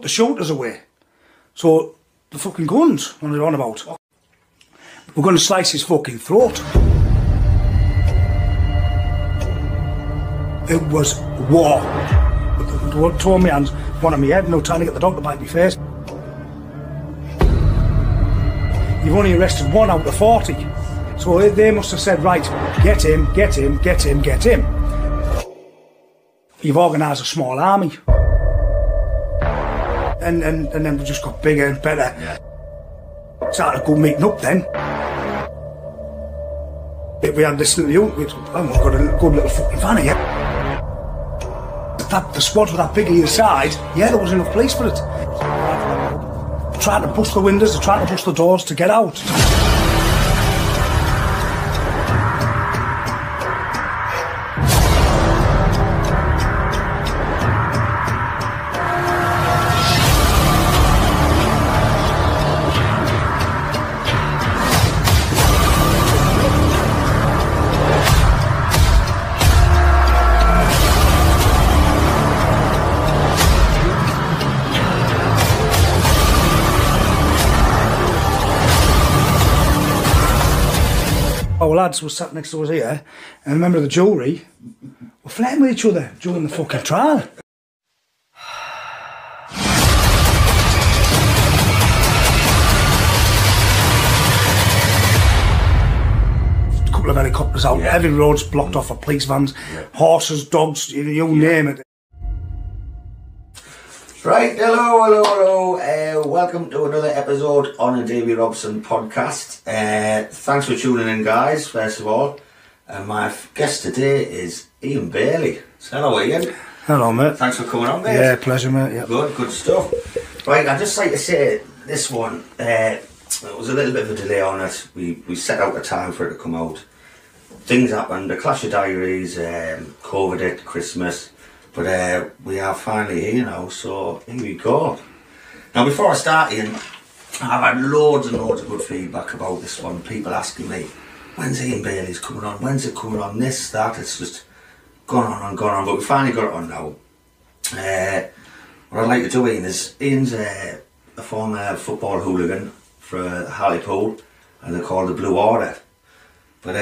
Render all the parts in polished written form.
the shooters away. So the fucking guns, what they're on about. We're going to slice his fucking throat. It was war. They tore me hands, one on my head, no trying to get the dog to bite my face. You've only arrested 1 out of 40. So they must have said, right, get him, get him, get him, get him. You've organised a small army. And then we just got bigger and better. Yeah. Started to go meeting up then. We had this little, we've got a good little fucking van here. The squad were that big either side, yeah, there wasn't enough place for it. Trying to bust the windows, trying to bust the doors to get out. Our lads were sat next to us here, and I remember the jury were flirting with each other during the fucking trial. A couple of helicopters out, every road's blocked off for police vans, horses, dogs, you name it. Right, hello. Welcome to another episode on the Davy Robson podcast. Thanks for tuning in, guys, first of all. My guest today is Ian Bailey. So hello, Ian. Hello, mate. Thanks for coming on, mate. Yeah, pleasure, mate. Yep. Good stuff. Right, I'd just like to say this one, there was a little bit of a delay on it. We set out a time for it to come out. Things happened, the Clash of Diaries, COVID hit, Christmas. But we are finally here now, so here we go. Now, before I start, Ian, I've had loads and loads of good feedback about this one. People asking me, when's Ian Bailey's coming on? When's it coming on? This, that, it's just gone on. But we finally got it on now. What I'd like to do, Ian, is Ian's a former football hooligan for Hartlepool, and they're called the Blue Order. But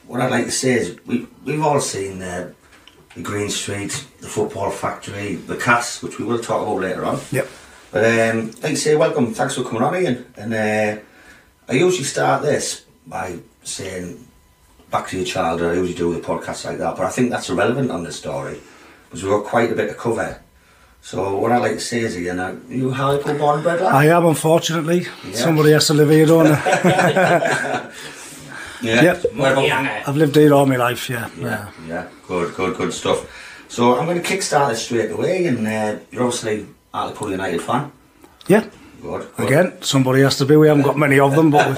what I'd like to say is, we've all seen the Green Street, the Football Factory, the Cass, which we will talk about later on. Yep. But like to say, welcome, thanks for coming on, Ian. And I usually start this by saying back to your childhood. I usually do with a podcast like that, but I think that's irrelevant on this story because we've got quite a bit to cover. So what I like to say is, Ian, are you Hartlepool born and bred lad? I am, unfortunately. Yeah. Somebody has to live here, don't they? Yeah. Yep. I've lived here all my life, yeah. Good stuff. So I'm going to kickstart this straight away, and you're obviously Hartlepool United fan. Yeah. Good. Again, somebody has to be. We haven't got many of them, but.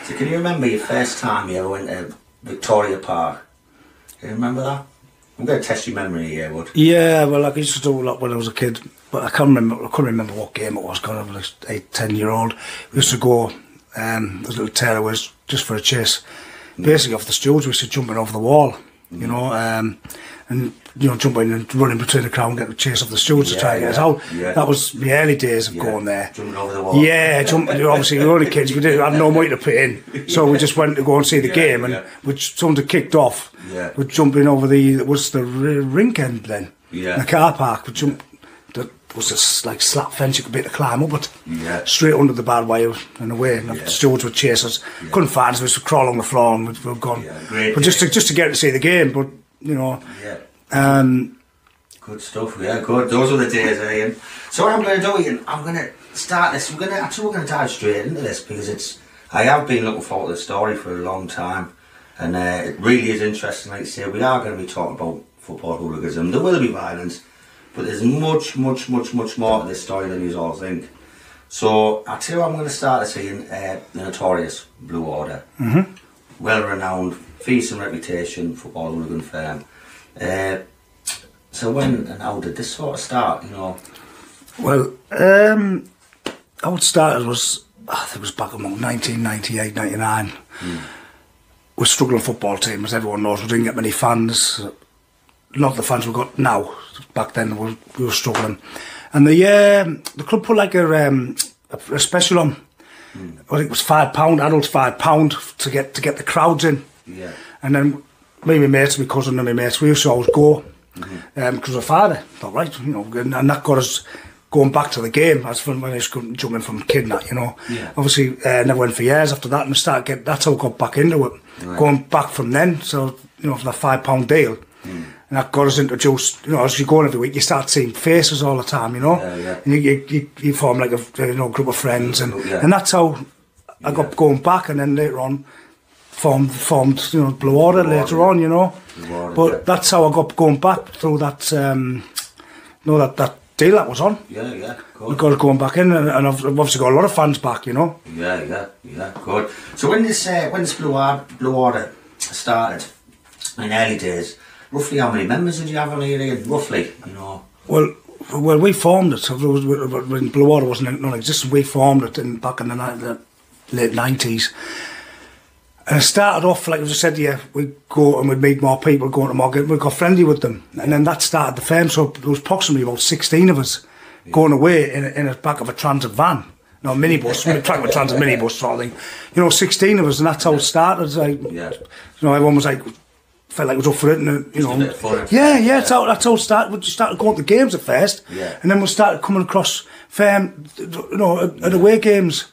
So can you remember your first time you ever went to Victoria Park? Can you remember that? I'm going to test your memory here, bud. Yeah, well, I used to do a lot when I was a kid, but I couldn't remember what game it was. Because I was like 8-10-year-old. We used to go. The little terror was just for a chase. Basically, off the stewards, we used to jumping over the wall, you know, and jumping and running between the crowd and getting a chase off the stewards to try and get us out. Yeah. That was the early days of going there. Jumping over the wall. Yeah, jumping. Obviously, we were only kids. We had no money to put in, so we just went to go and see the game. And which someone kicked off. Yeah. We're jumping over the rink end then. Yeah. In the car park. We jumped. Was this like slap fence you could be able to climb up it, straight under the barbed wire and away. And the stewards would chase us. Couldn't find us. We used to crawl along the floor and we were gone. But just to get to see the game. But you know, good stuff. Yeah, good. Those were the days, Ian. So what I'm going to do, Ian, I'm going to start this. We're going to dive straight into this because I have been looking forward to the story for a long time, and it really is interesting. Like I say, we are going to be talking about football hooliganism. There will be violence. But there's much more to this story than you all think. So I'll tell you what I'm going to start seeing the notorious Blue Order. Well-renowned, fearsome reputation, football hooligan firm. So when and how did this sort of start, you know? Well, how it started was, I think it was back in 1998, 99. We're a struggling football team, as everyone knows. We didn't get many fans. Not the fans we've got now. Back then we were struggling. And the club put like a special on. I think it was £5, adults £5 to get the crowds in. Yeah. And then me and my mates, my cousin and my mates, we used to always go because of father. Thought, right, you know, and that got us going back to the game as from when I was jumping from kid and that, you know. Yeah. Obviously, never went for years after that, and that's how I got back into it. Right. Going back from then, so you know, for the £5 deal. And that got us introduced, you know, as you go on every week, you start seeing faces all the time, you know. And you form like a group of friends, and that's how I got going back, and then later on formed you know, Blue Order later on, you know. But that's how I got going back through that, you know, that deal that was on. Yeah, good. We got it going back in, and I've obviously got a lot of fans back, you know. Yeah, good. So when this Blue Order started in early days, roughly how many members did you have on here? Roughly, you know. Well, we formed it. So when Blue Order wasn't non-existent, we formed it back in the late 90s. And it started off, like I just said, we'd go and we'd meet more people going to market. We got friendly with them, and then that started the firm. So there was approximately about 16 of us going away in the back of a transit van. No, minibus, track with transit minibus sort of thing. You know, 16 of us, and that's how it started. Like, you know, everyone was like, felt like it was up for it, and you know, that's how it started. We started going to the games at first, and then we started coming across firm, you know, at away games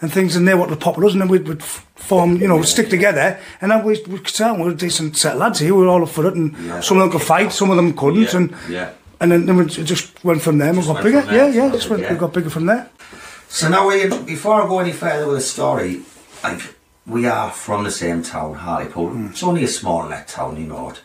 and things, and they wanted to pop with us, and then we'd form, you know, stick together, and then we were a decent set of lads here. We were all up for it, and some of them could fight, some of them couldn't, and then we just went from there. And we got bigger, we got bigger from there. So now, before I go any further with the story, like, we are from the same town, Hartlepool. It's only a small net town, you know it.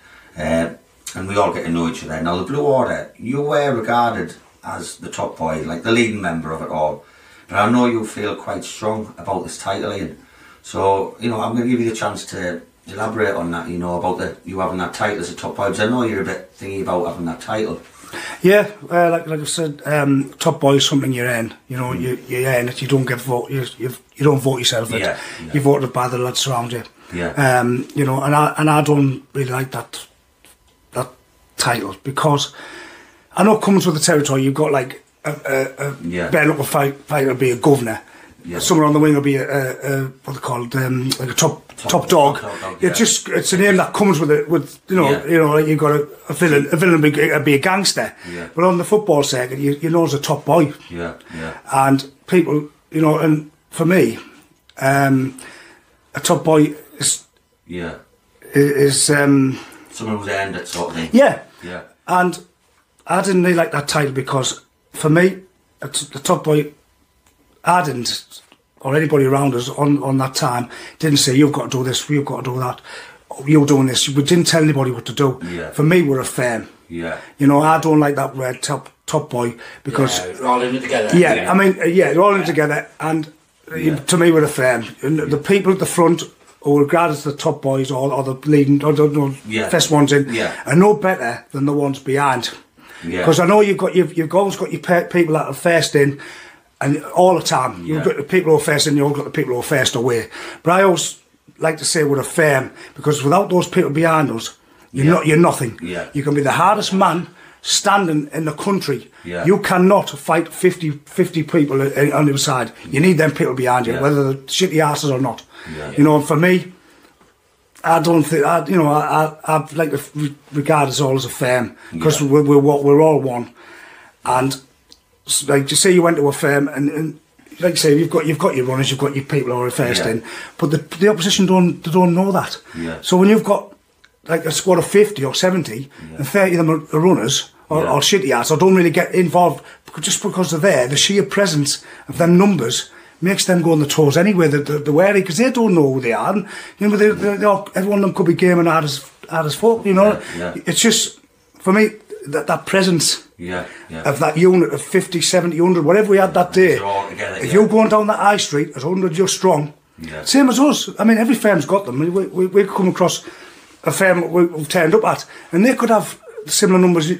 And we all get to know each other. Now, the Blue Order, you were regarded as the top boy, like the leading member of it all. But I know you feel quite strong about this title, Ian. So, you know, I'm going to give you the chance to elaborate on that, you know, about you having that title as a top boy. Because I know you're a bit thingy about having that title. Yeah, like I said, top boy is something you earn. You know, you earn it. You don't get vote. You don't vote yourself. You're voted by the lads around you. You know, and I don't really like that title, because I know it comes with the territory. You've got like a bare knuckle fighter will be a governor. Someone on the wing will be what they called like a top dog. It's a name that comes with it. With you know, like you've got a villain. A villain will be a gangster. But on the football circuit, you know, as a top boy. And people, you know, and for me, a top boy is someone who's earned it, sort of thing. Yeah. And I didn't really like that title, because for me, the top boy, I didn't, or anybody around us on that time, didn't say, you've got to do this, you've got to do that, you're doing this. We didn't tell anybody what to do. For me, we're a firm. You know, I don't like that red top boy, because... we're all in it together. I mean, they're all in it together, and to me, we're a firm. And the people at the front, or regardless of the top boys or the leading, or the first ones in, are no better than the ones behind. Because I know you've always got your people that are first in, and all the time you've got the people who are first in, you've got the people who are first away. But I always like to say we're a firm, because without those people behind us, you're nothing. You can be the hardest man standing in the country. You cannot fight 50 people on the other side. You need them people behind you, whether they're shitty asses or not. You know, for me, I don't think, I like to regard us all as a firm, because we're all one. And like, just say you went to a firm, and like you say, you've got your runners, you've got your people who are first in, but the opposition don't know that. So when you've got like a squad of 50 or 70, and 30 of them are runners or shitty ass, or don't really get involved, just because they're there, the sheer presence of them numbers makes them go on the toes anyway. They're wary, because they don't know who they are. And, you know, everyone of them could be gaming hard as folk. You know, it's just, for me, that presence of that unit of 50, 70, 100, whatever we had that day. If you're going down that high street at 100, you're strong. Same as us. I mean, every firm's got them. We come across a firm we've turned up at, and they could have similar numbers.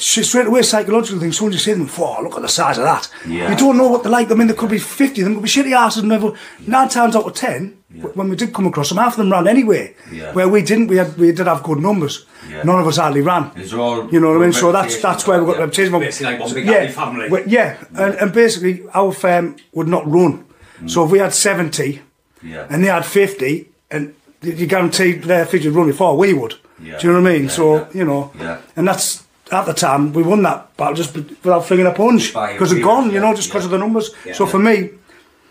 straight away psychological thing. Soon as you see them, oh, look at the size of that. Yeah. You don't know what they're like. I mean, there could be 50 of them, could be shitty asses. And 9 times out of 10, when we did come across them, half of them ran anyway. Yeah. Where we didn't, we did have good numbers. Yeah. None of us hardly ran. All, you know what I mean? So that's where we got the reputation. Basically like one big happy family. Yeah, and basically our firm would not run. So if we had 70 and they had 50, and you guaranteed their figure would run before we would. Yeah. Do you know what I mean? So, you know, and that's, at the time, we won that battle just without flinging a punch. Because they're gone, you know, just because of the numbers. Yeah. So for me,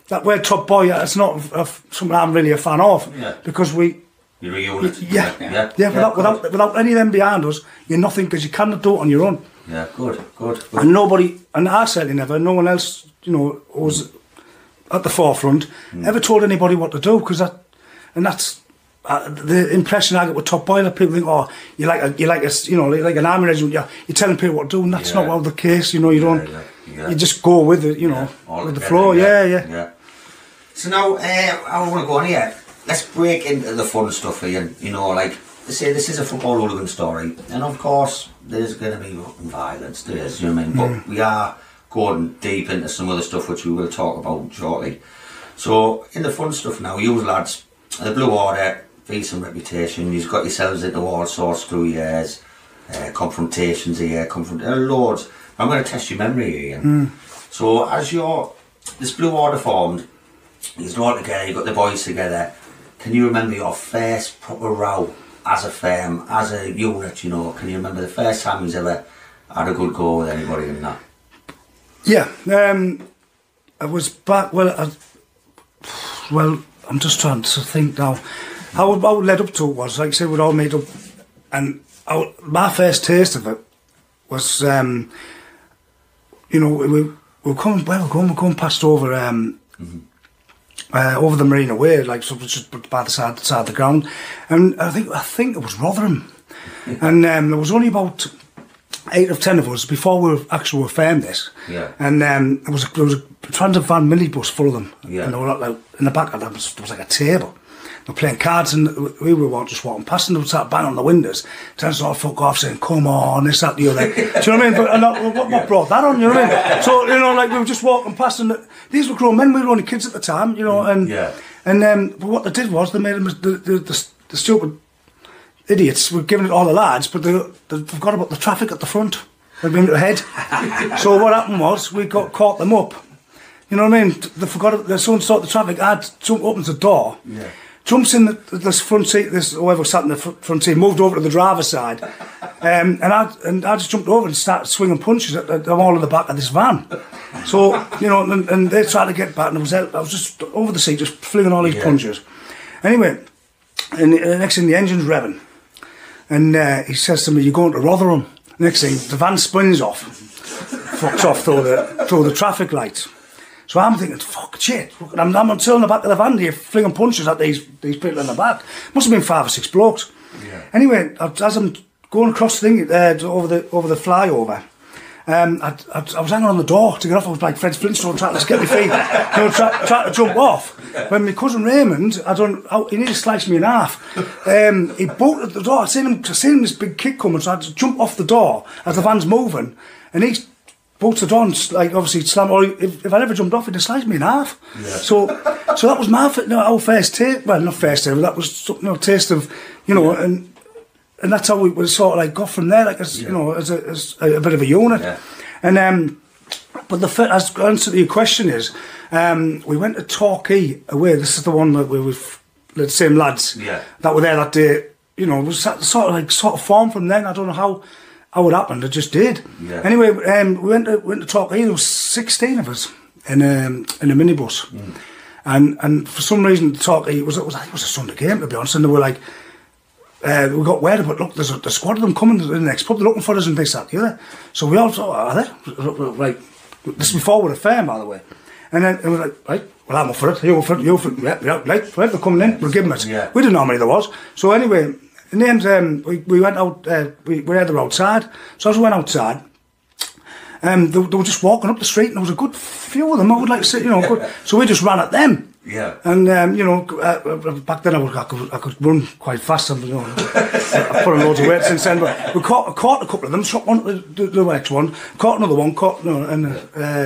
that word top boy, it's not something I'm really a fan of. Yeah. Because we... You're a unit. Without any of them behind us, you're nothing, because you cannot do it on your own. Yeah, good. And nobody, and I certainly never, no one else, you know, was at the forefront, ever told anybody what to do, because that's the impression I get with top boy. That people think, oh, you're like an army regiment. You're telling people what to do, and that's not well the case. You know, you don't. You just go with it. You know, with the flow. Yeah. So now I want to go on here. Let's break into the fun stuff here. You know, like they say, this is a football hooligan story, and of course there's going to be violence. There is, you know what I mean. But we are going deep into some other stuff which we will talk about shortly. So in the fun stuff now, you lads, the Blue Order, decent reputation. You've got yourselves into all sorts through years, confrontations here, loads. I'm going to test your memory here. So as this Blue Order formed, you're all together, you've got the boys together. Can you remember your first proper row as a firm, as a unit, you know? Can you remember the first time you've ever had a good go with anybody in that? Yeah, I was back, well, I'm just trying to think now. How it led up to it was, like I said, we'd all made up, and my first taste of it was, you know, we're going past over over the Marina Way, like so just by the side of the ground, and I think it was Rotherham, and there was only about 8 of 10 of us before we actually firmed this, and there was a transit van minibus full of them, and they were like in the back of them there was like a table. They were playing cards, and we were just walking past, and they would start banging on the windows, trying to sort of fuck off, saying, "Come on, this, that, the other." Do you know what I mean? But what brought that on? You know what I mean? So you know, like we were just walking past, and these were grown men. We were only kids at the time, you know, but what they did was they made them the stupid idiots were giving it all the lads, but they forgot about the traffic at the front. They'd been ahead. So what happened was we caught them up. You know what I mean? They forgot. Someone started the traffic. Opens the door. Yeah. Jumps in this front seat. Whoever sat in the front seat moved over to the driver's side, and I just jumped over and started swinging punches at them all in the back of this van. So you know, and they tried to get back, and I was just over the seat, just flinging all these punches. Anyway, and the next thing the engine's revving, and he says to me, "You're going to Rotherham." Next thing the van spins off, fucks off through the traffic lights. So I'm thinking, fuck, shit. I'm still in the back of the van here, flinging punches at these people in the back. Must have been 5 or 6 blokes. Yeah. Anyway, as I'm going across the thing, over the flyover, I was hanging on the door to get off. I was like Fred Flintstone trying to get my feet, you know, trying to jump off. When my cousin Raymond, he nearly sliced me in half. He bolted the door. I seen him this big kick coming, so I had to jump off the door as the van's moving, and he bolts the door and, like, obviously slammed. Or if I ever jumped off, he'd have sliced me in half. Yeah. So that was our first taste. Well, not first taste, but that was taste of, you know, and that's how we sort of like got from there, like as you know, as a bit of a unit. Yeah. And but the answer to your question is, we went to Torquay away. This is the one that we were the same lads that were there that day. You know, it was sort of formed from then. I don't know how it happened. It just did. Yeah. Anyway, we went to Torquay. There was 16 of us in a minibus, and for some reason Torquay it was a Sunday game, to be honest. And they were like, we got word about, look, there's a squad of them coming to the next pub. They're looking for us and this, that, the other. So we all thought, are they? Right, this is before we're a firm, by the way. And then we were like, right, well, I'm up for it. You're up for it. You're up for it. Yeah, right, they're coming in. We'll give them it. Yeah. We didn't know how many there was. So anyway, in the end, we went out. We were either outside. So as we went outside, they were just walking up the street, and there was a good few of them. I would like to say, you know, good. So we just ran at them. Yeah. And you know, back then I could run quite fast. And, you know, I put on loads of weight since then. But we caught a couple of them. Shot one the next one. Caught another one. And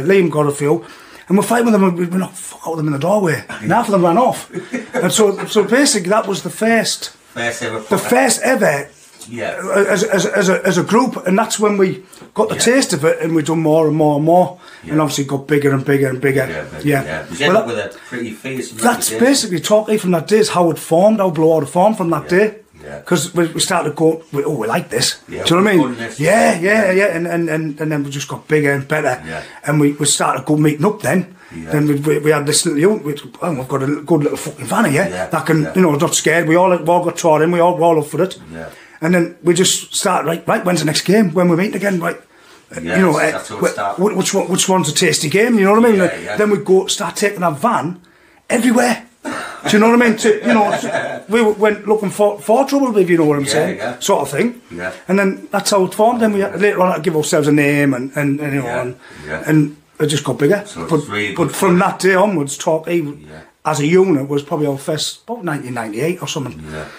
Liam got a few. And we're fighting with them, and we knocked fuck out of them in the doorway. And half of them ran off. And so basically, that was the first ever. Yeah. As a group, and that's when we got the taste of it, and we done more and more and more, and obviously got bigger and bigger and bigger. Yeah. You end up with a pretty face. That's basically talking from that day. Is how it formed, how Blowout formed from that day. Because we started going, we like this. Yeah, do you know what I mean? This, and then we just got bigger and better. Yeah. And we started go meeting up then. Yeah. Then we had this little, we've got a good little fucking van here that can, you know, not scared. We all got taught in, we all up for it. Yeah. And then we just started, right, when's the next game? When we meet again, right? Yes, you know, that's how it which one's a tasty game? You know what I mean? Then we start taking our van everywhere. Do you know what I mean? You know, we went looking for trouble, if you know what I'm saying, sort of thing. Yeah. And then that's how it formed. Then we later on had to give ourselves a name, and you know, and it just got bigger. So but from that day onwards, as a unit was probably our first about 1998 or something. Yeah.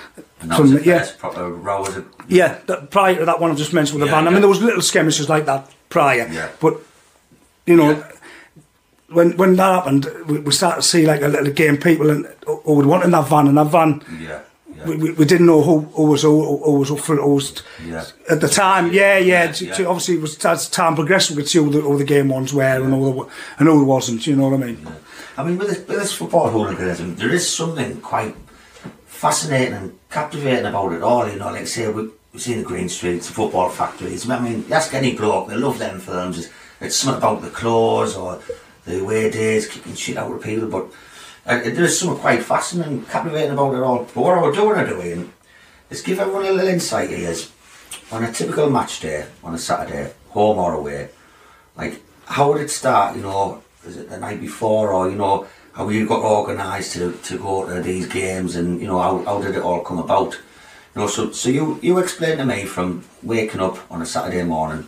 And that was the first proper row, was it? Yeah, prior to that one I just mentioned with the van. I mean, there was little skirmishes like that prior. Yeah. But you know. When that happened, we started to see like a little game people who would want in that van. We didn't know who was up for it. At the time, obviously, it was as time progressed, we could see who the game ones were and who wasn't. You know what I mean? Yeah. I mean, with this football hooliganism, there is something quite fascinating and captivating about it all. You know, like say we've seen the Green Streets, the football factories. I mean, ask any bloke, they love them films. It's something about the clothes or the away days, kicking shit out of people, but there's something quite fascinating and captivating about it all. But what I would do is give everyone a little insight here. On a typical match day, on a Saturday, home or away, like, how would it start, you know, is it the night before, or, you know, how you got organised to go to these games, and, you know, how did it all come about? You know, so you explain to me from waking up on a Saturday morning,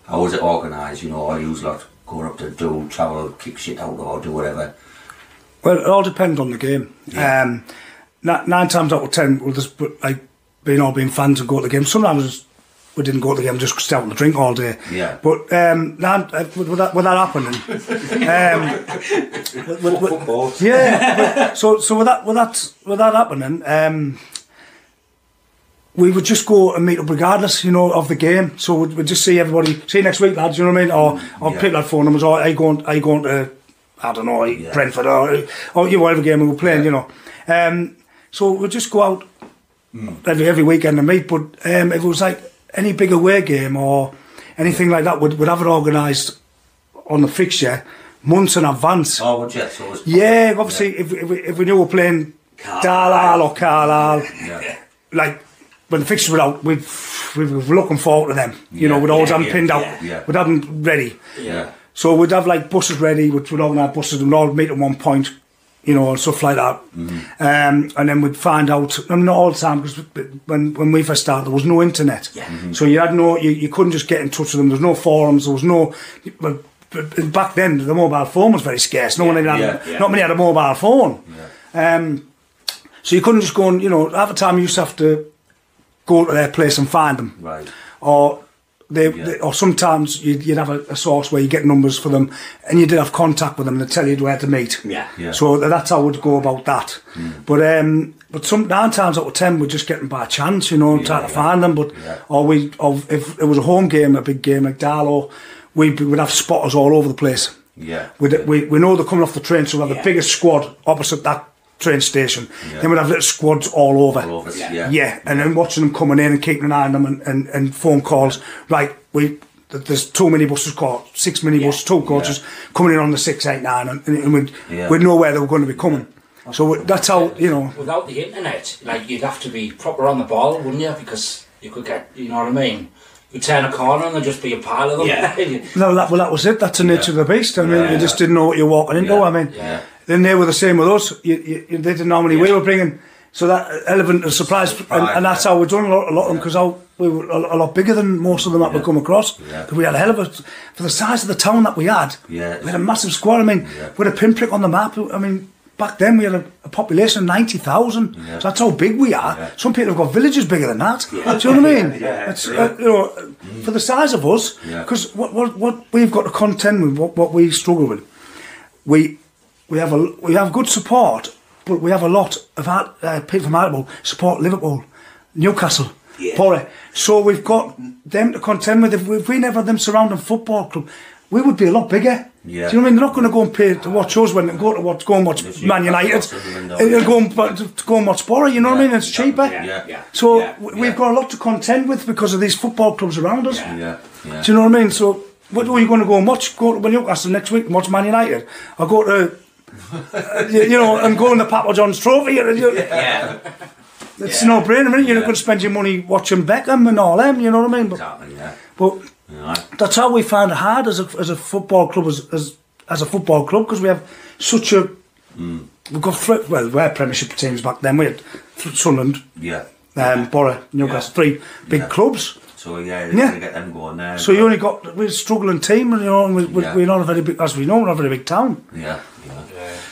how was it organised, you know, or you lot going up to travel, kick shit out or do whatever? Well, it all depends on the game. Yeah. 9 times out of 10, we'll just like being fans and go to the game. Sometimes we didn't go to the game, just stay out and drink all day. Yeah. But with that happening, so with that happening, we would just go and meet up regardless, you know, of the game. So we'd just see everybody, see you next week, lads, you know what I mean? Or people had phone numbers, or are you going to, I don't know, Brentford, or whatever game we were playing, you know. So we'd just go out every weekend and meet, but if it was like any big away game or anything like that, we'd have it organised on the fixture months in advance. Oh, would you? So it was obviously, if we knew we were playing Dalal or Carlisle, like, when the fixtures were out, we were looking forward to them. You know, we'd always have them pinned out. We'd have them ready. Yeah. So we'd have like buses ready, we'd organise buses and we'd all meet at one point, you know, and stuff like that. And then we'd find out, I mean, not all the time, because when we first started, there was no internet. So you had you couldn't just get in touch with them. There was no forums, there was no... But back then, the mobile phone was very scarce. Not many had a mobile phone. So you couldn't just go and, you know, half the time you used to have to go to their place and find them, or or sometimes you'd have a source where you get numbers for them, and you did have contact with them and they'd tell you where to meet. So that's how we'd go about that. But some 9 times out of 10 we're just getting by chance, you know, trying to find them. But or if it was a home game, a big game like Darlow, we'd have spotters all over the place. We know they're coming off the train, so we have the biggest squad opposite that train station. Then we'd have little squads all over. And then watching them coming in and keeping an eye on them, and phone calls. Right, there's 2 minibuses caught, 6 minibuses, 2 coaches coming in on the 689, and we'd know where they were going to be coming. So that's how, you know. Without the internet, like, you'd have to be proper on the ball, wouldn't you? Because you could get, you know what I mean? You turn a corner and there'd just be a pile of them. No, that was it. That's the nature of the beast. I mean, you just didn't know what you're walking into. I mean, then they were the same with us. They didn't know how many we were bringing. So that element of surprise, and that's how we've done a lot of them, because we were a lot bigger than most of them that we come across. We had a hell of a, for the size of the town that we had a massive squad. I mean, we had a pinprick on the map. I mean, back then we had a population of 90,000. So that's how big we are. Some people have got villages bigger than that. Do you know what I mean? It's, you know, for the size of us, because what we've got to contend with, what we struggle with, we have good support, but we have a lot of people from Hartlepool support Liverpool, Newcastle, Borough. So we've got them to contend with. If we never had them surrounding football club, we would be a lot bigger. Do you know what I mean? They're not going to go and pay to watch us when they go and watch Man United. They'll go and watch Borough. You know what I mean? It's cheaper. So we've got a lot to contend with because of these football clubs around us. Do you know what I mean? So what are you going to go and watch? Go to Newcastle next week and watch Man United? Or go to you know, and go in the Papa John's Trophy. It's no brainer, isn't it? You're not going to spend your money watching Beckham and all them. You know what I mean? But that's how we find it hard as a football club, as a football club, because we have such a we've got we're Premiership teams back then. We had Sunderland, Borough, Newcastle, 3 big clubs. So you're going to get them going there. So you only got we're a struggling team, and you know, and we're not a very big, as we know, we're not a very big town.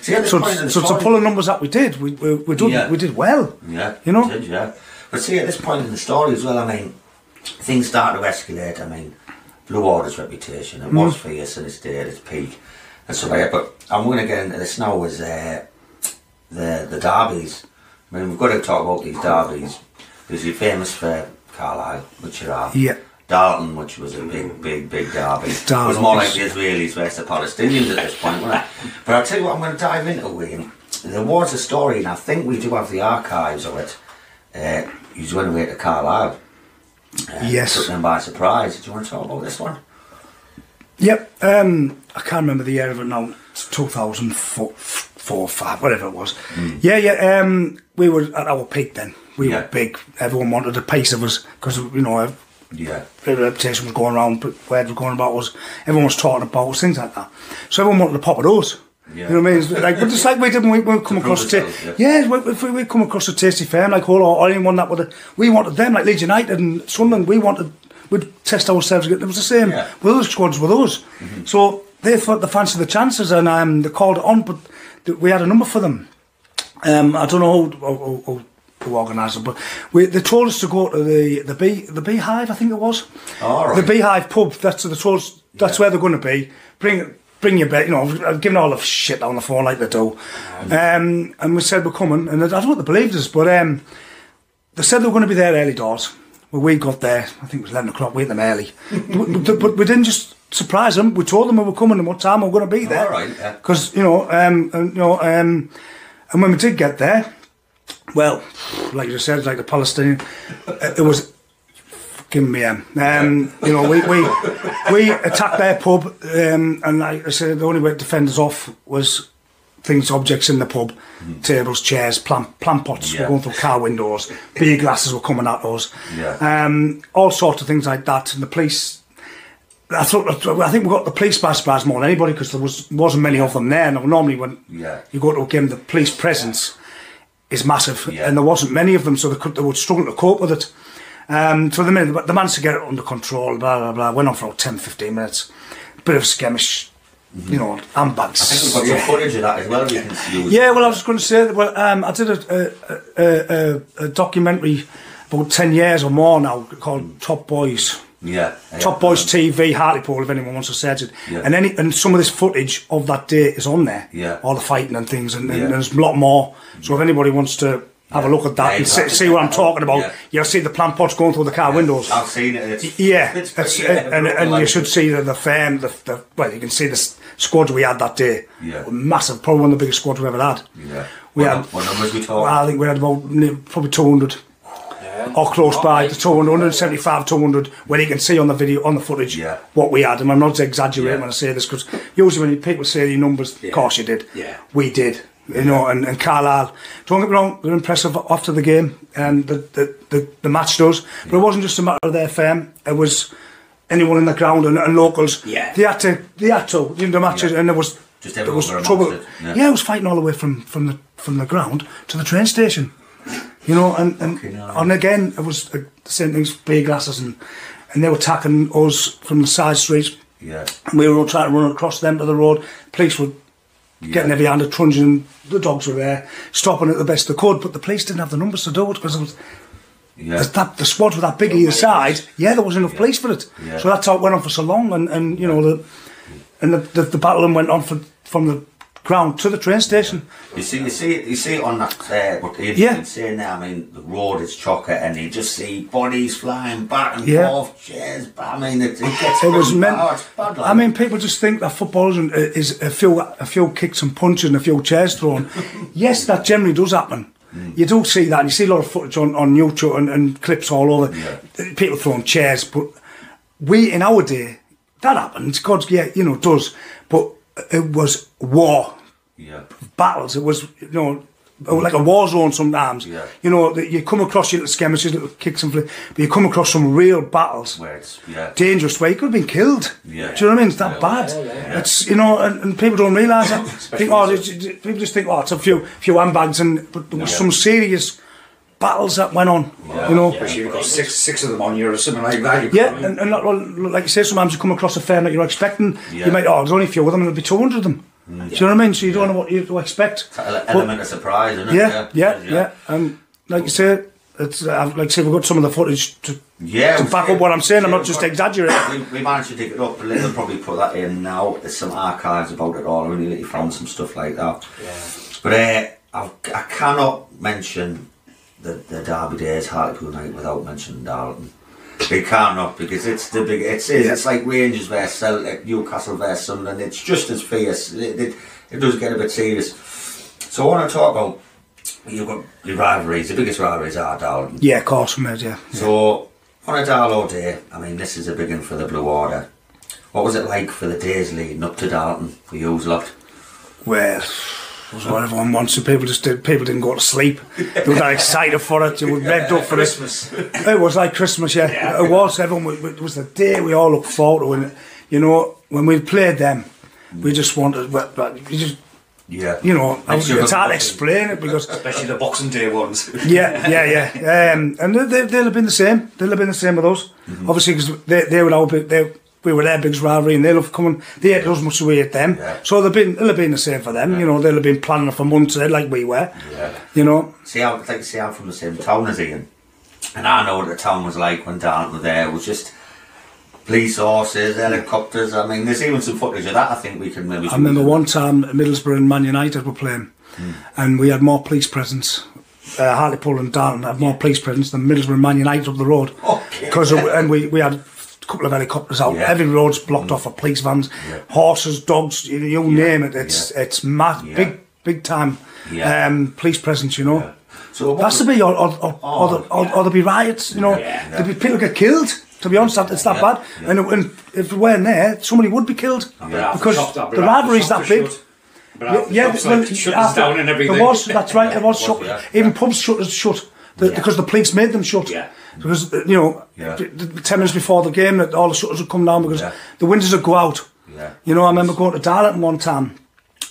So to pull the numbers that we did, we did well. You know. We did, But see, at this point in the story as well, I mean, things started to escalate. I mean, Blue Water's reputation, it was fierce and it stayed at its peak and so on. But I'm going to get into this now as the derbies. I mean, we've got to talk about these derbies because you're famous for Carlisle, which you are. Dalton, which was a big derby. It was more like the Israelis versus the Palestinians at this point, wasn't it? But I'll tell you what I'm going to dive into, Wayne. There was a story, and I think we do have the archives of it. You went away to Carlisle. Took them by surprise. Do you want to talk about this one? Yep. I can't remember the year of it now. It's 2004, 5, whatever it was. We were at our peak then. We were big. Everyone wanted a piece of us because, you know, the reputation was going around, but word was going about us. Everyone was talking about us, things like that. So everyone wanted a pop of those. You know what I mean? Like, but just like we did when we come across if we come across a tasty firm like Hull or anyone that would, we wanted them like Leeds United and Sunderland. We'd test ourselves. It was the same with other squads with us. So they thought they fancied the chances and they called it on, but we had a number for them. I don't know who organised it, but they told us to go to the Beehive, I think it was. The Beehive pub. That's where they're going to be. Bring your bed, you know, giving all the shit on the phone like they do. And we said we're coming, and I don't know what they believed us, but they said they were going to be there early doors. Well, we got there, I think it was 11 o'clock, we ate them early. but we didn't just surprise them, we told them we were coming and what time we were going to be there. Because, you know, and when we did get there, well, like you said, like the Palestinian, it was fucking mayhem. You know, we attacked their pub, and like I said, the only way to defend us off was objects in the pub, tables, chairs, plant pots were going through car windows, beer glasses were coming at us, all sorts of things like that. And the police, I think we got the police by surprise more than anybody because there wasn't many of them there. Now, normally when you go to a game, the police presence is massive, and there wasn't many of them, so they would struggle to cope with it. So the managed to get it under control, blah blah blah. Went on for about 10-15 minutes, bit of skirmish, you know, handbags. I think we've got some footage of that as well. You can see. Yeah, well, I was going to say that. Well, I did a documentary about 10 years or more now called Top Boys. Top Boys TV, Hartlepool, if anyone wants to search it. And some of this footage of that day is on there. All the fighting and things, and there's a lot more. So if anybody wants to have a look at that and see what I'm talking about, you'll see the plant pots going through the car windows. I've seen it. And you should see the firm. Well, you can see the squad we had that day. Massive, probably one of the biggest squads we ever had. What numbers we talking? Well, I think we had about probably 200. Or close by the 200, 175, 200, where you can see on the video, on the footage, what we had. And I'm not exaggerating when I say this, because usually when people say the numbers, of course you did. We did. You know, and Carlisle, don't get me wrong, they're impressive after the game, and the match does. But it wasn't just a matter of their firm, it was anyone in the ground and locals. They had to, in the matches, and there was trouble. I was fighting all the way from the ground to the train station. You know, and again, it was the same things, beer glasses, and they were attacking us from the side streets. And we were all trying to run across them to the road. Police were getting every hand of truncheon. The dogs were there, stopping it the best they could, but the police didn't have the numbers to do it because it was. The squad were that big either side. Yeah, there wasn't enough police for it. Yeah. So that's how it went on for so long, and you know the battling went on from the ground to the train station. You see it on that. What Ian's saying there. I mean, the road is chocker, and you just see bodies flying back and forth, chairs. I mean, it gets. It was meant. Bad, like. I mean, people just think that football is a few kicks and punches and a few chairs thrown. Yes, that generally does happen. You do see that, and you see a lot of footage on YouTube and clips all over. Yeah. People throwing chairs, but in our day, that happened. God, yeah, you know, it does. But it was war, battles. It was, you know, like a war zone sometimes. Yeah. You know, you come across your little skirmishes, little kicks and flips, but you come across some real battles, where it's dangerous, where you could have been killed. Yeah. Do you know what I mean? It's that bad. Yeah. It's, you know, and people don't realise that. People just think, oh, it's a few handbags, but there was some serious battles that went on. Yeah. You know, especially you've got six of them on you or something like that. And like you say, sometimes you come across a fair that you're expecting. Yeah. You might, there's only a few of them, and there'll be 200 of them. Do you know what I mean? So you don't know what you expect. It's an element of surprise, isn't it? Yeah. And like you say, it's like I say, we've got some of the footage to back up what I'm saying. I'm not just exaggerating. We managed to dig it up. They'll probably put that in now. There's some archives about it all. I really found some stuff like that. Yeah. But I cannot mention the Derby Days Hartlepool night without mentioning Darlington. We cannot, because it's the big. It's like Rangers versus Celtic, Newcastle versus Sunderland. It's just as fierce. It does get a bit serious. So I want to talk about, you've got your rivalries. The biggest rivalries are Darlington. Yeah, of course, mate. Yeah. So on a Darlow day, I mean, this is a big one for the Blue Order. What was it like for the days leading up to Darlington for you lot? Well, it was what everyone wants. So people didn't go to sleep. They were that excited for it. They were revved up for Christmas. It was like Christmas, yeah. It was. It was the day we all looked forward to. And, you know, when we played them, we just wanted. You know, it's hard to explain it because especially the Boxing Day ones. Yeah. And they'll have been the same. They'll have been the same with us. Obviously, because they were our big. We were their biggest rivalry, and they loved coming. They ate us much as we ate them. Yeah. So they'll have been the same for them. Yeah. You know, they'll have been planning it for months ahead, like we were. Yeah. You know. I'm from the same town as Ian, and I know what the town was like when Darlington were there. It was just police horses, helicopters. I mean, there's even some footage of that. I think we can maybe. I remember one time Middlesbrough and Man United were playing, and we had more police presence. Hartlepool and Darlington had more police presence than Middlesbrough and Man United up the road. Because we had couple of helicopters out. Every road's blocked off for police vans, horses, dogs, you name it. It's mad, big time police presence. You know. Yeah. So that's to be or there'll be riots. You know, there'll be people get killed. To be honest, it's that bad. Yeah. And if we weren't there, somebody would be killed because the rivalry's that big. Down and everything. That's right. There was shut. Even pubs shut because the police made them shut. Yeah. Because, you know, 10 minutes before the game, that all the shutters would come down because the windows would go out. Yeah. You know, I remember going to Darlington one time,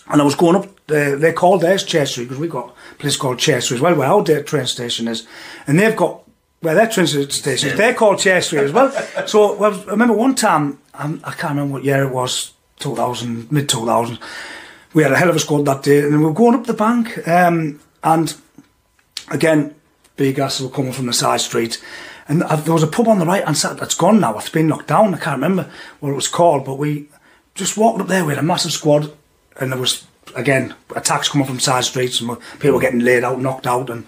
and I was going up. They called theirs Chase Street because we got a place called Chase Street as well, where our train station is, and they've got where their train station is. They're called Chase Street as well. So I remember one time, I can't remember what year it was, 2000, mid 2000. We had a hell of a squad that day, and we were going up the bank, and again. Big asses were coming from the side street, and there was a pub on the right hand side that's gone now. It's been knocked down. I can't remember what it was called, but we just walked up there. We had a massive squad, and there was again attacks coming from side streets, and people were getting laid out, knocked out, and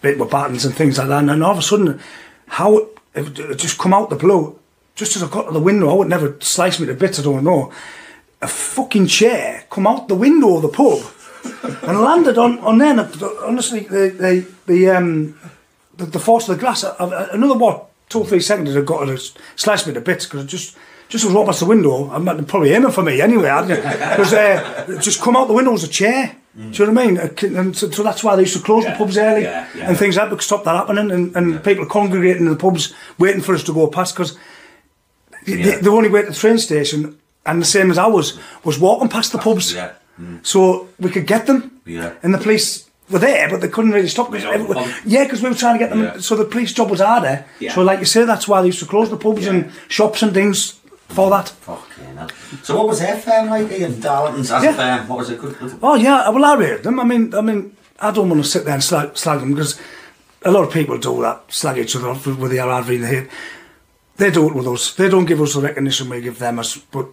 bit with battens and things like that. And all of a sudden, how it just come out the blue, just as I got to the window, I would never slice me to bits. I don't know. A fucking chair come out the window of the pub. And landed on there. Honestly, the force of the glass. Another 2 or 3 seconds had got to slice me to bits because it just was right past the window. I'm probably aiming for me anyway, hadn't you? Because it just come out the window was a chair. Do you know what I mean? And so that's why they used to close the pubs early and things like that to stop that happening. And people congregating in the pubs waiting for us to go past because the only way to the train station, and the same as ours, was walking past the pubs. Yeah. So we could get them, and the police were there, but they couldn't really stop. Because we were trying to get them. So the police job was harder. So, like you say, that's why they used to close the pubs and shops and things for that. Fucking hell. So what was their firm like, Ian? Darlington's as a firm, what was it good? Oh yeah, well I rated them. I mean, I don't want to sit there and slag them because a lot of people do that, slag each other off with the RRV in the head. They do it with us. They don't give us the recognition we give them. But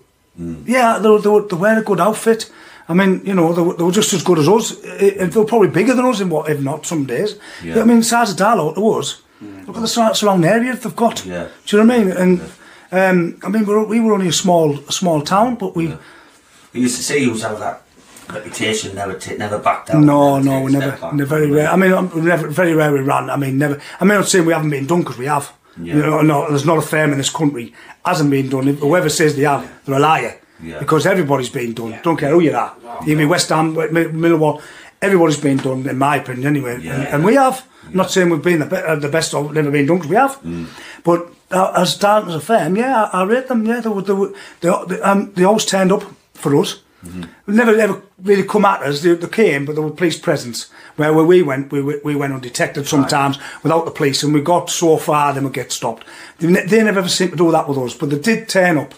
yeah, they were a good outfit. I mean, you know, they were just as good as us. They were probably bigger than us, if not some days. Yeah. I mean, the size of Darlow to us. Look at the surrounding area they've got. Yeah. Do you know what I mean? And I mean, we were only a small town, but we. Yeah. We used to see you have that reputation, never backed down. No, we never. Very rare. I mean, very rare we ran. I mean, never. I mean, I'm not saying we haven't been done because we have. Yeah. You know, no, there's not a firm in this country hasn't been done. Whoever says they have, they're a liar. Yeah. Because everybody's been done. Yeah. Don't care who you are. You mean West Ham, Millwall, everybody's been done, in my opinion, anyway. Yeah. And we have. I'm not saying we've been the best or never been done, because we have. But as Darlington as a firm, yeah, I rate them. Yeah, they always turned up for us. They never ever really come at us. They came, but there were police presence. Where we went undetected sometimes without the police, and we got so far, then we get stopped. They never ever seemed to do that with us, but they did turn up.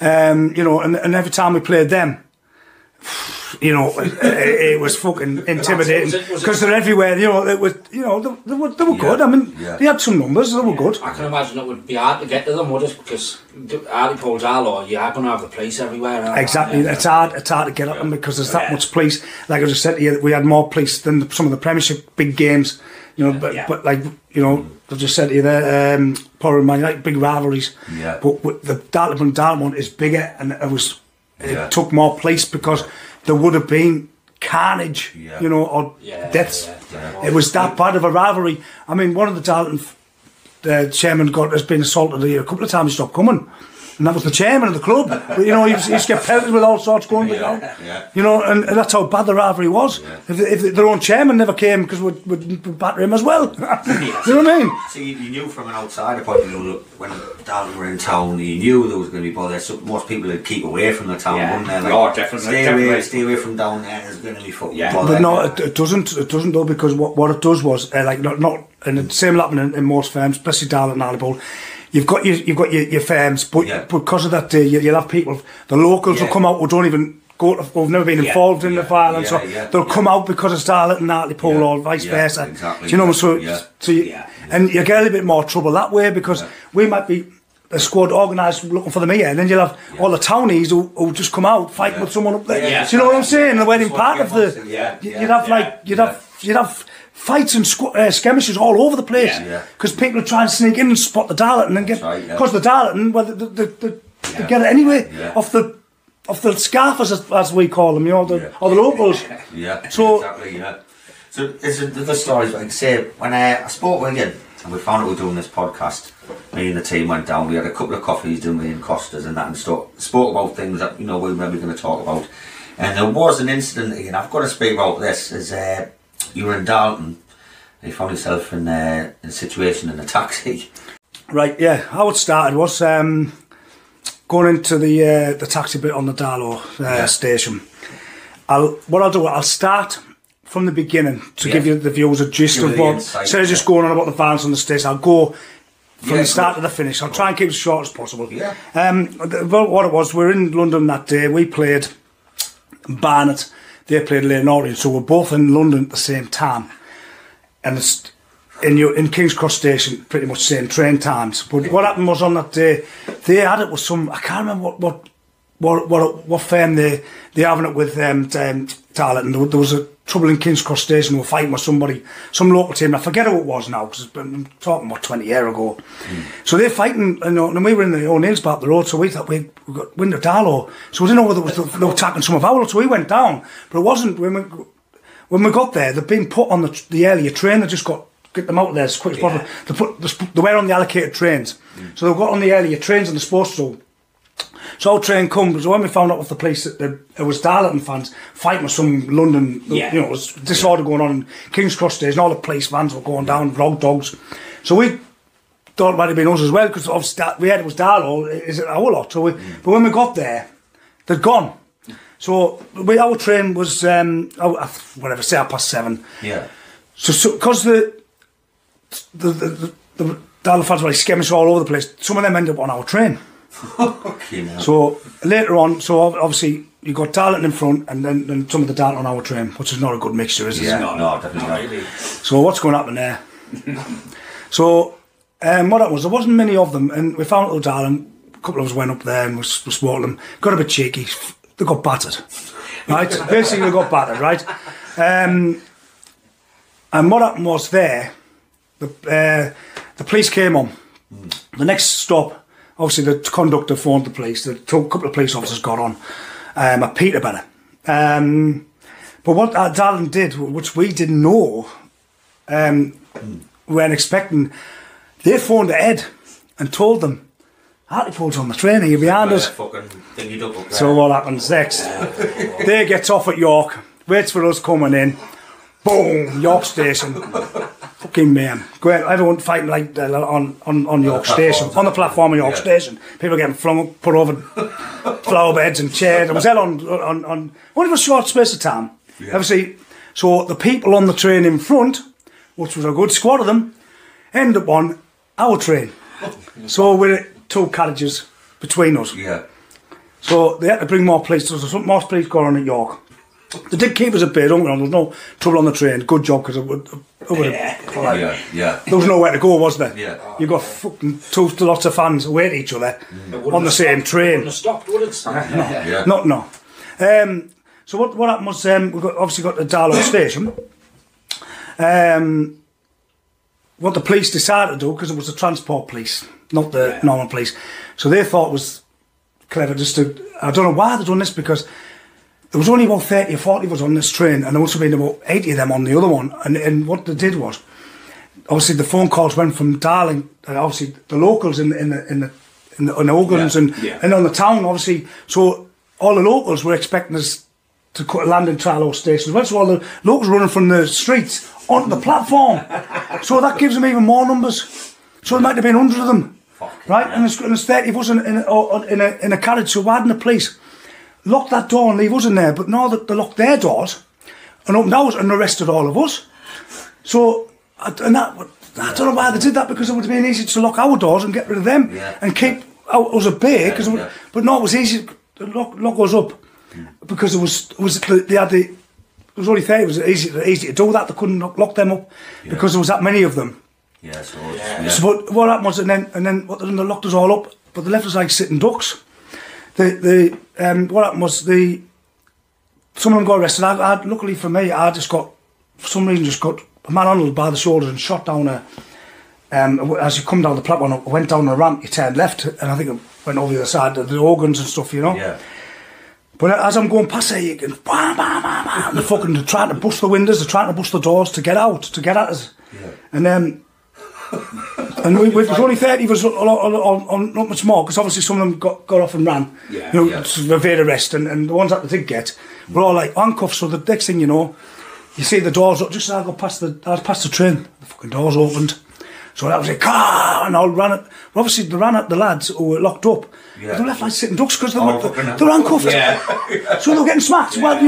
You know, and every time we played them, you know, it was fucking intimidating because they're everywhere. You know, it was, you know, they were good. I mean, they had some numbers. They were good. I can imagine it would be hard to get to them, would it? Because Hartlepools are law. You are going to have the police everywhere. Exactly. It's hard to get at them because there's that much police. Like I just said to you, we had more police than some of the Premiership big games. You know, but like, you know, I just said to you there, probably Man United big rivalries. Yeah. But the Dartleman one is bigger, and it took more place because there would have been carnage, you know, or deaths. It was that bad of a rivalry. I mean, one of the Darlington chairman has been assaulted a couple of times. He stopped coming. And that was the chairman of the club. But, you know, he used to get pelted with all sorts going down. You know, and that's how bad the rivalry was. If their own chairman never came because we'd batter him as well. You know what I mean? So you knew from an outsider point of view, when Darlington were in town, you knew there was going to be bother. So most people would keep away from the town, wouldn't they? Like, definitely. Stay away from down there. There's going to be fucking bother. But no, it doesn't. It doesn't though, because what it does was like not and the same happened in most firms, especially Darlington and Hartlepool. You've got your firms, but because of that, you'll have people. The locals will come out who don't even who've never been involved in the violence, so they'll come out because it's Darlington and Hartlepool or vice versa. Exactly. Do you know? And you get a little bit more trouble that way because we might be a squad organised looking for them here, and then you'll have all the townies who just come out fighting with someone up there. Do you know what I'm saying? The wedding part of the you'd have fights and skirmishes all over the place because people are trying to sneak in and spot the Darlington and get because the Darlington, well, they get it anyway off the scarfers as we call them, you know, or the locals. So exactly. So there's the stories. Like I say, when I spoke with Ian and we found out we were doing this podcast, me and the team went down. We had a couple of coffees, didn't we, in Costas and that, and spoke about things that we were maybe going to talk about. And there was an incident. Again, I've got to speak about this. Is you were in Darlington, and you found yourself in a situation in a taxi. Right, yeah. How it started was going into the taxi bit on the Darlow station. I'll start from the beginning to give you the viewers a gist of what, instead of just going on about the violence on the station. I'll go from the start to the finish. I'll try and keep it as short as possible. What it was, we were in London that day. We played Barnet. They played Leyton Orient, so we're both in London at the same time. And it's in King's Cross Station, pretty much same train times. But what happened was on that day, they had it with some, I can't remember what firm they having it with Darlington. There was a trouble in King's Cross Station. They were fighting with somebody, some local team. I forget who it was now, because I'm talking about 20 years ago. So they're fighting, and we were in the O'Neill's part of the road, so we thought we got wind of Darlow. So we didn't know whether they were attacking some of ours, so we went down. But it wasn't, when we got there, they'd been put on the earlier train. They just get them out there as quick as possible. They were on the allocated trains. So they got on the earlier trains and they're supposed to. So our train comes, when we found out with the police that it was Darlington fans fighting with some London, you know, it was disorder going on in King's Cross Station, all the police vans were going down, rogue dogs. So we thought it might have been us as well, because obviously we heard it was Darlow, is it our lot? So but when we got there, they'd gone. So our train was, whatever, say 7:30. Yeah. So because the Darlow fans were like skirmishing all over the place, some of them ended up on our train. Okay, now. So later on, so obviously you got Darlington in front, and then some of the Darlington on our train, which is not a good mixture, is it? Yeah, no, definitely not. Really. So what's going to happen there? So what happened was there wasn't many of them, and we found little Darlington. A couple of us went up there and we spotted them. Got a bit cheeky. They got battered, right? Basically, they got battered, right? And what happened was there, the police came on. The next stop, obviously the conductor phoned the police. The couple of police officers got on at Peterborough. But what Darlington did, which we didn't know, we weren't expecting, they phoned ahead and told them, Hartlepools on the train, are you behind us? So what happens next? They gets off at York, waits for us coming in, boom, York Station. Fucking mayhem. Everyone fighting like on York Station, on the platform of York Station. People getting flung, put over flower beds and chairs. It was hell on only for a short space of time. Yeah. Obviously, so the people on the train in front, which was a good squad of them, ended up on our train. So we're 2 carriages between us. Yeah. So they had to bring more police. There was more police going on at York. They did keep us at bay, don't we? There was no trouble on the train. Good job, because there was nowhere to go, was there? Yeah. You got fucking lots of fans away at each other on the same train. Wouldn't have stopped, would it? No. So what happened was we obviously got to Darlow Station. What the police decided to do, because it was the transport police, not the normal police, so they thought it was clever just to, I don't know why they've done this, because there was only about 30 or 40 of us on this train, and there must have been about 80 of them on the other one. And what they did was, obviously the phone calls went from Darling, obviously the locals in the Ogans and on the town, obviously. So all the locals were expecting us to land in Darlow Station as well. So all the locals running from the streets onto the platform. So that gives them even more numbers. So there might have been 100 of them, right? And there's 30 of us in a carriage. So why didn't the police lock that door and leave us in there? But now that they locked their doors and opened ours and arrested all of us. So I don't know why they did that, because it would have been easy to lock our doors and get rid of them and keep us at bay. But no, it was easy to lock us up, because it was only 30. It was easy to do that. They couldn't lock them up because there was that many of them. So but what happened was, and then what they done, they locked us all up, but they left us like sitting ducks. What happened was some of them got arrested. Luckily for me, I for some reason got a manhandled by the shoulders and shot down as you come down the platform, I went down the ramp, you turned left, and I think it went over the other side, the organs and stuff, you know. Yeah. But as I'm going past there, you can bam, bam, bam, bam, they're fucking trying to bust the windows, they're trying to bust the doors to get out, to get at us. Yeah. And there's only 30 of us on not much more, because obviously some of them got off and ran, to evade arrest, and the ones that they did get were all like handcuffs. So the next thing you know, you see the doors up. Just as I was past the train, the fucking doors opened. So that was a car, and I ran it. Obviously, they ran at the lads who were locked up. Yeah. They were left like sitting ducks because they were handcuffed. Yeah. So they were getting smacked. Well, they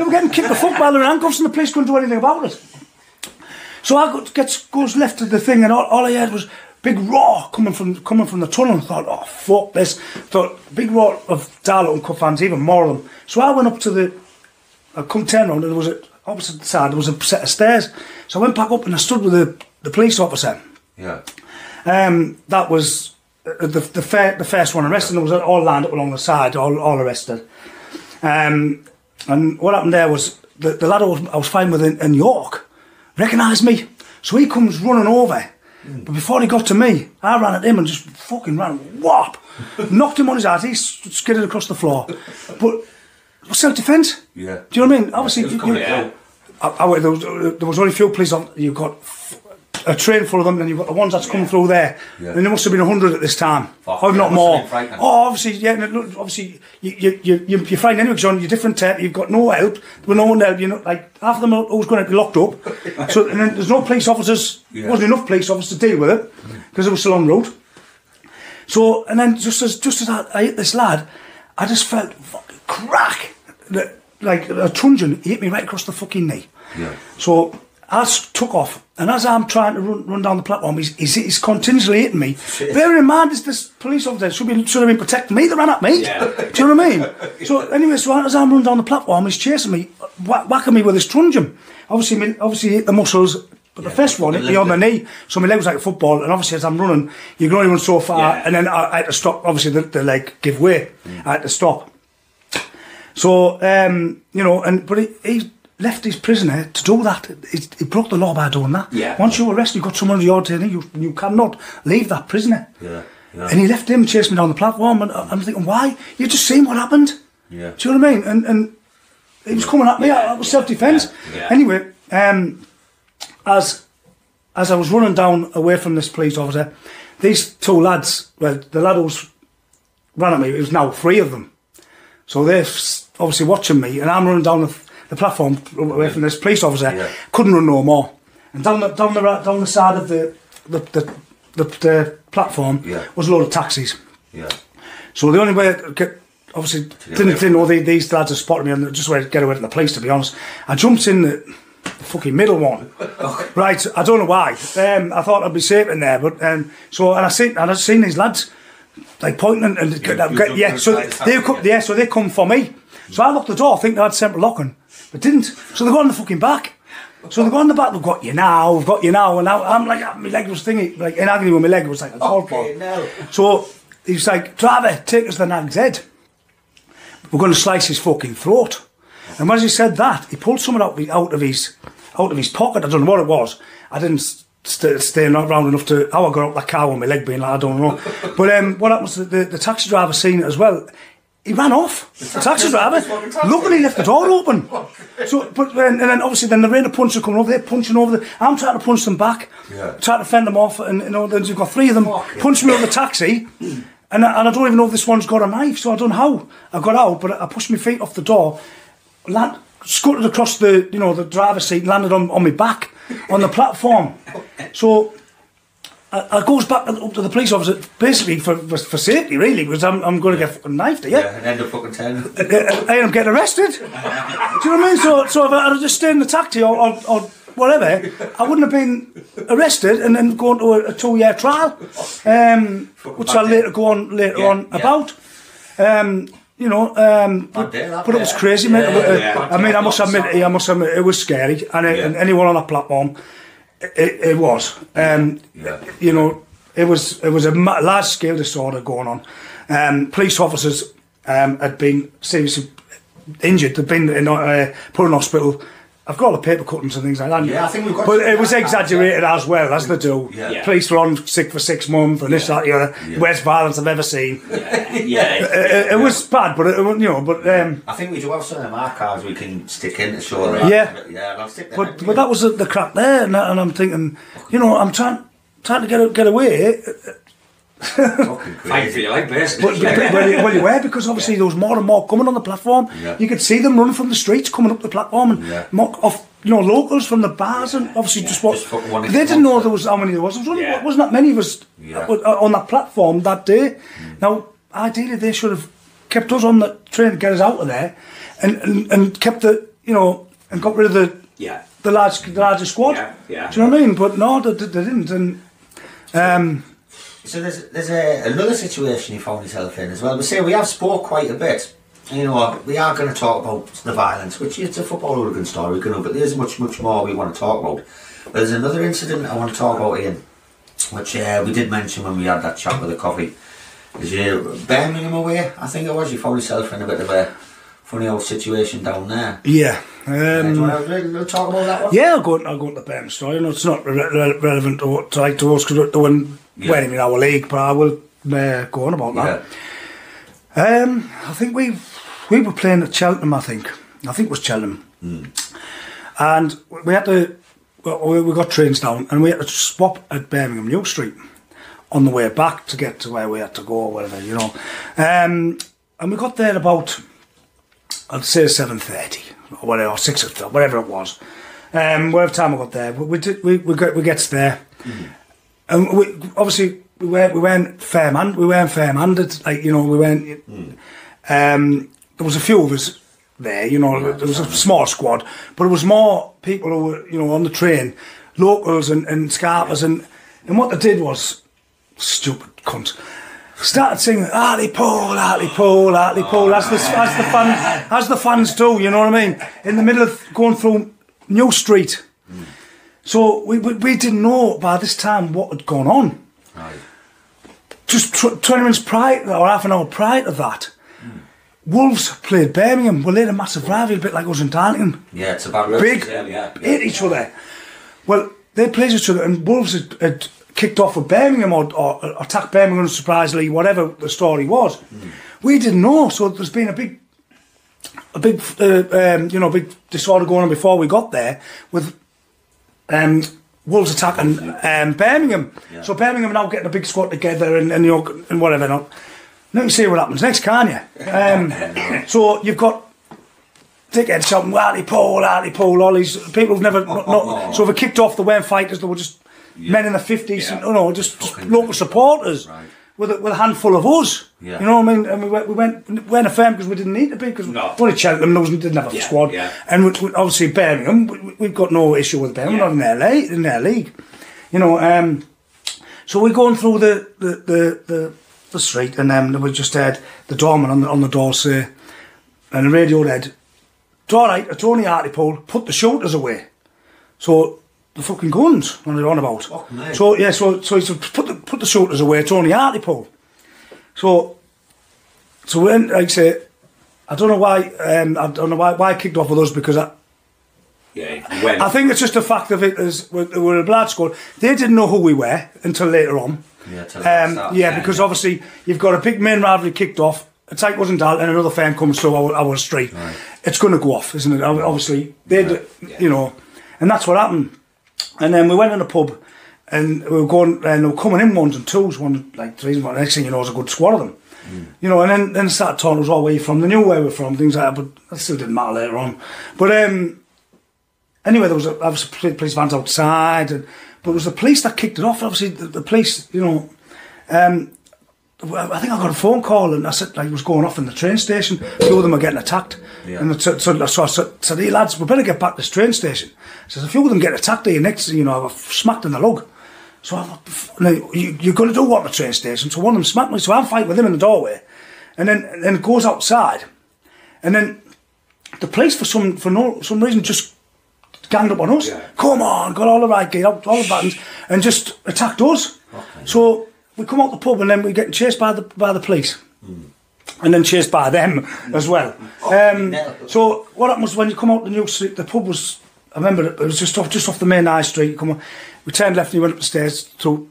were getting kicked the fuck by their handcuffs, and the police couldn't do anything about it. So I goes left to the thing, and all I heard was big roar coming from the tunnel. And I thought, oh fuck this! Thought big roar of Darlow and cuff fans, even more of them. So I went up to I come turn around, and there was opposite the side, there was a set of stairs. So I went back up and I stood with the police officer. Yeah. That was the first one arrested, and it was all lined up along the side, all arrested. And what happened there was the lad I was fighting with in York recognised me. So he comes running over. But before he got to me, I ran at him and just fucking ran, whop! Knocked him on his ass, he skidded across the floor. But self-defence. Yeah. Do you know what I mean? Obviously, there was only a few police on. You've got a train full of them, and you've got the ones that's coming through there. Yeah. And there must have been 100 at this time, if not more. Oh, obviously, obviously, you're frightened anyway because you're on your different tape. You've got no help. There were no one help. You know, like half of them are always going to be locked up. So, and then there's no police officers. There wasn't enough police officers to deal with it because it was still en route. So, and then just as I hit this lad, I just felt fucking crack, like a truncheon hit me right across the fucking knee. Yeah. So took off, and as I'm trying to run down the platform, he's continuously hitting me. Bearing in mind, this police officer should have been protecting me. They ran at me. Yeah. Do you know what I mean? So anyway, so as I'm running down the platform, he's chasing me, whacking me with his truncheon. Obviously hit the muscles, but the first one hit me on the knee, so my leg was like a football. And obviously, as I'm running, you can only run so far, and then I had to stop. Obviously, the leg give way. I had to stop. So but he left his prisoner to do that. He broke the law by doing that. Yeah. Once you arrest, you've got someone under your training, you cannot leave that prisoner. Yeah. Yeah. And he left him, chased me down the platform, and I'm thinking, why? You just seen what happened. Yeah. Do you know what I mean? And he was coming at me. I was self-defence. Yeah. Yeah. Anyway, as I was running down away from this police officer, these two lads, well, the lad who ran at me, it was now 3 of them. So they're obviously watching me, and I'm running down the platform away from this police officer. Yeah. Couldn't run no more, and down the side of the platform was a load of taxis. Yeah. So the only way to get, obviously didn't know these lads had spotted me, and just way to get away from the police. To be honest, I jumped in the fucking middle one. Right, I don't know why. I thought I'd be safe in there, but so I seen these lads like pointing and so they come for me. So I locked the door, thinking I had central locking, but didn't. So they got on the fucking back. So they got on the back. We've got you now. And now I'm like, my leg was thingy, like in agony with my leg. It was like a golf ball. No. So he's like, driver, take us to the nag's head. We're going to slice his fucking throat. And when he said that, he pulled something out of his pocket. I don't know what it was. I didn't stay around enough to how I got out the car with my leg being like, I don't know. But what happened was the taxi driver seen it as well. He ran off. The taxi driver. Luckily, he left the door open. So, and then obviously, the rain of punches are coming over. They're punching over. I'm trying to punch them back, trying to fend them off, and then you've got 3 of them punching me over the taxi, and I don't even know if this one's got a knife. So I don't know how I got out, but I pushed my feet off the door, scuttled across the driver's seat, and landed on my back on the platform. So I goes back up to the police officer, basically for safety, really, because I'm going to get fucking knifed here. Yeah, and end up fucking 10. I am getting arrested. Do you know what I mean? So if I had just stayed in the taxi or whatever, I wouldn't have been arrested and then going to a 2-year trial, which I'll later go on about. But it was crazy, mate. I mean, I must admit, it was scary, and anyone on that platform. It was, it was a large scale disorder going on. Police officers had been seriously injured. They'd been put in hospital. I've got all the paper cuttings and things like that. Yeah, I think we've got. But it was exaggerated as well, as they do. Yeah. Police were on sick for 6 months, and this, that, the other. Yeah. Worst violence I've ever seen. It was bad, but I think we do have some of our cards we can stick in to show that. Yeah, I'll stick them. But that was the crack there, and I'm thinking, I'm trying to get away. Fight for your leg, basically. Well, you were, because obviously there was more and more coming on the platform. Yeah. You could see them running from the streets, coming up the platform, and locals from the bars, and obviously just they didn't know how many there was. There wasn't that many of us on that platform that day. Now, ideally, they should have kept us on the train to get us out of there, and kept and got rid of the larger squad. Do you know what I mean? But no, they didn't. And so there's another situation you found yourself in as well. We have spoke quite a bit. We are going to talk about the violence, which is a football hooligan story, but there's much more we want to talk about. But there's another incident I want to talk about, Ian, which we did mention when we had that chat with the coffee. Is Birmingham away, I think it was. You found yourself in a bit of a funny old situation down there. Yeah. Do you want to talk about that one? Yeah, I'll go into the Birmingham story. It's not relevant to us because they weren't winning in our league, but I will go on about that. I think we were playing at Cheltenham. I think it was Cheltenham, and we had to. We got trains down, and we had to swap at Birmingham New Street on the way back to get to where we had to go, or whatever, and we got there about, I'd say 7:30 or whatever, or 6 o'clock, whatever it was. Whatever time we got there, we gets there, and we weren't fair-handed. Like we weren't. There was a few of us there, you know, it was a small squad, but it was more people who were, you know, on the train, locals and scarpers, and what they did was, stupid cunts, started singing Hartlepool, Hartlepool, Hartlepool, as the fans do, you know what I mean, in the middle of going through New Street. So we didn't know by this time what had gone on. Right. Just 20 minutes prior, or half an hour prior to that, Wolves played Birmingham. Well, they had a massive rivalry, a bit like us and Darlington. Yeah, it's about big, hit each other. Well, they played each other, and Wolves had kicked off with Birmingham or attacked Birmingham surprisingly, whatever the story was. We didn't know, so there's been a big big disorder going on before we got there with Wolves attacking Birmingham. Yeah. So Birmingham are now getting a big squad together and you know, and whatever. Now you see what happens next, can't you? So you've got dickheads shouting Hartlepool, Hartlepool, all these people who've never so they kicked off, they weren't fighters, they were just men in the 50s, and, you know, just local supporters with a handful of us. Yeah. You know what I mean? And we weren't a firm because we didn't need to be, because only Cheltenham didn't have a squad. Yeah. And obviously Birmingham, we've got no issue with Birmingham, not in their league. You know, so we're going through the street, and then we just heard the doorman on the door say, and the radio read, "It's all right, it's only Hartlepool, put the shooters away." So the fucking guns, what they're on about. So yeah, so he said, put the shooters away, it's only Hartlepool. So when, like I say, I don't know why it kicked off with us, because I think it's just the fact of it is we're a blood squad. They didn't know who we were until later on. Because obviously you've got a big main rivalry kicked off. It's like wasn't that, and another firm comes through our street. Right. It's going to go off, isn't it? Obviously, you know, and that's what happened. And then we went in a pub, and we were going, and they were coming in ones and twos, one like threes, and next thing you know, it was a good squad of them. You know, and then started talking to us all where you're from. They knew where we're from, things like that, but that still didn't matter later on. But anyway, there was obviously police vans outside, but it was the police that kicked it off. Obviously, the police, you know, I think I got a phone call, and I said, like, it was going off in the train station. Two of them were getting attacked. Yeah. And so I said, "Hey lads, we better get back to this train station." I said, "A few of them get attacked here next, you know, I've smacked in the lug." So I thought, you're going to do what in the train station? So one of them smacked me, so I'm fighting with him in the doorway. And then it goes outside. And then the police, for some reason, just ganged up on us. Yeah. Come on, got all the right gear, all the buttons, and just attacked us. Okay. So we come out the pub, and then we're getting chased by the police. And then chased by them as well. So what happened was, when you come out the New Street, the pub was, I remember it was just off the main high street. You come on, we turned left and you went up the stairs through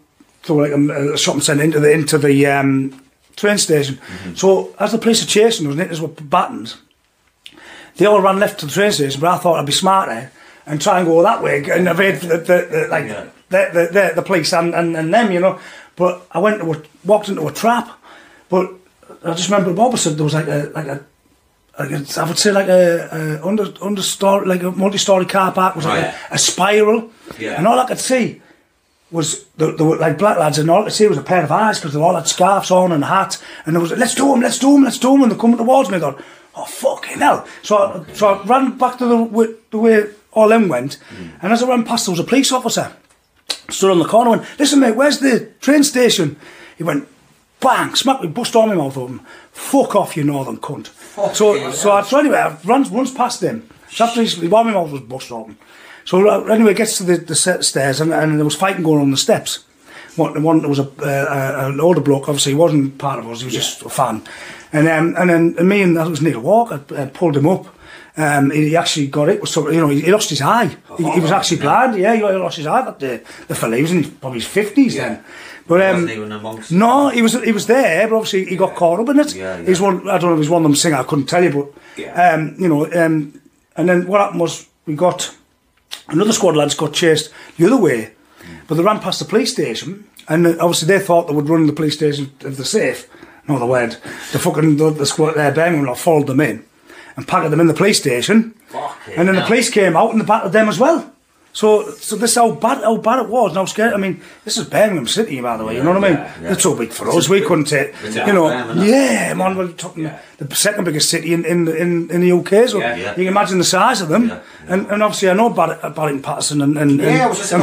like a shopping centre into the train station. So as the police are chasing us and hitting us with batons, they all ran left to the train station, but I thought I'd be smarter and try and go that way and evade the police and them, you know. But I walked into a trap. But I just remember Bob said there was I would say like a understory, like a multi-story car park, was like a spiral, and all I could see was there were like black lads, and all I could see was a pair of eyes, because they all had scarves on and hats, and there was let's do them, and they're coming towards me. I thought, oh fucking hell! So I ran back to the way all them went, and as I ran past, there was a police officer stood on the corner, and went, "Listen mate, where's the train station?" He went, bang, smacked me, bust on my mouth open. "Fuck off, you northern cunt." So anyway, I runs past him. So after while my mouth was bust open. So anyway, gets to the stairs, and there was fighting going on the steps. There was an older bloke, obviously he wasn't part of us, he was just a fan. And then me and that was Neil Walker, pulled him up. He actually got it. So, you know, he lost his eye. He was actually blind. Yeah, he lost his eye. But the fella, he was in probably his 50s then. But wasn't he one amongst no, he was there. But obviously, he got caught up in it. Yeah. He's one. I don't know if he's one of them singer. I couldn't tell you, but you know. And then what happened was we got another squad of lads got chased the other way, but they ran past the police station, and obviously they thought they would run the police station if they're safe. No, they weren't. The squad there, Birmingham, followed them in and packed them in the police station. And then the police came out and they battered them as well. So this is how bad it was, and how scared. I mean, this is Birmingham City, by the way. You know what I mean? They're too big for us. We couldn't take. You know, man. We're talking the second biggest city in the UK. So you can imagine the size of them. And obviously, I know Barrington Patterson and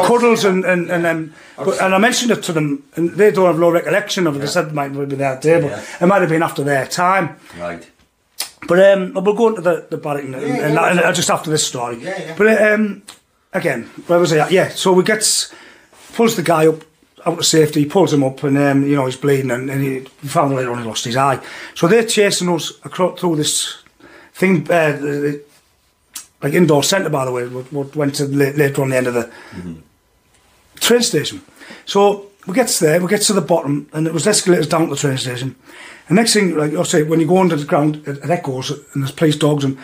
Cuddles and I mentioned it to them, and they don't have no recollection of it. They said it might be their table. It might have been after their time. Right. But we'll go into the Barrington and just after this story. But again, where was I at? Yeah, so pulls the guy up out of safety, pulls him up, and you know, he's bleeding, and we found later on he lost his eye. So they're chasing us across through this thing, like indoor centre, by the way. We went to later on the end of the train station. So we get there, we get to the bottom, and it was escalators down to the train station. And next thing, like I say, when you go under the ground, it echoes, and there's police dogs, and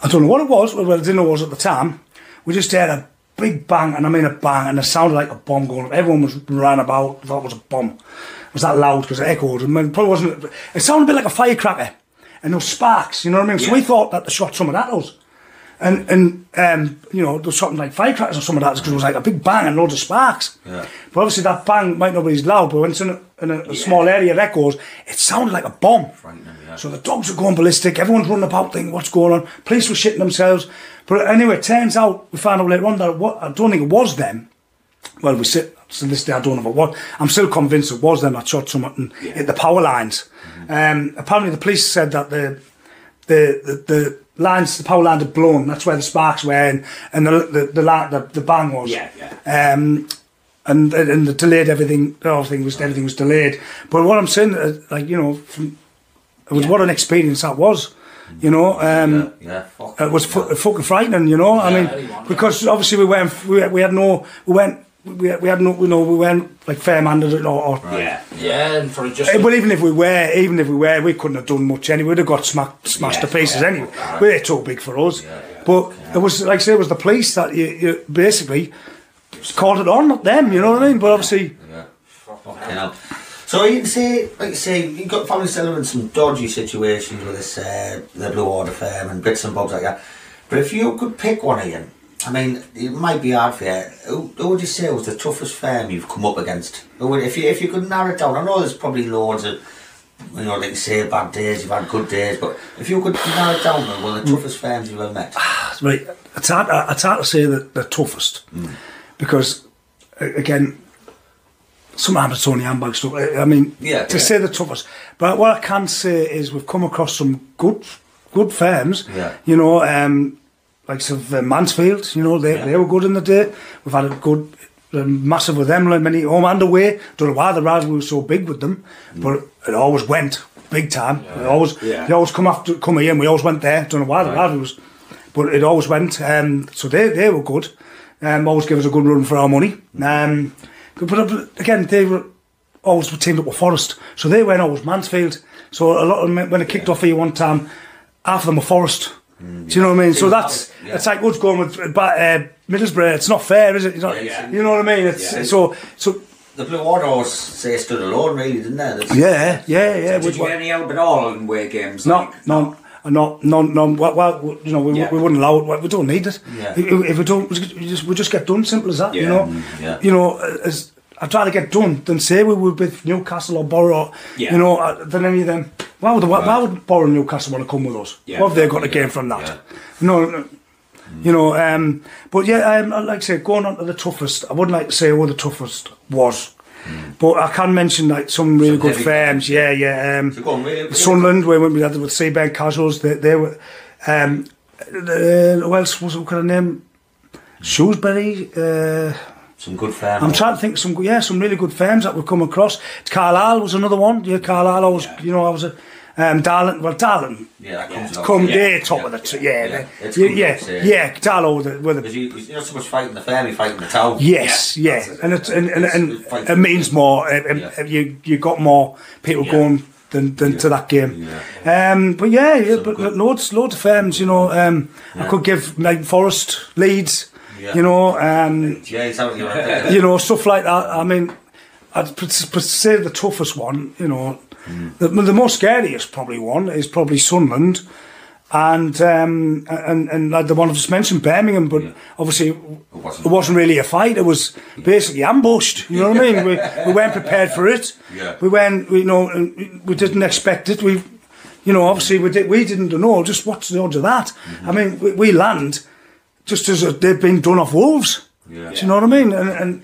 I don't know what it was, well, I didn't know what it was at the time. We just heard a big bang, and I mean a bang, and it sounded like a bomb going off. Everyone was ran about, thought it was a bomb. It was that loud because it echoed, and it probably wasn't. It sounded a bit like a firecracker, and those sparks, you know what I mean? So we thought that they shot some of that at us. And you know, there was something like firecrackers or some of that because it was like a big bang and loads of sparks. Yeah. But obviously that bang might not be as loud, but when it's in a small area of echoes, it sounded like a bomb. So the dogs were going ballistic, everyone's running about thinking what's going on, police were shitting themselves. But anyway, it turns out, we found out later on that I don't think it was them. Well, to this day I don't know if it was. I'm still convinced it was them that shot someone and hit the power lines. Apparently the police said that the lines, the power line had blown. That's where the sparks were, and the bang was. And the delayed everything. Everything was delayed. But what I'm saying, like, you know, it was what an experience that was. You know, it was fucking frightening. You know, I mean, because obviously we weren't like fair-minded or and for just. But even if we were, we couldn't have done much anyway. We'd have got smashed to pieces anyway. We're too big for us. But it was, like I say, it was the police that you basically called it on, not them. You know what I mean? But obviously, So you can say, like you say, you got found yourself in some dodgy situations with this the Blue Water firm and bits and bobs like that. But if you could pick one, Ian, I mean, it might be hard for you. Who would you say was the toughest firm you've come up against? If you could narrow it down, I know there's probably loads of, you know, like you say, bad days, you've had good days, but if you could narrow it down, one of the toughest firms you've ever met. Right, it's hard to say that the toughest, because again, sometimes it's only handbag stuff. I mean, to say the toughest, but what I can say is we've come across some good firms. You know, like Mansfield. You know, they were good in the day. We've had a good, massive with them, like many home and away. Don't know why the rivalry was so big with them, but it always went big time. They always come here, and we always went there. Don't know why the rivalry was, but it always went. So they were good. Always give us a good run for our money. But again, they were always teamed up with Forest, so they weren't always Mansfield. So a lot of them, when it kicked off here one time, half of them were Forest. Do you know what I mean? So that's it's like us going with Middlesbrough. It's not fair, is it? You know what I mean? It's so. The Blue Water always say stood alone, really, didn't they? Yeah. Did you get any help at all in away games? No. Well, you know, we wouldn't allow it. We don't need it. If we don't, we just get done. Simple as that. You know. You know, I'd rather get done than say we would with Newcastle or Borough. You know, than any of them. Why would Borough and Newcastle want to come with us? What have they got to gain from that? No. You know. But like I say, going on to the toughest, I wouldn't like to say who the toughest was. But I can mention like some really good firms. Sunderland, where we had with Seaburn Casuals, they were. Who else was it? What kind of name? Shrewsbury. Some good firms. I'm trying to think some really good firms that we've come across. Carlisle was another one. Carlisle. I was, you know, I was a. Darlington. That comes up. Top of the Darlington with the. You're not so much fighting the firm, you're fighting the town. Yes, and it means more. You got more people going than to that game. But loads of firms. You know, I could give like Forest, Leeds. You know, you know, stuff like that. I mean, I'd say the toughest one. You know. The most scariest probably one is probably Sunderland, and like the one I've just mentioned, Birmingham, but obviously it wasn't really a fight. It was basically ambushed. You know what I mean? We weren't prepared for it. We weren't, you know, we didn't expect it. We, you know, obviously we didn't know. Just what's the odds of that? I mean, we land just as they've been done off wolves. Do you know what I mean? And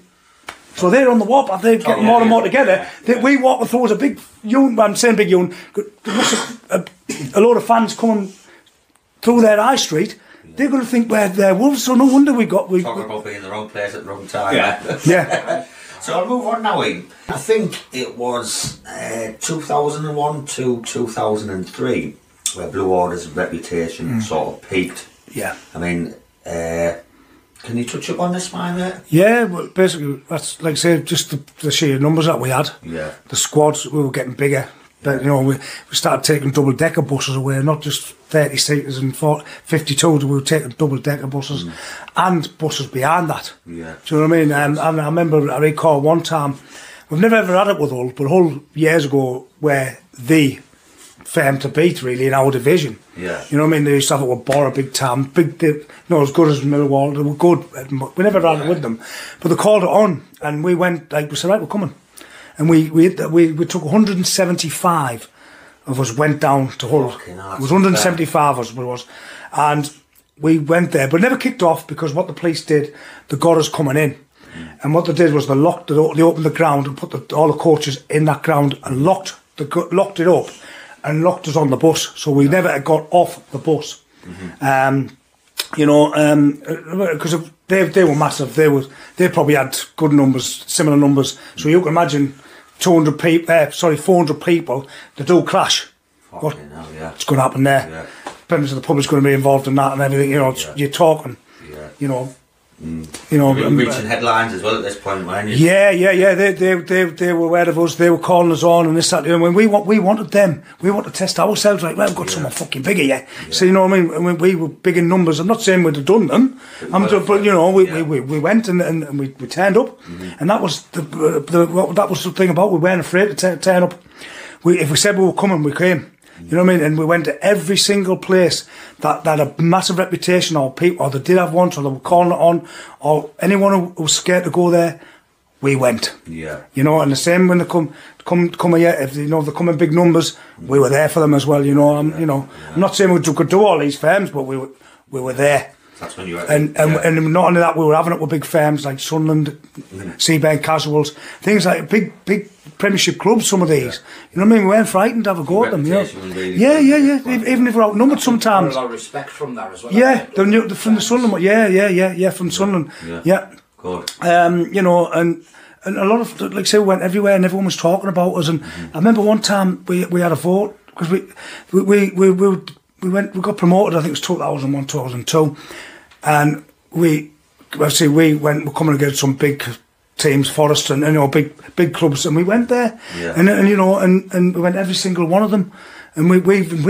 so they're on the warp, they're getting more and more together. We walk through a big unit, I'm saying big unit, there was a load of fans coming through their high street. They're going to think they're wolves, so no wonder we talking about being in the wrong place at the wrong time. Yeah. So I'll move on now, Ian. I think it was 2001 to 2003 where Blue Order's reputation sort of peaked. Yeah. I mean, can you touch up on this, mate? Yeah, well, basically, that's like I say, just the sheer numbers that we had. Yeah. The squads, we were getting bigger. But, you know, we started taking double-decker buses away, not just 30-seaters and 52s, we were taking double-decker buses and buses behind that. Yeah. Do you know what I mean? And I remember, I recall one time, we've never ever had it with Hull, but Hull years ago were the firm to beat, really, in our division. Yeah. You know what I mean? They used to have it with Borough, big time, not as good as Millwall, they were good, we never had it with them. But they called it on, and we went, like, we said, right, we're coming. And we took 175 of us went down to Hull. It was 175 of us, it was. And we went there, but never kicked off because what the police did, they got us coming in. And what they did was they opened the ground and put all the coaches in that ground and locked it up and locked us on the bus. So we never got off the bus. You know, because they were massive. They probably had good numbers, similar numbers. So you can imagine 400 people that do clash. What's going to happen there? Yeah. Members of the public's going to be involved in that and everything. You know, you're talking. Yeah. You know. You know, reaching headlines as well at this point, weren't you? Yeah. They were aware of us. They were calling us on and this, that. And when we wanted them, we wanted to test ourselves. Like, well, we've got someone fucking bigger, yeah. So you know what I mean? When we were big in numbers. I'm not saying we'd have done them, but you know, we went and we turned up, and that was that was the thing about. We weren't afraid to turn up. If we said we were coming, we came. You know what I mean? And we went to every single place that had a massive reputation, or people, or they did have one, so they were calling it on, or anyone who was scared to go there, we went. Yeah. You know, and the same when they come here, if they come in big numbers, we were there for them as well. You know, I'm not saying we could do all these firms, but we were there. That's when you were. And not only that, we were having it with big firms like Sunderland, Seaburn Casuals, things like big Premiership clubs. Some of these, you know what I mean. We weren't frightened to have a go at them. You know? Even if we're outnumbered sometimes. A lot of respect from that as well. Yeah, they're from the Sunderland. Yeah, from Sunderland. Yeah. Good. You know, and a lot of, like I say, we went everywhere and everyone was talking about us. And I remember one time we had a vote because we got promoted. I think it was 2001, 2002, and we're coming against some big teams, Forest and big clubs, and we went there, and you know, and we went every single one of them, and we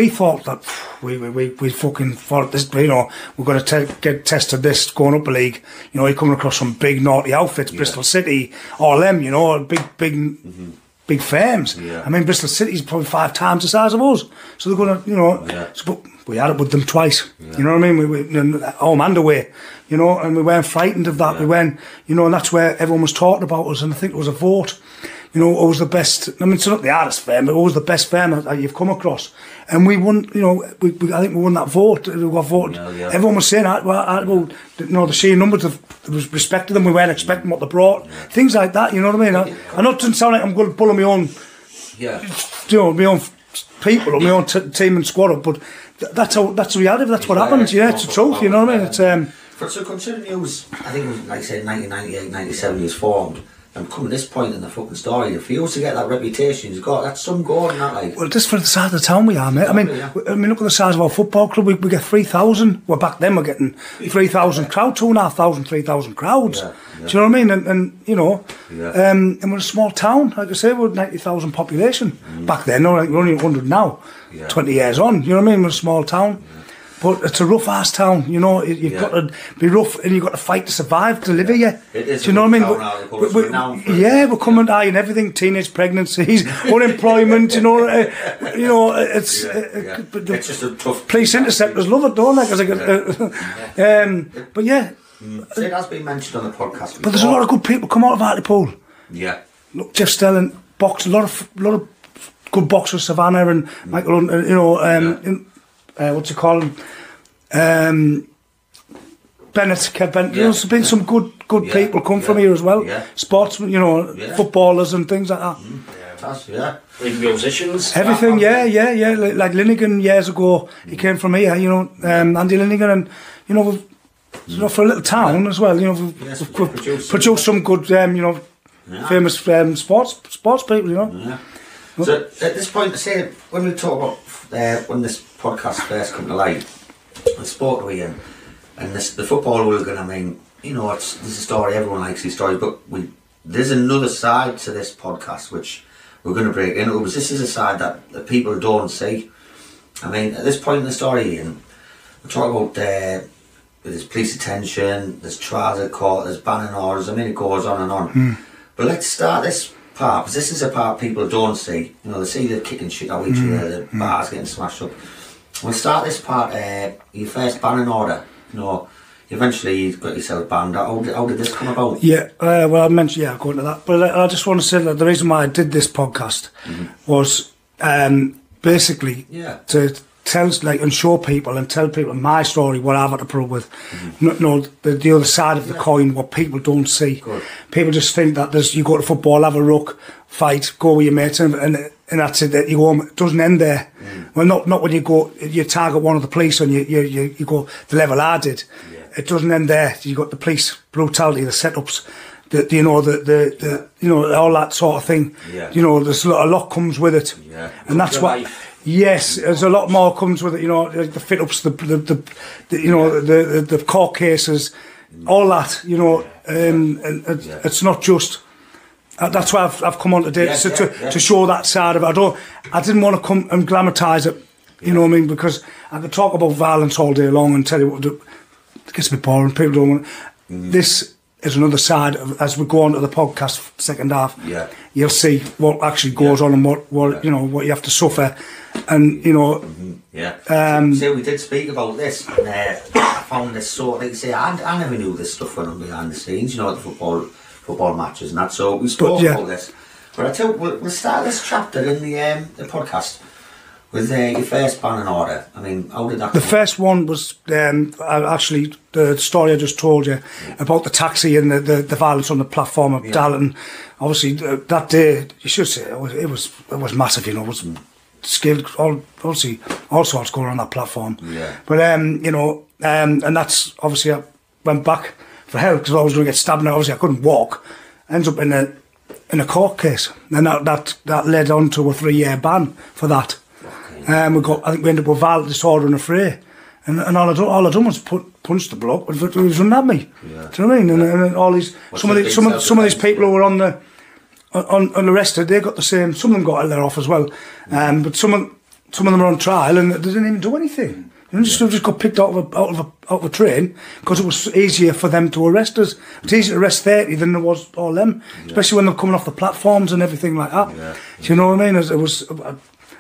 thought that we fucking thought this, you know, we're going to get tested this going up a league, you know, you're coming across some big naughty outfits, Bristol City, all them, you know, big firms. Yeah. I mean, Bristol City's probably 5 times the size of us. So they're going to, you know, but we had it with them twice. Yeah. You know what I mean? We home and away, you know, and we weren't frightened of that. Yeah. We went, you know, and that's where everyone was talking about us. And I think it was a vote, you know, it was the best. I mean, it's not the hardest firm, but it was the best firm that you've come across. And we won, you know, I think we won that vote. We got voted. Yeah. Everyone was saying, well, you know, the sheer numbers was respected them. We weren't expecting what they brought. Yeah. Things like that, you know what I mean? I know it doesn't sound like I'm going to pull on my own, you know, my own people or my own team and squad up, but that's reality. That's what happens. Yeah, it's the truth. You know what I mean? It's so considering you was, I think it was like I said, 1998, 97 years formed. And coming to this point in the fucking story, if you to get that reputation you've got, that's some goal in that, like. Well, just for the size of the town we are, mate. I mean, look at the size of our football club. We get 3,000. Well, back then we're getting 3,000 crowd, 2,500, 3,000 crowds. Yeah. Do you know what I mean? And you know, and we're a small town. Like I say, we're 90,000 population. Back then, we're only 100 now. 20 years on. You know what I mean? We're a small town. But it's a rough ass town, you know. You've got to be rough, and you've got to fight to survive, to live here. It is. Do you know what I mean? We're coming to and everything: teenage pregnancies, unemployment. You know, it's just a tough. Police interceptors love it, don't they? But yeah, so it has been mentioned on the podcast before. But there's a lot of good people come out of Hartlepool. Yeah. Look, Jeff Stelling, a lot of good boxers, Savannah and Michael. You know. What's it called? Bennett, Kev Bennett. There's been some good people come from here as well. Yeah. Sportsmen, you know, footballers and things like that. Like musicians. Everything, Like Linnigan years ago, he came from here. You know, Andy Linnigan, and you know, for a little town as well. You know, we've produced some good, famous sports people. You know. Yeah. So at this point, say when we talk about when this podcast first come to light, I spoke to Ian, and the football hooligan. I mean, you know, there's a story. Everyone likes these stories, but there's another side to this podcast which we're going to break into. Because this is a side that people don't see. I mean, at this point in the story, Ian, we talk about there's police attention, there's trials at court, there's banning orders. I mean, it goes on and on. But let's start this part, because this is a part people don't see. You know, they see the kicking shit out each other, the bars getting smashed up. We'll start this part, your first banning order. You know, eventually you got yourself banned. How did this come about? Yeah, well, I mentioned, I'll go into that. But I just want to say that the reason why I did this podcast was basically to tell, and show people and tell people my story, what I've had to put up with. The other side of the coin, what people don't see. Good. People just think that you go to football, have a ruck, fight, go with your mates, and that's it. That you go home. It doesn't end there. Well, not when you target one of the police and you go the level I did. Yeah. It doesn't end there. You got the police brutality, the setups, all that sort of thing. Yeah. You know, there's a lot comes with it, and that's what. Yes, there's a lot more comes with it. You know, the fit ups, the court cases, all that. You know, and it's not just. That's why I've come on today to show that side of it. I didn't want to come and glamorise it. You know what I mean? Because I could talk about violence all day long and tell you what it gets a bit boring. People don't want. This is another side of, as we go on to the podcast second half. Yeah, you'll see what actually goes on and what you know what you have to suffer, and you know. So we did speak about this, and I found this sort. Like you say, I never knew this stuff went on behind the scenes. You know, the football matches and that. So we spoke about this. But I tell you, we'll start this chapter in the podcast with your first banning order. I mean, how did that come? The first one was actually the story I just told you about the taxi and the violence on the platform of Dalton. Obviously, that day, you should say, it was massive, you know, it was skilled, obviously, all sorts going on that platform. Yeah. But, you know, and that's, obviously, I went back for help because I was going to get stabbed and obviously I couldn't walk. Ends up in a court case. And that led on to a 3-year ban for that. I think we ended up with violent disorder and a fray, and all I done was punch the bloke. He was running at me. Yeah. Do you know what I mean? And all these some of these people who were on arrested, they got the same. Some of them got a let off as well, but some of them are on trial and they didn't even do anything. You know, just got picked out of a train because it was easier for them to arrest us. It's easier to arrest 30 than it was all them, especially when they're coming off the platforms and everything like that. Yeah. Do you know what I mean? It was.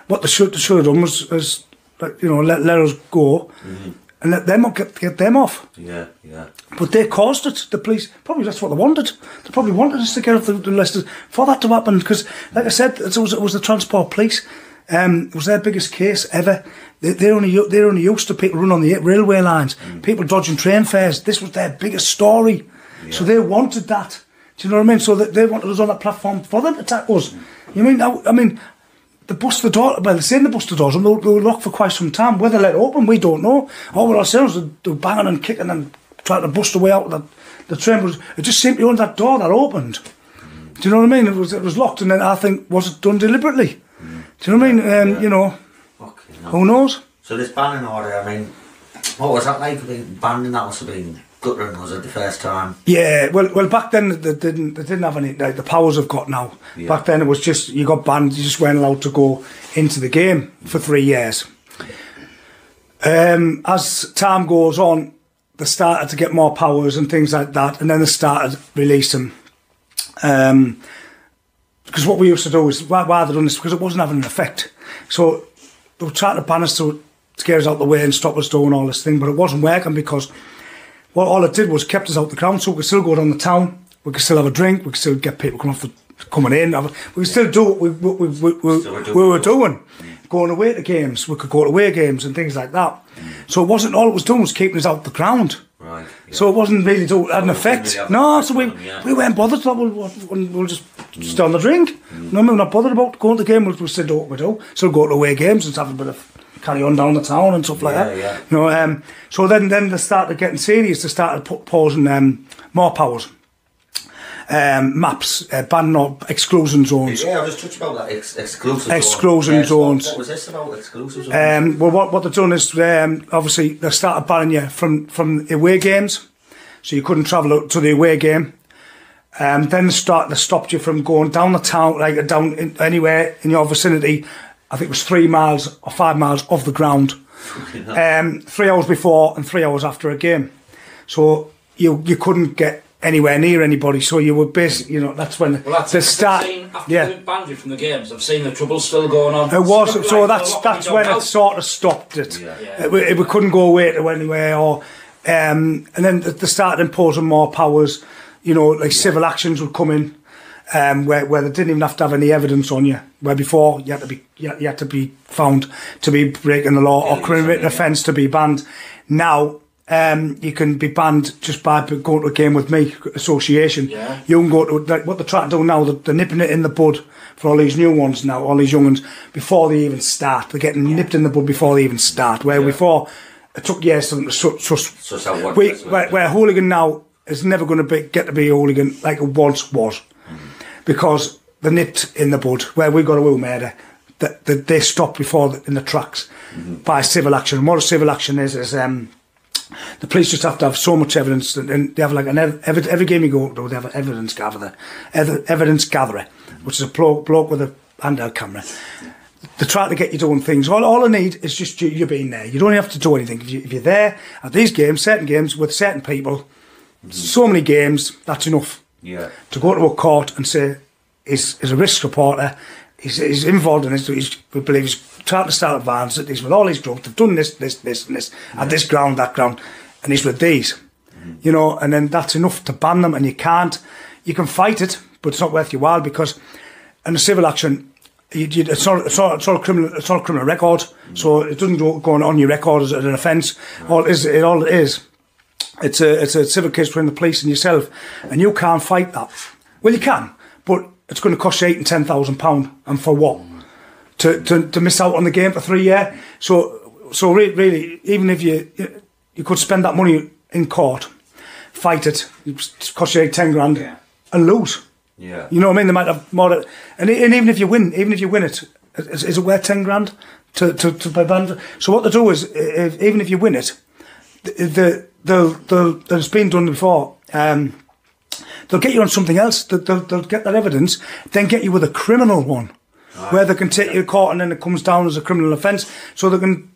What they should have done was you know, let us go and let them get them off. Yeah. But they caused it. The police, probably that's what they wanted. They probably wanted us to get off the list for that to happen. Because, like I said, it was the transport police. It was their biggest case ever. They're only used to people running on the railway lines, people dodging train fares. This was their biggest story. Yeah. So they wanted that. Do you know what I mean? So they wanted us on that platform for them to attack us. You mean? I mean. They bust the door. Well, they say they bust the doors, and they were locked for quite some time. Whether they let open, we don't know. All what I said was they were banging and kicking and trying to bust the way out. The train it just simply opened that door that opened. Do you know what I mean? It was locked, and then I think was it done deliberately? Do you know what I mean? You know, who knows? So this banning order. I mean, what was that like? Being banned, and that must have been guttering, was it, the first time? Yeah, well back then they didn't have any, like the powers have got now. Yeah. Back then it was just, you got banned, you just weren't allowed to go into the game for 3 years. As time goes on, they started to get more powers and things like that, and then they started releasing. Because what we used to do is, why they done this, because it wasn't having an effect. So they were trying to ban us to get us out the way and stop us doing all this thing, but it wasn't working, because all it did was kept us out the ground, so we could still go down the town, we could still have a drink, we could still get people coming in, we could still do what we were doing. Going away to games, we could go to away games and things like that. So it wasn't, all it was doing was keeping us out the ground. Right. Yeah. So it wasn't really had an effect. Really no, so we weren't bothered. We'll just stay on the drink. No, we're not bothered about going to the game. We'll still do what we do. Still go to away games and have a bit of carry on down the town and stuff like that. Yeah. You know, so then they started getting serious. They started posing more powers. Maps, ban or exclusion zones. Yeah, I was just touching about that exclusion zones. What was this about, exclusive zones? Well, what they've done is, obviously, they started banning you from away games, so you couldn't travel to the away game. Then they stopped you from going down the town, like down anywhere in your vicinity. I think it was 3 miles or 5 miles off the ground. 3 hours before and 3 hours after a game. So you couldn't get anywhere near anybody, so you were basically, you know, that's when the start. After they banned you from the games, I've seen the trouble still going on. It was, so that's when it sort of stopped it. We couldn't go away to anywhere, or and then they started imposing more powers. You know, like civil actions would come in, where they didn't even have to have any evidence on you. Where before you had to be found to be breaking the law or committing an offence to be banned. Now, you can be banned just by going to a game with me association. Yeah. You can go to what they're trying to do now. They're nipping it in the bud for all these new ones now, all these young ones, before they even start. They're getting nipped in the bud before they even start. Where before it took years for them to where a hooligan now is never going to get to be a hooligan like it once was, because they're nipped in the bud. Where we got a will murder, that they stop before in the tracks by civil action. And what a civil action is the police just have to have so much evidence, and they have like every game you go to, they have an evidence gatherer, which is a bloke with a handheld camera. They try to get you doing things. All I need is just you being there. You don't have to do anything. If you're there at these games, certain games with certain people, so many games, that's enough. Yeah. To go to a court and say he's a risk reporter. He's involved in this. We believe he's trying to start violence. He's with all these drugs. They've done this, and this at this ground, that ground, and he's with these. You know, and then that's enough to ban them. And you can't. You can fight it, but it's not worth your while, because in a civil action, it's not a criminal record. So it doesn't go on your record as an offence. All it is. It's a civil case between the police and yourself, and you can't fight that. Well, you can, but it's going to cost you £8,000 and £10,000, and for what? To miss out on the game for 3 years. So really, even if you could spend that money in court, fight it cost you £10,000 and lose. Yeah. You know what I mean? They might have more, and even if you win it, is it worth £10,000 to be banned? So what they do is, even if you win it, it's been done before. They'll get you on something else. They'll get that evidence, then get you with a criminal one, where they can take you to court, and then it comes down as a criminal offence. So they can.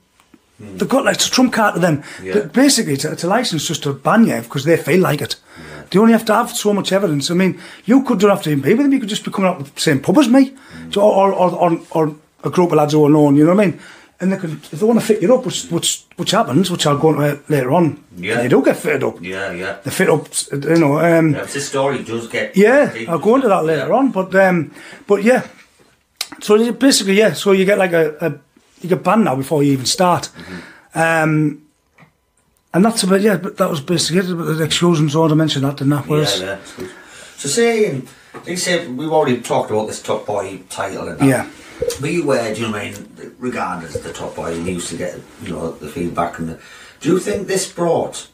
They've got like, it's a trump card to them. Yeah. Basically, it's a licence just to ban you because they feel like it. Yeah. They only have to have so much evidence. I mean, you don't have to even be with them. You could just be coming out with the same pub as me, or a group of lads who are known. You know what I mean? And they can, if they want to fit you up, which happens, which I'll go into later on. Yeah. They do get fitted up. Yeah. They fit up, you know. If this story does get. Yeah, I'll go into that later on. But yeah. So basically, yeah. So you get like you get banned now before you even start. And that's about, yeah. But that was basically it. The exclusion zone, I mentioned that, didn't I? Yeah. So say we've already talked about this Top Boy title and that. Yeah. But you were, do you know what I mean, regarded as the top boy, and you used to get, you know, the feedback and do you think this brought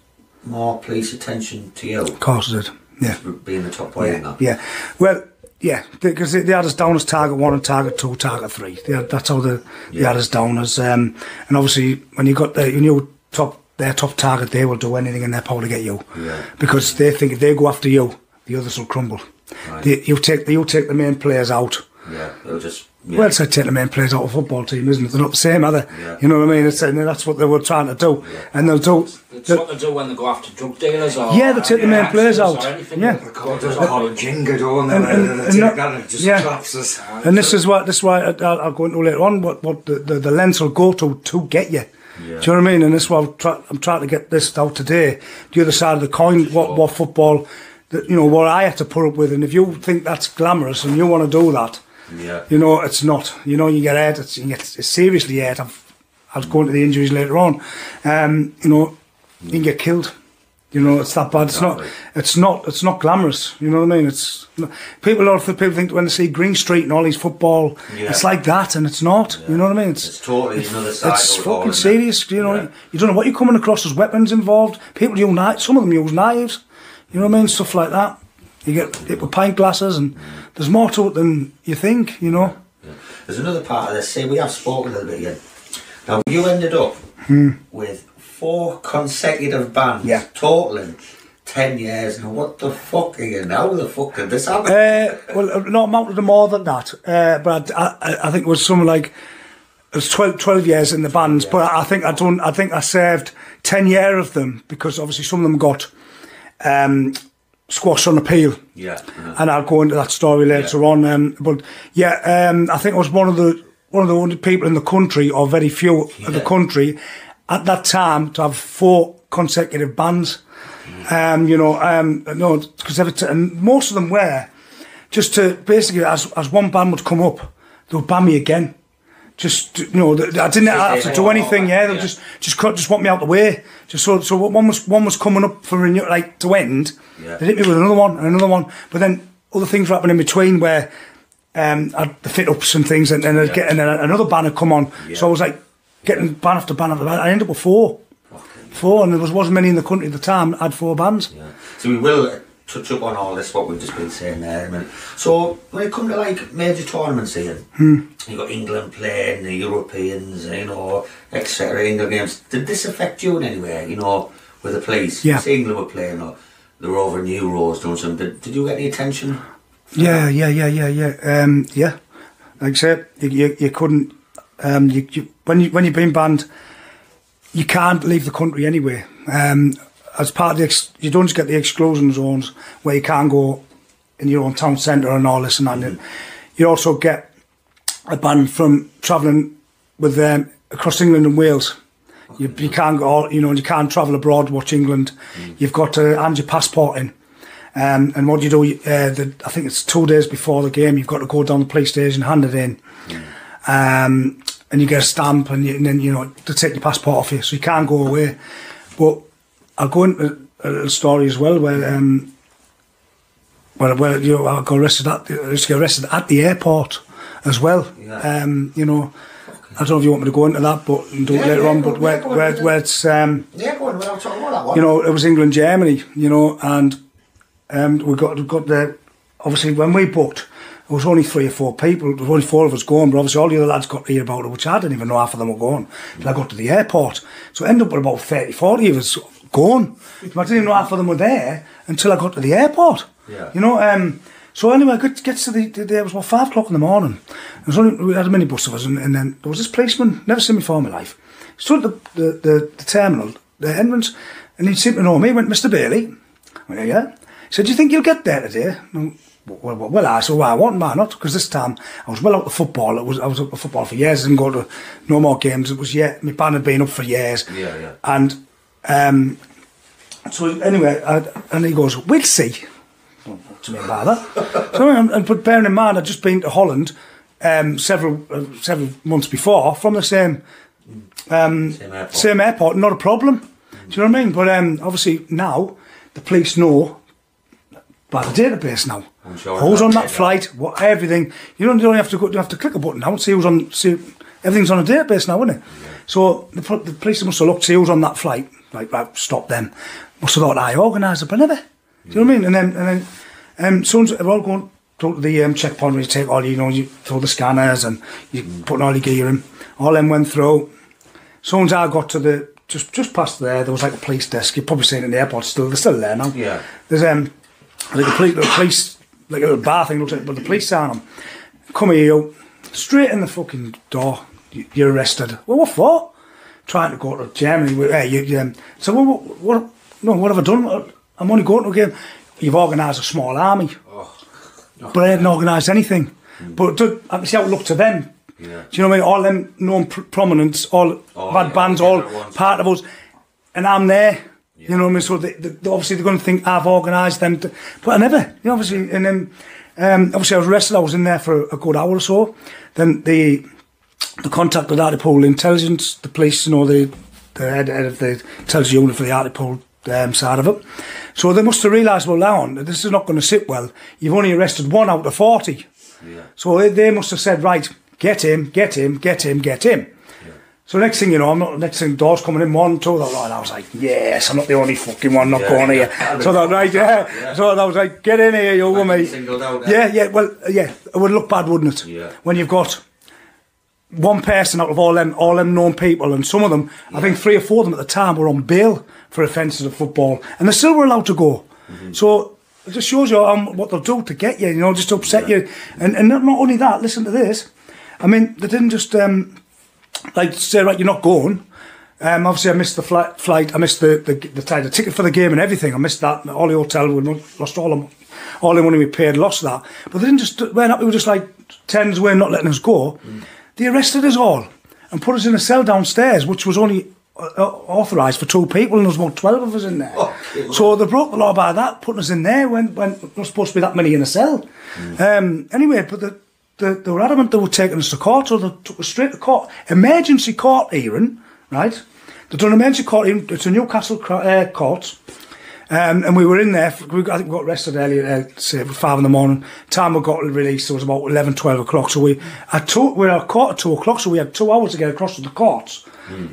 more police attention to you? Of course it did, yeah. Being the top boy in that? Yeah, well, yeah, because they had us down as target 1 and target 2, target 3. That's how they had us down as, and obviously when you got their top target, they will do anything in their power to get you. Yeah. Because they think if they go after you, the others will crumble. Right. You take the main players out. Yeah, they'll just Yeah. Well, it's like taking the main players out of a football team, isn't it? They're not the same, are they? Yeah. You know what I mean? That's what they were trying to do. Yeah. And they'll do... It's what they do when they go after drug dealers or... Yeah, they take the main players out. Yeah. They call it Jenga, don't they? And They take that and it just yeah. collapses. And this is why I'll go into later on, what the lens will go to get you. Yeah. Do you know what I mean? And this is why I'm trying to get this out today. The other side of the coin, what football, what I have to put up with. And if you think that's glamorous and you want to do that, it's not. You get hurt. You get seriously hurt. I'll go into the injuries later on. You can get killed. It's that bad. It's not glamorous. You know what I mean? A lot of people think when they see Green Street and all these football, it's like that, and it's not. You know what I mean? It's totally another side. It's fucking serious. You don't know what you're coming across. There's weapons involved. People use some of them use knives. You know what I mean? Stuff like that. You get hit with pint glasses, and there's more to it than you think. Yeah. There's another part of this. See, we have spoken a little bit again. Now you ended up with 4 consecutive bans, totaling 10 years. Now what the fuck are you now? The fuck did this happen? Well, not amounted to more than that. But I think it was something like it was 12 years in the bans. Yeah. But I think I served 10 years of them because obviously some of them got squashed on appeal. Yeah. And I'll go into that story later on. I think I was one of the only people in the country, or very few of the country, at that time to have 4 consecutive bans. No, because and most of them were just to basically, as one ban would come up, they would ban me again. Just I didn't have to do anything. They would just want me out the way. Just so one was coming up for to end. Yeah. They hit me with another one and another one, but then other things were happening in between where the fit ups and things, and then another ban had come on. Yeah. So I was like getting ban after ban after ban. I ended up with 4. And there wasn't many in the country at the time that had 4 bans. Yeah. So we will touch up on all this, what we've just been saying there. So when it comes to major tournaments here, you got England playing, the Europeans, etc. England games. Did this affect you in any way? With the police? Yeah. Say England were playing, or they were over in Euros doing something. Did you get any attention? Yeah. Like I said, you couldn't. When you've been banned, you can't leave the country anyway. As part of you don't just get the exclusion zones where you can't go in your own town centre and all this and that. You also get a ban from travelling with them across England and Wales. You can't go, you can't travel abroad to watch England. You've got to hand your passport in. And what you do, I think it's 2 days before the game, you've got to go down the police station, hand it in. And you get a stamp, and then to take your passport off you, so you can't go away. But I'll go into a little story as well where I got arrested at the airport as well. Yeah. I don't know if you want me to go into that, but do it later on. But where it's go on. We'll talk about that one. It was England Germany, and we got the obviously when we booked. There was only 3 or 4 people. There was only 4 of us going, but obviously all the other lads got to hear about it, which I didn't even know half of them were going till I got to the airport. So I ended up with about 30, 40 of us going. I didn't even know half of them were there until I got to the airport. Yeah. So anyway, I gets to the day, it was about 5 o'clock in the morning. We had a minibus of us, and then there was this policeman, never seen me before in my life. He stood at the terminal, the entrance, and he seemed to know me. He went, "Mr. Bailey." I went, "Yeah." He said, "Do you think you'll get there today?" Well, I said, "Why why not?" Because this time I was well out of football. I was out of football for years. I didn't go to no more games. It was my band had been up for years. Yeah. And so anyway, and he goes, "We'll see." What do you mean by that? But bearing in mind, I'd just been to Holland several months before from the same airport. Not a problem. Do you know what I mean? But obviously now the police know by the database now. Who's on that flight? What everything? You don't have to go. You have to click a button now and see who's on. See everything's on a database now, isn't it? Yeah. So the police must have looked, see who's on that flight. Like, stop them. Must have thought I organised it, but never. Do you know what I mean? And then soon we're all going to the checkpoint where you take all you throw the scanners and you put all your gear in. All them went through. Soon as I got to the just past there was like a police desk. You've probably seen it in the airport still. They're still there now. Yeah. There's like a police like a little bar thing looks like, but the police sign them. "Come here, you. straight in the fucking door. You're arrested. Well, what for? Trying to go to Germany. So what have I done? I'm only going to a game. You've organised a small army. But I hadn't organised anything. But I can see how it looked to them. Yeah. Do you know what I mean? All them known prominents, all bad bands, all part of us. And I'm there. Yeah. You know what I mean? So obviously they're going to think I've organised them. But I never. You know, obviously. And then obviously I was arrested. I was in there for a good hour or so. Then the contact with Hartlepool intelligence, the police, you know, the head of the intelligence unit for the Hartlepool side of it. So they must have realised, well, now on, this is not going to sit well. You've only arrested 1 out of 40. Yeah. So they must have said, right, get him. Yeah. So next thing you know, next thing doors coming in, 1, 2, and I was like, yes, I'm not the only fucking one not going here. So I thought, right, yeah. So I was like, get in here, you with me. Well, it would look bad, wouldn't it? Yeah. When you've got one person out of all them known people, and some of them, I think 3 or 4 of them at the time were on bail for offences of football, and they still were allowed to go. So it just shows you what they'll do to get you, you know, just to upset you. And not only that, listen to this. I mean, they didn't just like say, right, you're not going. Obviously, I missed the flight. I missed the ticket for the game and everything. I missed that. All the hotel, we lost all the money we paid, lost that. But they didn't just weren't happy with just like turning us away and not letting us go. They arrested us all and put us in a cell downstairs, which was only authorised for 2 people, and there was about 12 of us in there. So they broke the law by that, putting us in there when there was supposed to be that many in a cell. Anyway, but they were adamant they were taking us to court, so they took us straight to court. Emergency court hearing, right? They've done an emergency court hearing. It's a Newcastle court. And we were in there, I think we got arrested earlier, say 5 in the morning. Time we got released, it was about 11, 12 o'clock. So we were at court at 2 o'clock, so we had 2 hours to get across to the courts.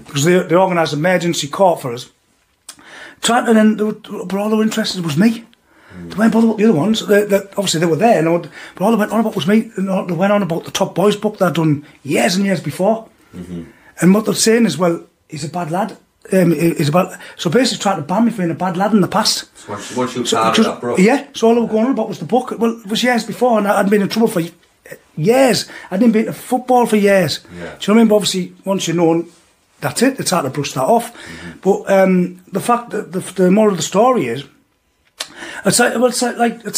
Because they organised an emergency court for us. And then but all they were interested was me. They weren't bothered about the other ones. Obviously they were there, but all they went on about was me. And they went on about the Top Boys book that I'd done years and years before. And what they're saying is, well, he's a bad lad. So basically trying to ban me for being a bad lad in the past. So once you started that, bro. Yeah, so all they were going on about was the book. Well, it was years before, and I'd been in trouble for years. I'd been beaten at football for years. Yeah. Do you know what I mean? But obviously, once you're known, that's it. It's hard to brush that off. But the fact that the moral of the story is, it's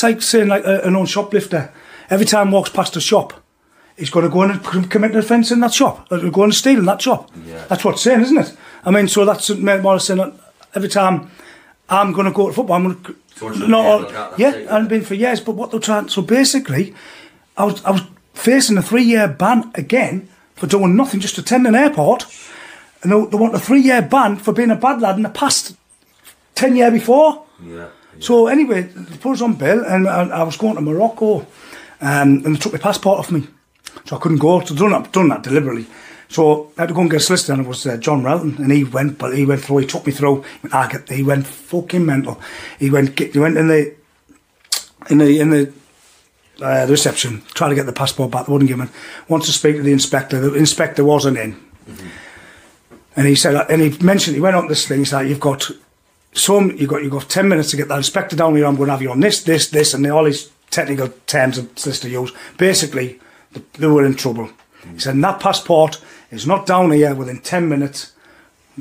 like saying like a known shoplifter. Every time he walks past a shop, he's going to go in and commit an offence in that shop, or go and steal in that shop. Yeah. That's what it's saying, isn't it? I mean, so that's more saying that every time I'm going to go to football, I'm going to... I haven't been for years, but what they're trying... So basically, I was facing a 3-year ban again for doing nothing, just attending an airport, and they want a 3-year ban for being a bad lad in the past 10 years before. Yeah. So anyway, they put us on bail, and I was going to Morocco, and they took my passport off me. So I couldn't go. So done that deliberately. So I had to go and get a solicitor, and it was John Relton, and he went through, he took me through, he went fucking mental. He went in the reception, tried to get the passport back, they wouldn't give him. Wants to speak to the inspector wasn't in. And he said, and he mentioned, he went on this thing, he said, you've got 10 minutes to get that inspector down here, I'm going to have you on this, and all these technical terms the solicitor used. Basically, they were in trouble. He said, and that passport is not down here within 10 minutes.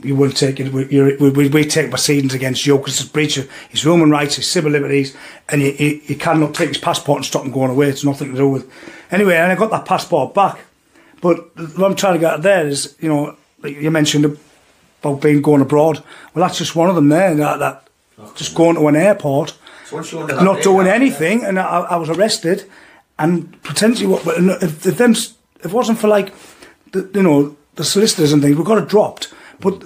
You will take it. We take proceedings against you because it's a breach of his human rights, his civil liberties, and you cannot take his passport and stop him going away. It's nothing to do with. Anyway, and I got that passport back. But what I'm trying to get at there is, you know, like you mentioned about going abroad. Well, that's just one of them there. That just going to an airport, not doing anything, and I was arrested. And potentially, if it wasn't for like, the solicitors and things, we got it dropped. But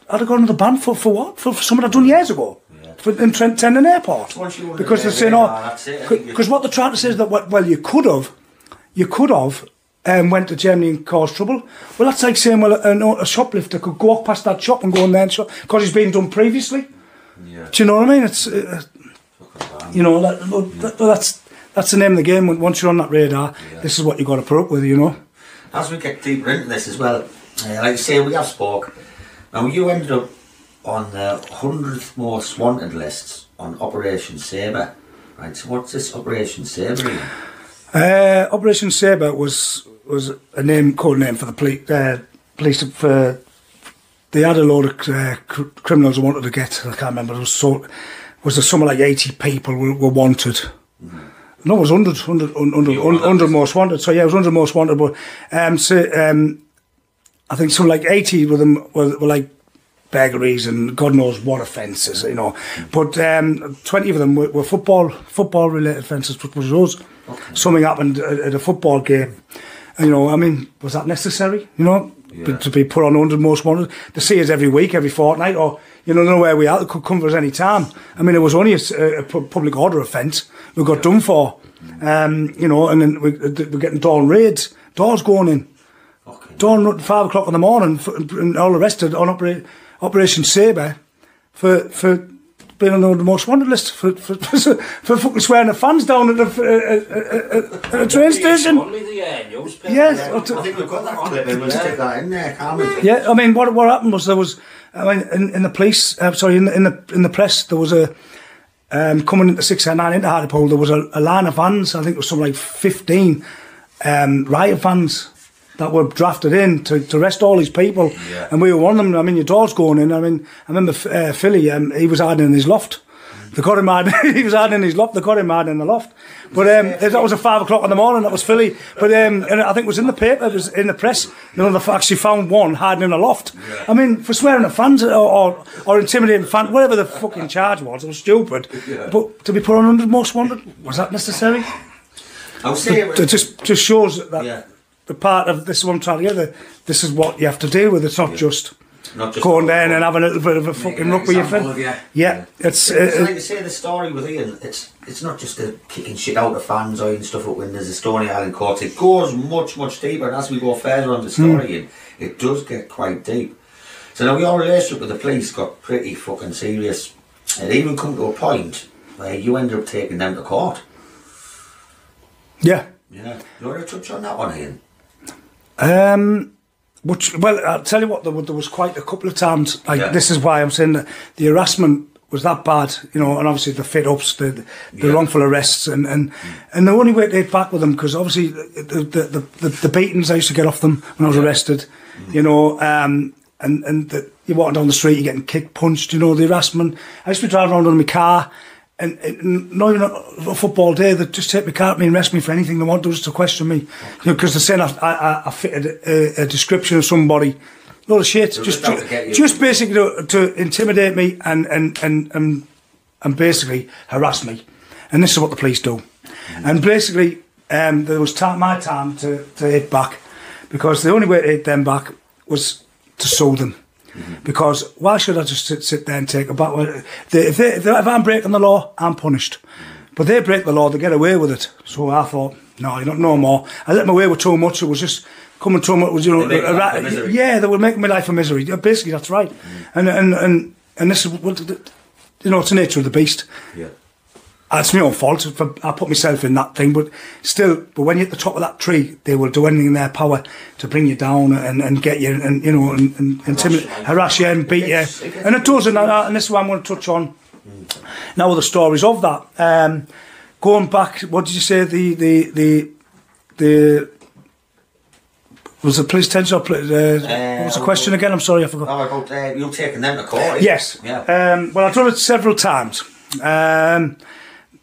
I'd have got another ban for what? For something I'd done years ago. Yeah. For attending an airport. Because they're saying, because what they're trying to say is that, well, you could have went to Germany and caused trouble. Well, that's like saying, well, a shoplifter could go walk past that shop and go in there and shop, because he's been done previously. Yeah. Do you know what I mean? It's, you know, that's the name of the game. Once you're on that radar, this is what you've got to put up with, you know. As we get deeper into this as well, like I say, we have spoke. Now, you ended up on the 100th most wanted lists on Operation Sabre, right? So what's this Operation Sabre? Operation Sabre was a code name for the police. They had a load of criminals who wanted to get. I can't remember. Was there something like 80 people were wanted? No, it was 100 most wanted. So yeah, it was 100 most wanted. But I think something like 80 of them were like burglaries and God knows what offences, you know. But 20 of them were football related offences, which was us. Okay. Something happened at a football game. You know, I mean, was that necessary? You know, to be put on 100 most wanted. They see us every week, every fortnight, or you know where we are. They could come for us any time. I mean, it was only a public order offence. We got done for. You know, and then we're getting dawn raids. Doors going in. Okay. Dawn at 5 o'clock in the morning, and all arrested on Operation Sabre for being on the most wanted list for fucking swearing at fans down at a train station. Yes, I think we've got that clip and we'll stick that in there, can't we? Yeah, I mean, what happened was in the police, in the press, there was a coming into 609 into Hartlepool, there was a line of vans. I think it was something like 15 riot vans that were drafted in to arrest all these people, and we were one of them. I mean, your door's going in. I mean, I remember Philly. He was hiding in his loft. They got him hiding. He was hiding in his loft. They got him hiding in the loft. But that was at 5 o'clock in the morning. That was Philly. But and I think it was in the paper. It was in the press. You know, they actually found one hiding in a loft. Yeah. I mean, for swearing at fans or intimidating fans, whatever the fucking charge was, it was stupid. Yeah. But to be put on 100 most wanted, was that necessary? I'll say it just shows that. Yeah. The part of this is what I'm trying to get. This is what you have to deal with. It's not just going down and having a little bit of a fucking look with your friend. Yeah, it's like you say the story with Ian. It's not just the kicking shit out of fans or stuff up when there's a Stony Island court. It goes much deeper, and as we go further on the story, it does get quite deep. So now your relationship with the police got pretty fucking serious. It even come to a point where you ended up taking them to court. Yeah. Yeah. You want to touch on that one, Ian? Well, I'll tell you what, there was quite a couple of times, this is why I'm saying that the harassment was that bad, you know, and obviously the fit-ups, the wrongful arrests, and the only way to get back with them, because obviously the beatings I used to get off them when I was arrested, you know, you're walking down the street, you're getting kicked, punched, you know, the harassment. I used to be driving around in my car, and not even a football day, they'd just take my car at me and arrest me for anything they want to, just to question me. Okay. You know, because they're saying I fitted a description of somebody. A lot of shit. Just basically to intimidate me and basically harass me. And this is what the police do. And basically, there was my time to hit back, because the only way to hit them back was to sue them. Because why should I just sit there and take a back? If I'm breaking the law, I'm punished. But they break the law, they get away with it. So I thought, no, you don't know more. I let my way with too much. It was just coming too much. You know, they were making my life a misery. Basically, that's right. And this is, you know, it's the nature of the beast. Yeah. It's my own fault. I put myself in that thing, but still. But when you're at the top of that tree, they will do anything in their power to bring you down and get you, and you know, and intimidate, harass you and beat you. And it does, and this is what I'm going to touch on now with the stories of that. Going back, what did you say? The was the police tension? What was the question again? I'm sorry, I forgot. Oh, about you taking them to court. Yes. Yeah. Well, I've done it several times.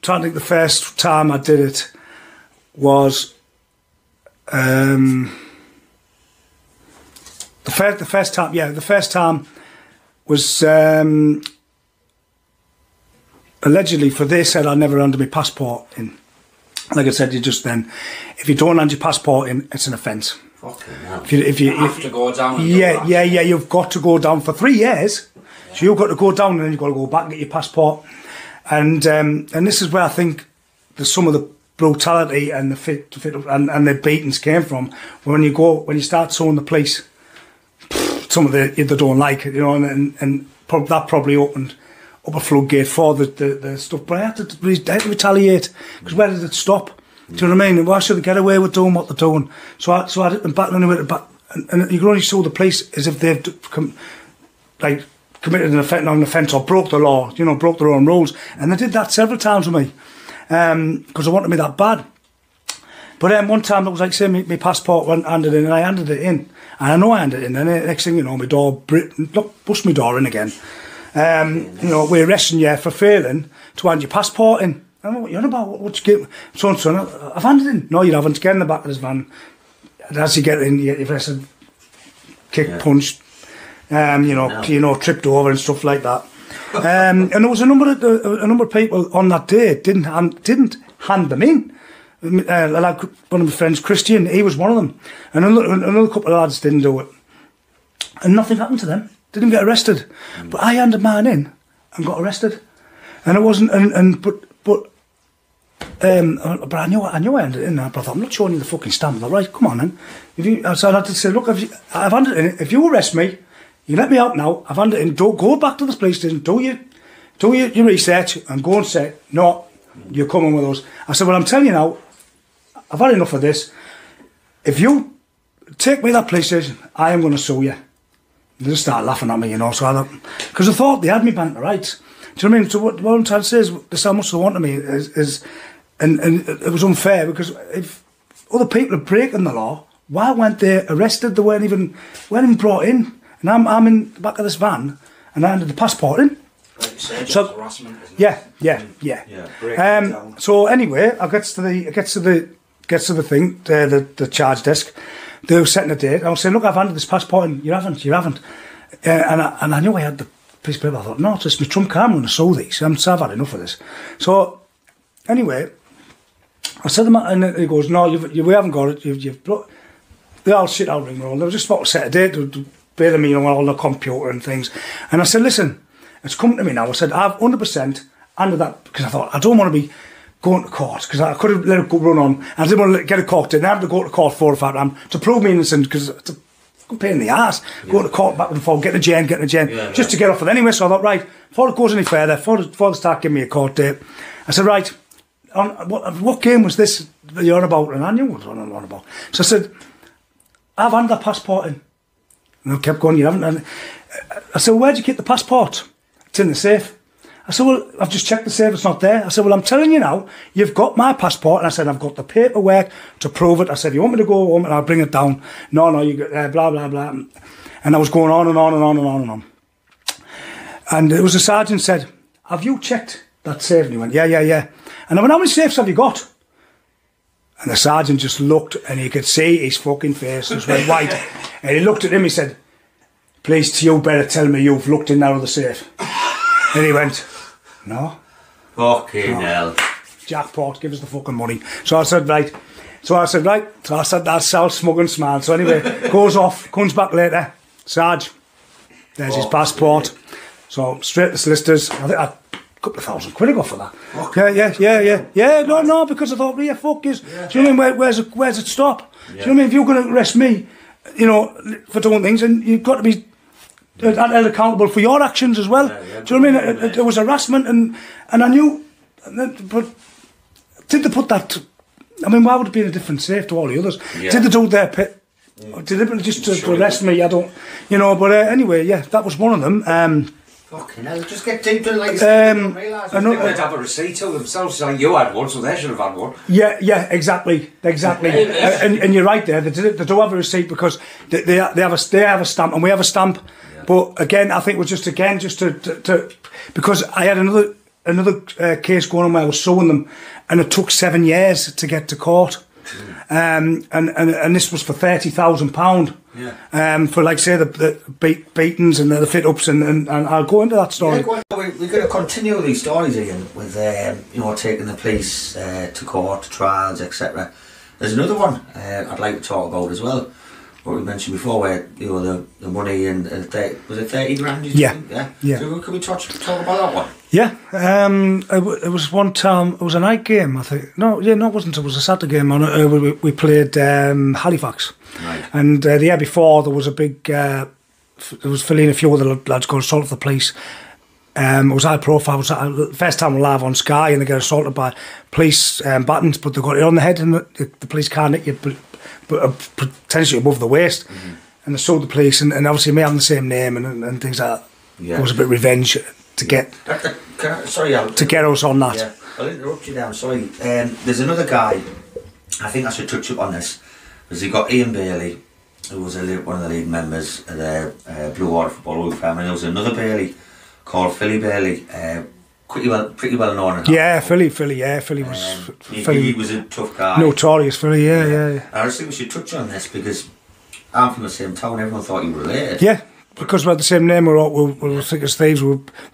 Trying to think, the first time I did it was the first time was allegedly, for they said I never handed my passport in. Like I said, if you don't hand your passport in, it's an offence. If you have to go down. You've got to go down for 3 years. Yeah. So you've got to go down, and then you've got to go back and get your passport. And this is where I think some of the brutality and the and the beatings came from. When you start suing the police, some of they don't like it, you know, and that probably opened up a floodgate for the stuff. But I had to retaliate, because where did it stop? Do you know what I mean? Why should they get away with doing what they're doing? So I did them back anyway. And you can only sue the police as if they've committed an offence or broke the law, you know, broke their own rules. And they did that several times with me, because they wanted me that bad. But then one time it was like, say, my passport went handed in, and I handed it in. And I know I handed it in, and the next thing you know, my door, bust my door in again. You know, we're arresting you for failing to hand your passport in. I don't know what you're on about, what you get? Son, I've handed in. No, you haven't. Get in the back of this van. And as you get in, you're arrested, kicked, punched, you know, tripped over and stuff like that. And there was a number of people on that day didn't hand them in. Like one of my friends, Christian, he was one of them, and another couple of lads didn't do it, and nothing happened to them. Didn't get arrested, but I handed mine in and got arrested, and it wasn't. But I knew I handed it in. But I thought, I'm not showing you the fucking stamp. They're right, come on then. So I had to say, look, I've handed it in. If you arrest me, you let me out now. I've handed it in. Don't go back to the police station. Do your research and go and say, no, you're coming with us. I said, well, I'm telling you now, I've had enough of this. If you take me to that police station, I am going to sue you. They just started laughing at me, you know. So because I thought they had me bank the rights. Do you know what I mean? So what I'm trying to say is, this how much they want of me is and it was unfair, because if other people are breaking the law, why weren't they arrested? They weren't even brought in. And I'm in the back of this van, and I handed the passport in. Like you said, so harassment, isn't yeah. So anyway, I gets to the thing, the charge desk. They were setting a date. I was saying, look, I've handed this passport in. You haven't. And I knew I had the piece of paper. I thought, no, it's just my trump card. I'm going to sue these. I've had enough of this. So anyway, I said to him, and he goes, no, we haven't got it. They all shit out ring roll. They were just about to set a date to bail me, you know, on the computer and things. And I said, listen, it's come to me now. I said, I've 100% under that, because I thought, I don't want to be going to court, because I could have let it run on. I didn't want to get a court in. I had to go to court 4 or 5 times to prove me innocent, because it's a pain in the arse. Going to court back and forth, getting a jail, just to get off it anyway. So I thought, right, before it goes any further, before they start giving me a court date, I said, right, what game was this that you're on about? And I knew what I'm on about. So I said, I've handed that passport in. And I kept going, you haven't. And I said, well, where'd you keep the passport? It's in the safe. I said, well, I've just checked the safe, it's not there. I said, well, I'm telling you now, you've got my passport. And I said, I've got the paperwork to prove it. I said, you want me to go home and I'll bring it down? No, you got blah, blah, blah. And I was going on and on and on and on and on. And it was a sergeant said, have you checked that safe? And he went, yeah. And I went, how many safes have you got? And the sergeant just looked, and you could see his fucking face just went white. And he looked at him, he said, please, you better tell me you've looked in that other safe. And he went, no. Fucking hell. Jackpot, give us the fucking money. So I said, right. So I said, that's Sal's smug and smile. So anyway, goes off, comes back later. Sarge, there's his passport. So straight to solicitors. I think couple of £1,000 I got for that. Okay. Yeah, no, because I thought, fuck is. Do you know what I mean? Where's it stop? Yeah. Do you know what I mean? If you're going to arrest me, you know, for doing things, and you've got to be held accountable for your actions as well. Yeah. Do you know what I mean? It was harassment, and I knew, but did they put that? I mean, why would it be in a different safe to all the others? Yeah. Did they do their pit? Deliberately just to arrest me? I don't, you know. But anyway, that was one of them. Fucking hell, just get deep in, like you said, don't realise. They'd have a receipt to themselves saying you had one, so they should have had one. Yeah, exactly. And you're right there. They do have a receipt, because they have a stamp, and we have a stamp. Yeah. But again, I think it was just to because I had another case going on where I was suing them, and it took 7 years to get to court. And this was for £30,000. Yeah. For, like, say, the beatings and the fit-ups, and I'll go into that story. Yeah, we're going to continue these stories, Ian, with you know, taking the police to court, trials, etc. There's another one I'd like to talk about as well. What we mentioned before, where, you know, the money and was it 30 grand? Yeah. So can we talk about that one? Yeah, it was one time. It was a night game, I think. No, it wasn't. It was a Saturday game. We played Halifax, right. And the year before there was a big. There was filling a few other lads got assaulted the police. It was high profile. It was the first time live on Sky, and they get assaulted by police batons, but they got it on the head, and the police can't hit you, but potentially above the waist. Mm-hmm. And they sued the police, and obviously me having the same name and things like that. Yeah. It was a bit of revenge to get sorry, to get us on that. Yeah. I'll interrupt you now, sorry. There's another guy I think I should touch up on this, because you got Ian Bailey, who was one of the lead members of the Blue Water Football League family. There was another Bailey called Philly Bailey, pretty well known. Yeah, Philly was. He was a tough guy. Notorious Philly, yeah. I just think we should touch on this because I'm from the same town. Everyone thought you were related. Yeah, because we had the same name. We were thick as thieves.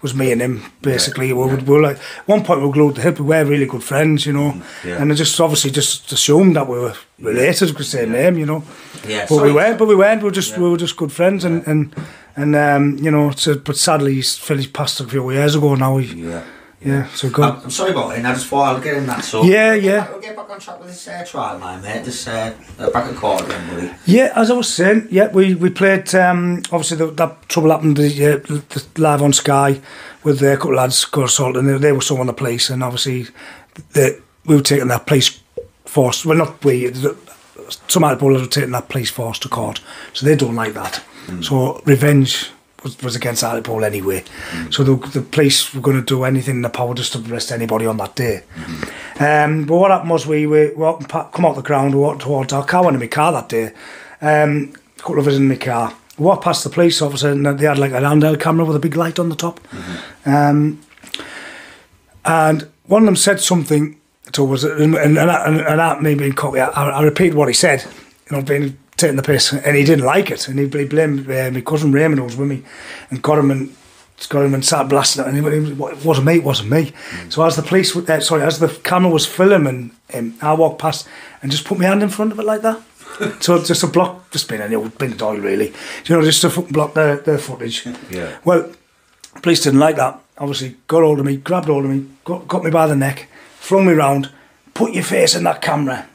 Was me and him basically. We were like, at one point we were glued to the hip. We were really good friends, you know. Yeah. And I just obviously just assumed that we were related with the same name, you know. Yeah, but we weren't. We were just good friends, and you know. But sadly, Philly passed a few years ago now. Yeah, so good. I'm sorry about it, I just thought I'll get in that. So yeah. We'll get back on track with this trial now, mate. Just back at court again, buddy. Yeah, as I was saying, we played. Obviously, that trouble happened the live on Sky with a couple of lads got assaulted, and they were still on the police, and obviously we were taking that police force. Well, not we. Some other people were taking that police force to court, so they don't like that. So revenge was against Hartlepool anyway. So the police were going to do anything in their power just to arrest anybody on that day. But what happened was we come out the ground, we walked towards our car, went in my car that day. A couple of us in my car. We walked past the police officer, and they had like a handheld camera with a big light on the top. And one of them said something to us, and that made me cocky. I repeated what he said, you know, being taking the piss, and he didn't like it, and he blamed my cousin Raymond, who was with me, and got him and started blasting it, and he went, it wasn't me. So as the police, as the camera was filming him, I walked past and just put my hand in front of it like that. So just to block, just being a doll really, you know, just to fucking block the footage. Yeah. Well, the police didn't like that. Obviously, got hold of me, grabbed hold of me, got me by the neck, flung me round, put your face in that camera,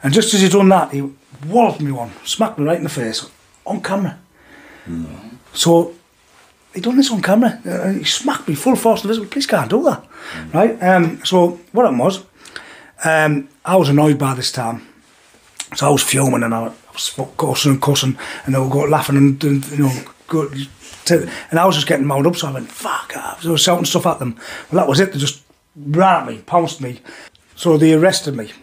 and just as he done that, he walloped me one, smacked me right in the face, on camera. So, he done this on camera, he smacked me full force. The police can't do that, right? So, what happened was, I was annoyed by this time, so I was fuming, and I was cussing, and they were going laughing, and you know, and I was just getting wound up, so I went, fuck off, so I was shouting stuff at them. Well, that was it, they just ran at me, pounced me, so they arrested me,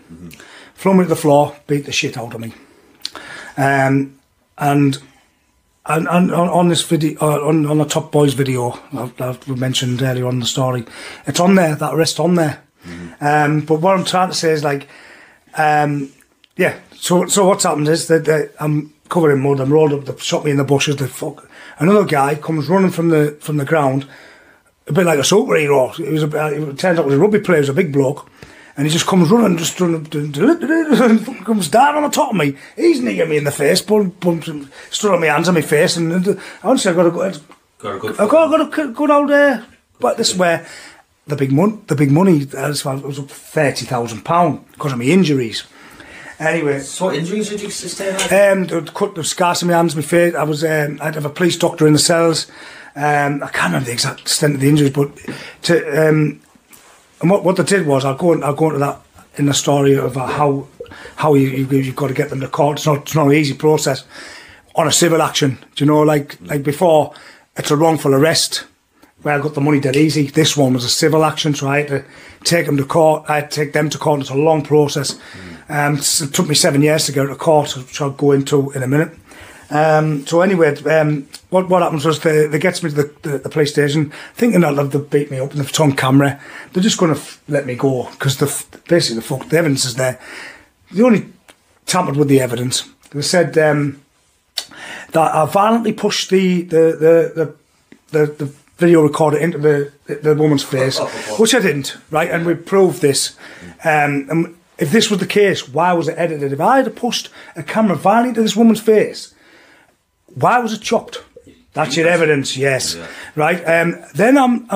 flung me to the floor, beat the shit out of me. And on this video, on the Top Boys video, I've mentioned earlier on the story, it's on there, that arrest on there. But what I'm trying to say is like, so what's happened is that I'm covered in mud, I'm rolled up, they shot me in the bushes, another guy comes running from the ground, a bit like a superhero. It turns out he was a rugby player, he was a big bloke. And he just comes running, comes down on the top of me. He's kneeing me in the face, stood on my hands on my face, and honestly, I've got to go down there. But this is where the big money, it was up £30,000 because of my injuries. Anyway, so what injuries did you sustain? Cut the scars on my hands, my face. I'd have a police doctor in the cells. I can't remember the exact extent of the injuries, but and what they did was, I'll go into that in the story of how you've got to get them to court. It's not an easy process on a civil action. Do you know, like before, it's a wrongful arrest where I got the money dead easy. This one was a civil action, so I had to take them to court. I had to take them to court. It's a long process. It took me 7 years to go to court, which I'll go into in a minute. So anyway, what happens was they gets me to the police station, thinking that they've beat me up and it's on camera. They're just going to let me go because basically the evidence is there. They only tampered with the evidence. They said that I violently pushed the video recorder into the woman's face, which I didn't, right? And we proved this. And if this was the case, why was it edited? If I had pushed a camera violently into this woman's face, why was it chopped? That's your evidence, yes. Yeah. Right. Then I'm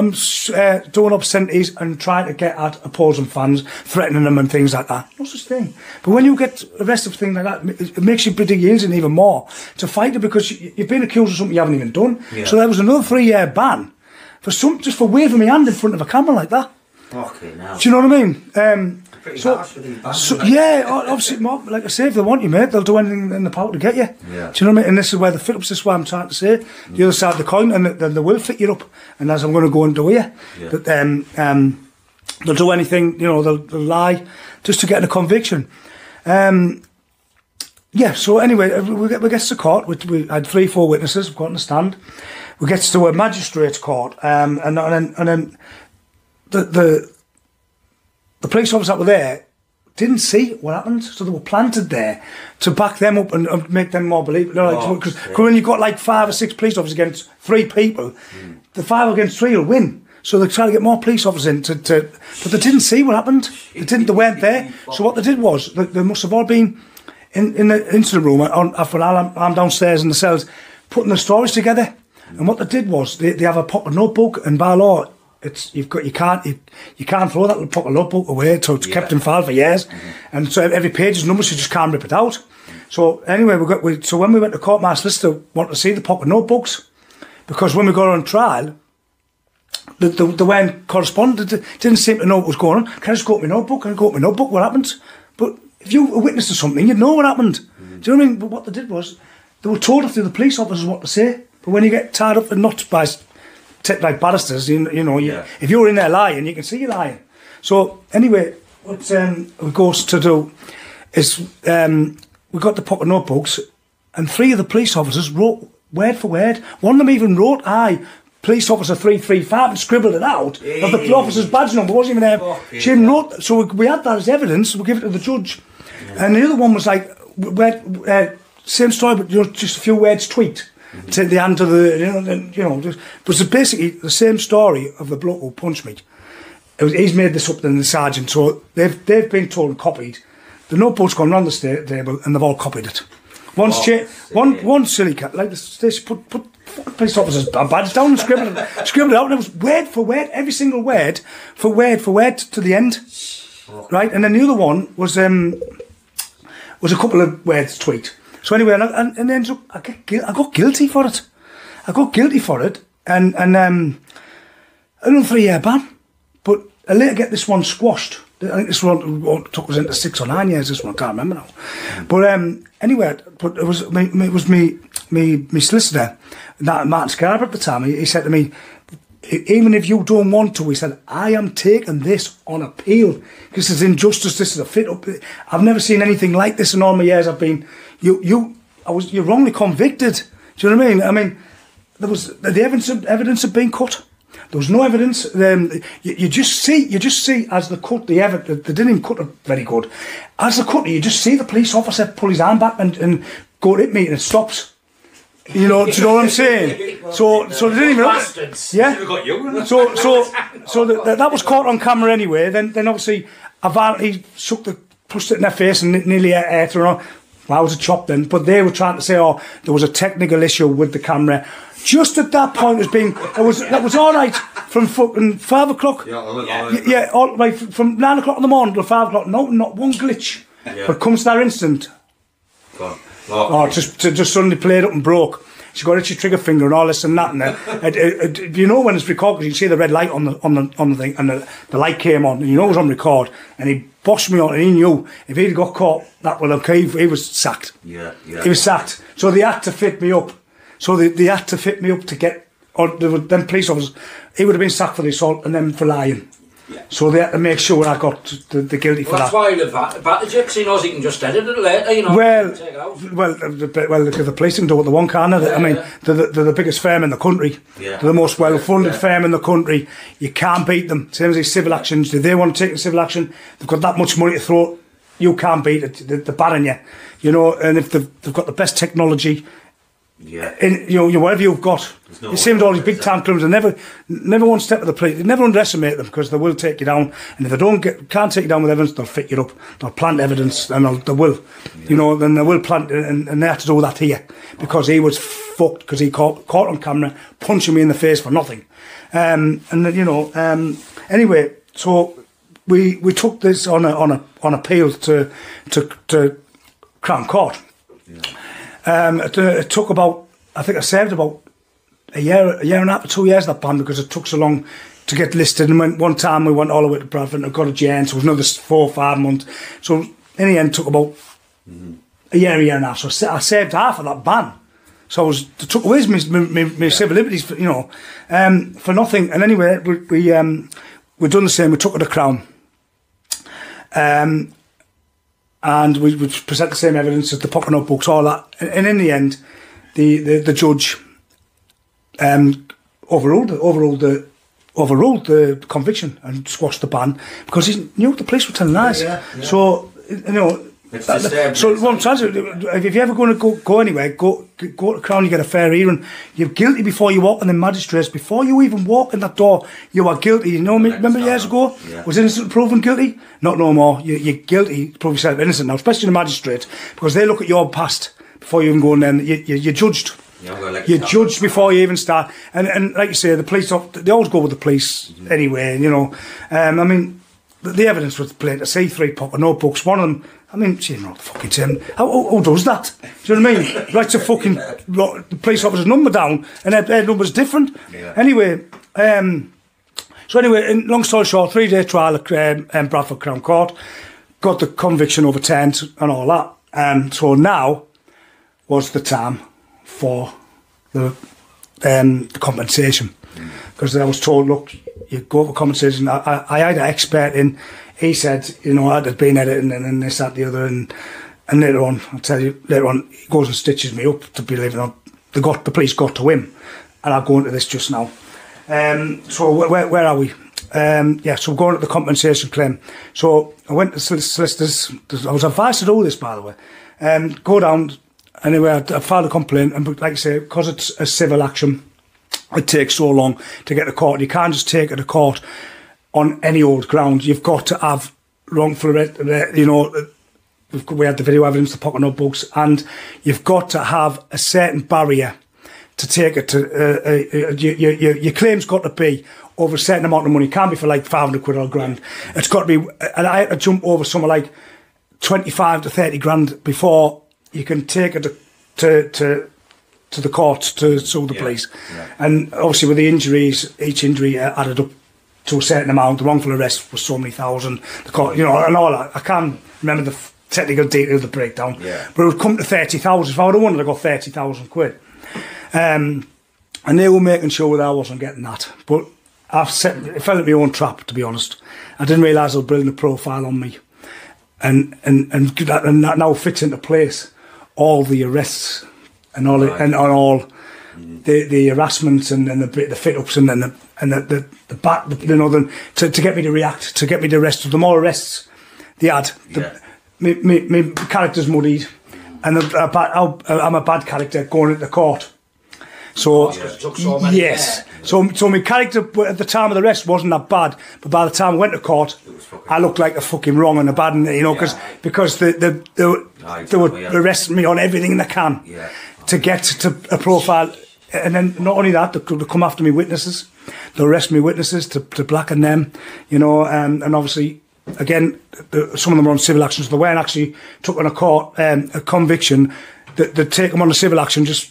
doing obscenities and trying to get at opposing fans, threatening them and things like that. No such thing. But when you get arrested for things like that, it makes you dig your heels in even more to fight it because you've been accused of something you haven't even done. Yeah. So there was another 3-year ban just for waving my hand in front of a camera like that. Okay, now. Do you know what I mean? Yeah, obviously, like I say, if they want you, mate, they'll do anything in the power to get you. Yeah. Do you know what I mean? And this is where the fit-ups, this is what I'm trying to say. The other side of the coin, and then they will fit you up. And as I'm going to go and do you, but they'll do anything, you know, they'll lie just to get a conviction. Yeah, so anyway, we get to court. We had 3-4 witnesses. We've got on the stand. We get to a magistrate's court, and then the police officers that were there didn't see what happened, so they were planted there to back them up and make them more believable. Because when you've got like 5 or 6 police officers against 3 people, the 5 against 3 will win. So they try to get more police officers in but they didn't see what happened. They weren't there. So what they did was they must have all been in the incident room after I'm downstairs in the cells putting the stories together. And what they did was they have a pocket notebook, and by law you can't throw that pocket notebook away, so it's kept in file for years. And so every page is numbered, so you just can't rip it out. So anyway, so when we went to court, my solicitor wanted to see the pocket notebooks, because when we got on trial, they weren't corresponding. They didn't seem to know what was going on. Can I just go to my notebook? Can I go to my notebook? What happened? But if you were a witness to something, you'd know what happened. Do you know what I mean? But what they did was they were told through the police officers what to say. But when you get tied up in knots by like barristers, if you're in there lying, you can see you lying. So anyway, what we goes to do is we got the pocket notebooks, and 3 of the police officers wrote word for word. One of them even wrote, Police Officer 335, and scribbled it out of the officer's badge number. Wasn't even there. She wrote, so we had that as evidence. We give it to the judge, and the other one was like, same story, but just a few words tweaked. To the end of the, it was basically the same story of the bloke who punched me. He's made this up than the sergeant, so they've been told and copied. The notebook's gone round the table, and they've all copied it. One silly cat, like they put police officers' badge down and scribbled it out, and it was word for word, every single word for word to the end, right? And then the other one was a couple of words tweaked. So anyway, and then I got guilty for it. And another 3-year ban. But I later get this one squashed. I think this one took us into 6 or 9 years. This one I can't remember now. But anyway, but it was me solicitor, Martin Scarborough at the time. He said to me, even if you don't want to, he said, I am taking this on appeal because it's injustice. This is a fit up. I've never seen anything like this in all my years. I've been. You're wrongly convicted. Do you know what I mean? I mean, there was the evidence had been cut. There was no evidence. You just see as they cut the evidence. They didn't even cut it very good. As they cut it, you just see the police officer pull his arm back and go to hit me, and it stops. Do you know what I'm saying? So they didn't even. Bastards. Yeah. Got you. So that was caught on camera anyway. Then obviously he pushed it in their face and nearly ate her. I was a chop then, but they were trying to say, there was a technical issue with the camera. Just at that point, that was all right from fucking 5 o'clock. Yeah, all right from 9 o'clock in the morning till 5 o'clock. No, not one glitch. Yeah. But comes that instant, just suddenly played up and broke. She got itchy trigger finger and all this and that. And you know when it's recorded, because you see the red light on the thing, and the light came on, and you know it was on record. And he bossed me on, and he knew if he'd got caught, that would have he was sacked. Yeah. He was sacked. So they had to fit me up. To get, or them police officers, he would have been sacked for the assault and then for lying. Yeah. So they had to make sure I got the guilty for that. That's why the battered you, because he knows he can just edit it later, take it out. Well, the police can do what they want, can't they? I mean, they're the biggest firm in the country. Yeah. They're the most well-funded firm in the country. You can't beat them. Same as these civil actions. If they want to take the civil action, they've got that much money to throw. You can't beat it. They're batting you. And if they've got the best technology. Yeah. Whatever you've got, it seems all these big time criminals. Never one step of the police. They never underestimate them, because they will take you down. And if they can't take you down with evidence, they'll fit you up. They'll plant evidence, and they will. Yeah. Then they will plant, and they have to do that here, because he was fucked because he caught on camera punching me in the face for nothing. Anyway, so we took this on appeal to Crown Court. Yeah. It took about, I think I served about a year and a half to 2 years that ban, because it took so long to get listed. And one time we went all the way to Bradford and got a GN, so it was another 4 or 5 months. So in the end, it took about a year and a half. So I served half of that ban. So it took away my civil liberties, for nothing. And anyway, we done the same. We took it to Crown. and we present the same evidence as the pocket notebooks, all that, and in the end, the judge overruled the conviction and squashed the ban because he knew the police were telling lies. So so what I'm trying to do, if you're ever going to go anywhere, go to Crown, you get a fair hearing. You're guilty before you walk in the magistrates. Before you even walk in that door, you are guilty. You know, remember years ago? Was innocent proven guilty? Not no more. You're guilty, prove yourself innocent now, especially the magistrates, because they look at your past before you even go in there. You're judged. You're judged before you even start. And like you say, the police, they always go with the police anyway, you know. I mean, the evidence was plain to see, 3 pocket notebooks, one of them, I mean, she didn't know what the fucking term. Who does that? Do you know what I mean? Writes a fucking police officer's number down and their number's different. Anyway, so anyway, in long story short, 3-day trial at Bradford Crown Court, got the conviction overturned and all that. So now was the time for the compensation. Because I was told, look, you go for compensation. I had an expert in. He said, you know, I'd been editing and this, that, the other, and later on, I'll tell you, later on, he goes and stitches me up to believe it or not. The police got to him, and I'll go into this just now. So where are we? So we're going to the compensation claim. So I went to solicitors. I was advised to do this, by the way. Go down. Anyway, I filed a complaint, and like I say, because it's a civil action, it takes so long to get to court. You can't just take it to court on any old ground. You've got to have wrongful, you know, we had the video evidence, the pocket notebooks, and you've got to have a certain barrier to take it to, your claim's got to be over a certain amount of money. It can't be for like 500 quid or grand. It's got to be, and I had to jump over somewhere like 25 to 30 grand before you can take it to the courts to sue the police. And obviously with the injuries, each injury added up to a certain amount. The wrongful arrest was so many thousand, the court, you know, and all that. I can't remember the technical detail of the breakdown, but it would come to 30,000. If I would have won it, I got 30,000 quid. And they were making sure that I wasn't getting that. But it fell into my own trap, to be honest. I didn't realise they were building a profile on me. And that now fits into place all the arrests and all the harassment and the fit ups and the back, you know, to get me to react, to get me to arrest. The more arrests they had, my character's muddied, and I'm a bad character going into court. So yes, so my character at the time of the arrest wasn't that bad, but by the time I went to court, I looked like a fucking wrong and a bad, you know, because they were arresting me on everything they can to get to a profile. And then not only that, they come after me witnesses. They'll arrest me witnesses to blacken them, you know, and obviously, again, some of them are on civil actions. They weren't actually took on a court, a conviction. They take them on a civil action just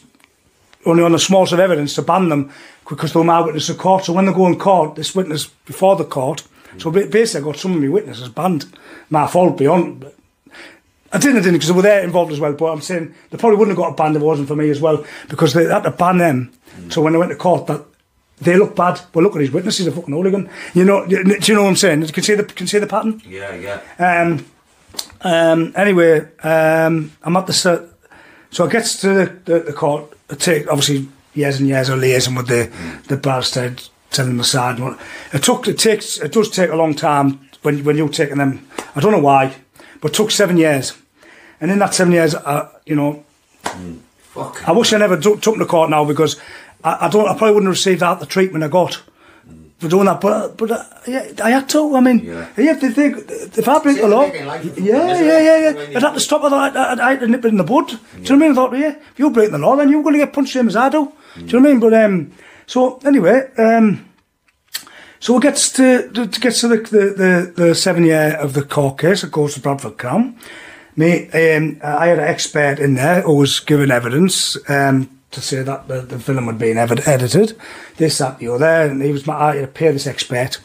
only on the smallest of evidence to ban them because they're my witness in court. So when they go in court, this witness before the court, so basically I got some of my witnesses banned. My fault beyond. I didn't because they were there involved as well, but I'm saying they probably wouldn't have got a ban if it wasn't for me as well, because they had to ban them. So when they went to court, that they look bad. Well, look at these witnesses, a fucking hooligan. You know, do you know what I'm saying? You can see the pattern. Anyway, I'm at the so it gets to the court. It takes obviously years and years of liaison with the barrister, telling them the side. It does take a long time when you're taking them. I don't know why, but it took 7 years. And in that 7 years, you know, I wish I never took them to court now, because I probably wouldn't have received the treatment I got for doing that. But I had to. I mean, if I break the law, I'd have to stop it. I had to nip it in the bud. Do you know what I mean? I thought, if you're breaking the law, then you're going to get punched same as I do. Do you know what I mean? But so anyway, so it gets to the 7 year of the court case. It goes to Bradford Crown. I had an expert in there who was giving evidence to say that the film had been edited, this, that, the other, and I had to pay this expert.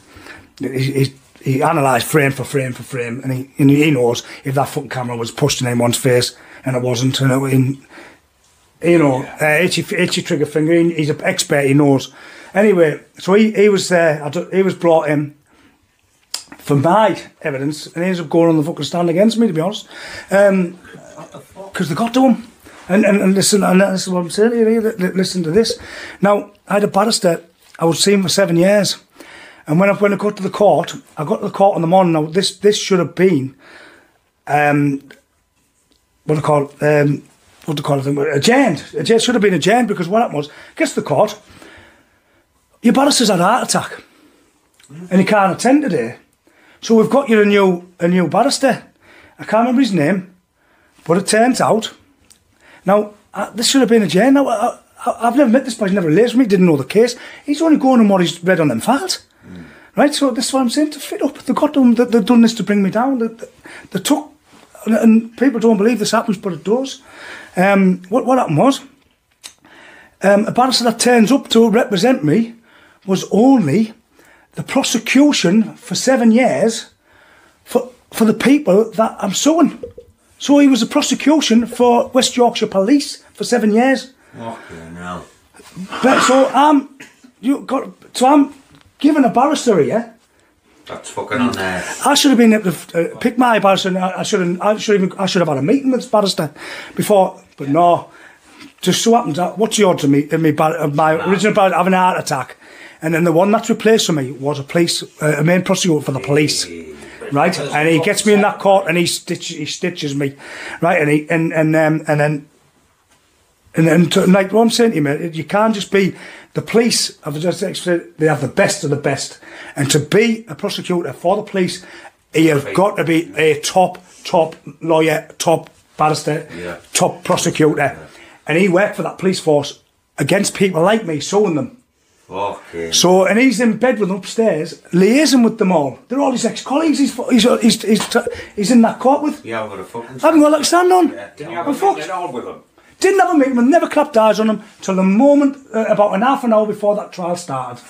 He analysed frame for frame for frame, and he knows if that fucking camera was pushed in anyone's face, and it wasn't, and itchy trigger finger. He's an expert. He knows. Anyway, so he was there. He was brought in for my evidence, and he ends up going on the fucking stand against me, to be honest. Because they got to him. And listen, and this is what I'm saying to you, listen to this. Now, I had a barrister, I was seeing for 7 years. And when I got to the court, I got to the court in the morning. Now, this should have been, adjourned. It should have been adjourned, because what happened was, gets to the court, your barrister's had a heart attack. And he can't attend today. So we've got you a new barrister. I can't remember his name, but it turns out, now, this should have been adjourned. Now, I've never met this person, never related with me, didn't know the case. He's only going on what he's read on them files. Right, so this is what I'm saying, to fit up. They got to him, they've done this to bring me down. They took, and people don't believe this happens, but it does. What happened was, a barrister that turns up to represent me was only the prosecution for 7 years for the people that I'm suing. So he was a prosecution for West Yorkshire Police for 7 years. Okay, now. But so I'm given a barrister here. That's fucking on there. I should have been able to pick my barrister. I should have had a meeting with this barrister before. But no, just so happens that what's the odds of my original barrister having a heart attack, and then the one that's replaced for me was a main prosecutor for the police. Right, and he gets me in that court, and he stitches me, right, and then like what I'm saying to you, mate, you can't just be the police. I've just explained, they have the best of the best, and to be a prosecutor for the police, you've got to be a top lawyer, top barrister, top prosecutor, and he worked for that police force against people like me, suing them. Okay. So, and he's in bed with them upstairs, liaising with them all. They're all his ex-colleagues. He's in that court with. Yeah, I've got a fucking. I haven't got a leg to stand on. Yeah. Didn't you have a meeting at all with them? Didn't have a meeting, never clapped eyes on him till the moment, about an half an hour before that trial started.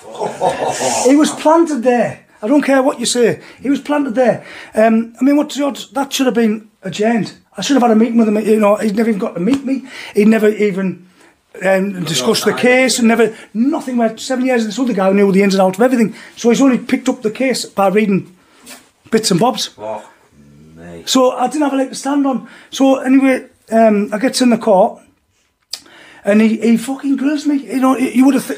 He was planted there. I don't care what you say. He was planted there. I mean, what's the odds? That should have been adjourned. I should have had a meeting with him. You know, he'd never even got to meet me. He'd never even discussed the case, and nothing. Where 7 years, this other guy knew the ins and outs of everything. So he's only picked up the case by reading bits and bobs. Oh, mate. So I didn't have a leg to stand on. So anyway, I get in the court, and he fucking grills me. You know, you would have.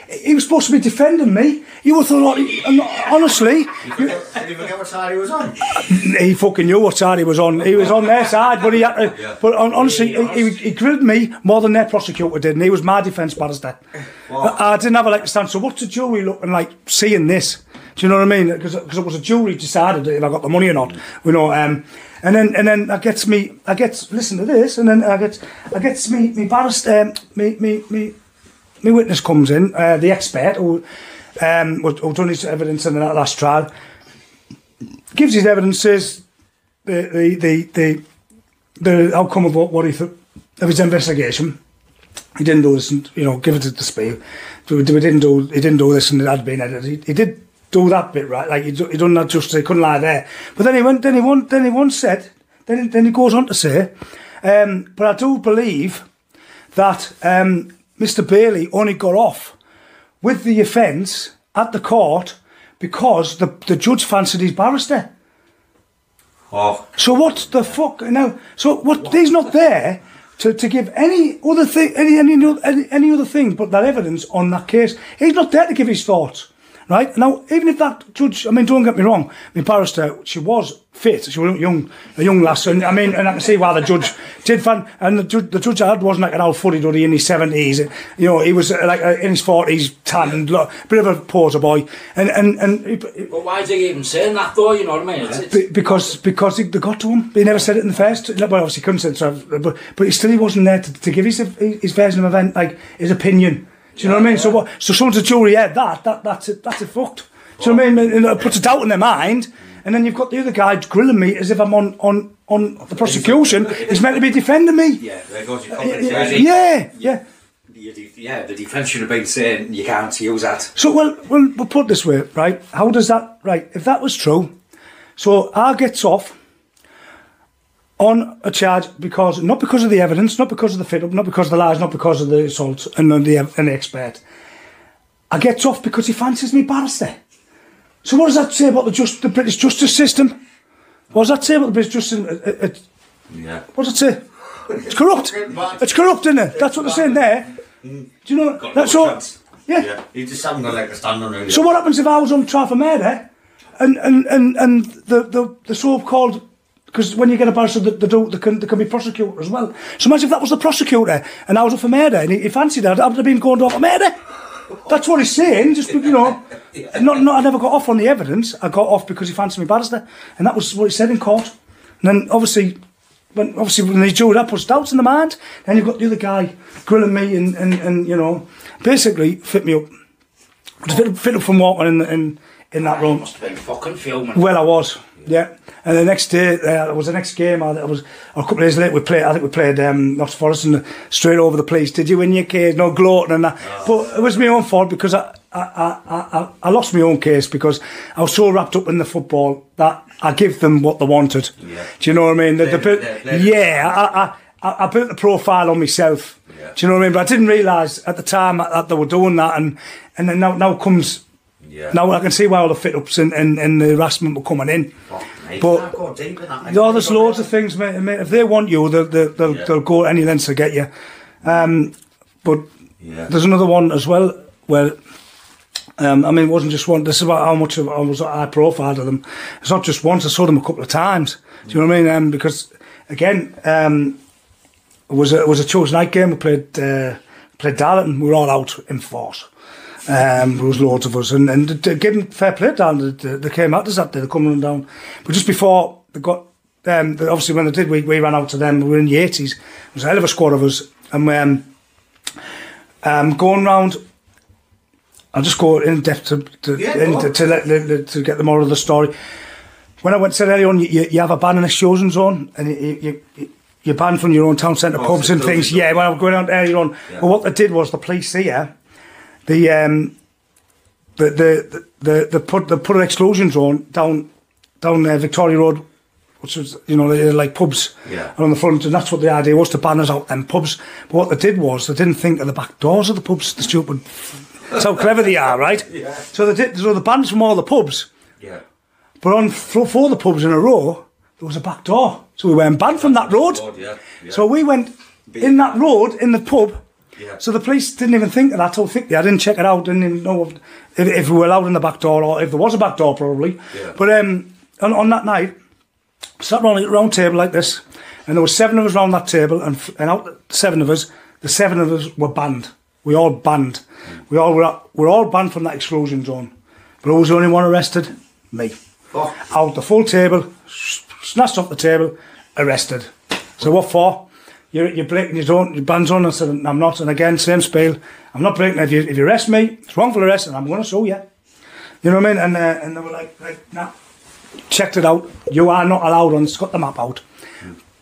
He was supposed to be defending me. You would have thought, honestly. Did he forget what side he was on? He fucking knew what side he was on. He was on their side, but he had to. Yeah. But honestly, he grilled me more than their prosecutor did, and he was my defence barrister. I didn't have a leg to stand. So what's the jury looking like seeing this? Do you know what I mean? Because it was a jury decided if I got the money or not. You know. And then I gets listen to this, and then I gets me barrister, my witness comes in, the expert who done his evidence in that last trial, gives his evidence, says the outcome of what he thought of his investigation. He didn't do this, and give it to the speed. He didn't do this, and it had been edited. He did do that bit right, like he done that justice. He couldn't lie there. But then he goes on to say, but I do believe that Mr. Bailey only got off with the offence at the court because the judge fancied his barrister. Oh. So what the fuck now? So what? He's not there to give any other thing, any other thing but that evidence on that case. He's not there to give his thoughts. Right now, even if that judge, I mean, don't get me wrong, my barrister, she was fit, she was a young lass, and I mean, and I can see why the judge did and the judge I had wasn't like an old fuddy-duddy in his 70s, he was like in his 40s, tan, bit of a porter boy, But why is he even saying that though? You know what I mean? Because they got to him. He never said it in the first. Well, obviously he couldn't say it, but he wasn't there to give his version of event, like his opinion. Do you know what I mean? So what? So someone's a jury heard that's it fucked. Do you know what I mean? And it puts a doubt in their mind, and then you've got the other guy grilling me as if I'm on the prosecution. He's meant to be defending me. Yeah, there goes your compensation. Yeah. The defence should have been saying you can't use that. So we'll put it this way, right? How does that, right? If that was true, so I gets off on a charge not because of the evidence, not because of the fit-up, not because of the lies, not because of the assault and the expert. I gets off because he fancies me barrister. So what does that say about the British justice system? What does that say about the British justice system? Yeah. What does it say? It's corrupt. It's corrupt, isn't it? That's what they're saying there. Do you know? That's all. Yeah. You just haven't got like a stand on really. So what happens if I was on trial for murder, and the so-called, because when you get a barrister, they can be prosecutor as well. So imagine if that was the prosecutor and I was up for murder and he fancied that, I would have been going off for murder. That's what he's saying. Just, you know, not I never got off on the evidence. I got off because he fancied me barrister, and that was what he said in court. And then obviously when they do that, puts doubts in the mind. Then you've got the other guy grilling me and you know, basically fit me up. Fit up from walking in that room. Must have been fucking filming. Well, I was. Yeah. And the next day, it was the next game. I was a couple of days later. I think we played Notts Forest and straight over the place. Did you win your case? No gloating and that. Oh. But it was my own fault because I lost my own case because I was so wrapped up in the football that I give them what they wanted. Yeah. Do you know what I mean? I built the profile on myself. Yeah. Do you know what I mean? But I didn't realise at the time that they were doing that, and then now comes. Yeah. Now I can see why all the fit-ups and the harassment were coming in. Oh, but there's loads of things, mate. If they want you, they'll go any lengths to get you. But there's another one as well where, I mean, it wasn't just one. This is about how much I profiled of them. It's not just once. I saw them a couple of times. Do you know what I mean? Because again, it was a Tuesday night game. We played Darlington. We were all out in force. There was loads of us, and giving fair play down. They came at us that day. They're coming down, but just before they got, obviously when they did, we ran out to them. We were in the 80s. It was a hell of a squad of us, and going round. I'll just go in depth to get the moral of the story. When I went to earlier on, you have a ban and exclusion zone, and you're banned from your own town centre pubs and things. Yeah, when I was going out earlier on, but what they did was the police here. They put an exclusion zone down Victoria Road, which was, you know, like pubs on the front, and that's what the idea was, to ban us out them pubs. But what they did was they didn't think of the back doors of the pubs. The stupid, that's how clever they are, right? Yeah. So they banned us from all the pubs. Yeah. But on 4 of the pubs in a row, there was a back door, so we weren't banned from that road. So we went in that road in the pub. Yeah. So the police didn't even think of that till thickly. I didn't check it out, didn't even know if we were allowed in the back door or if there was a back door, probably. Yeah. But on that night, we sat around a round table like this, and there were 7 of us around that table, and out of the 7 of us were banned. We all banned. We're all banned from that exclusion zone. But who was the only one arrested? Me. Oh. Out the full table, snatched off the table, arrested. So what for? You're breaking your bands on. I said, I'm not. And again, same spiel. I'm not breaking. If you arrest me, it's wrongful arrest, and I'm going to sue you. You know what I mean? And they were like, nah. Checked it out. You are not allowed on. It's got the map out,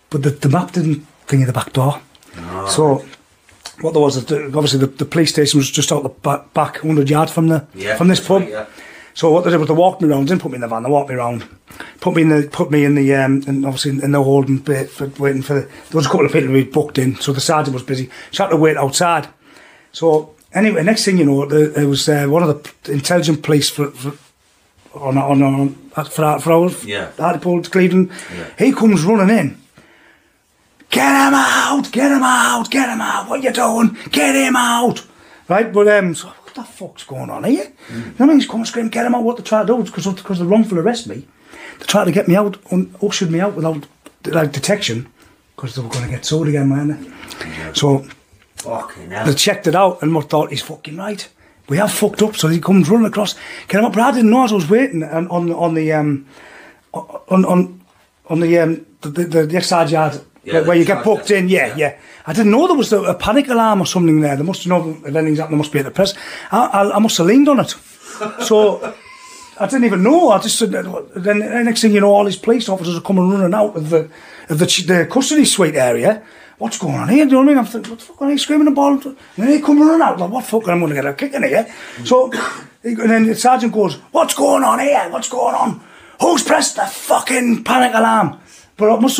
but the map didn't thingy the back door. Oh. So what there was, obviously the police station was just out the back 100 yards from this pub. Right, yeah. So what they did was they walked me around. Didn't put me in the van. They walked me around. Put me in the and obviously in the holding bit for waiting for there was a couple of people who we'd booked in, so the sergeant was busy. So I had to wait outside. So anyway, next thing you know, there was one of the intelligent police for our Hartlepools, Cleveland. Yeah. He comes running in. Get him out! Get him out! Get him out! What you doing? Get him out! Right, but so what the fuck's going on here? You know what I mean? He's coming screaming, get him out. What they try to do is because they wrongful arrest me. They tried to get me out, ushered me out without detection, because they were going to get sold again, weren't they? Yeah. So they checked it out and thought, he's fucking right. We have fucked up. So he comes running across. Get him up, but I didn't know as I was waiting on the exercise yard where you get booked in. Yeah. I didn't know there was a panic alarm or something there. They must have known if anything's happened. They must be at the press. I must have leaned on it. So. I didn't even know. I just said. Then the next thing you know, all these police officers are coming running out of the custody suite area. What's going on here? Do you know what I mean? I'm thinking, what the fuck are they screaming about? And then they come running out. Like, what fuck? I'm going to get a kick in here. So, and then the sergeant goes, "What's going on here? What's going on? Who's pressed the fucking panic alarm?" But it was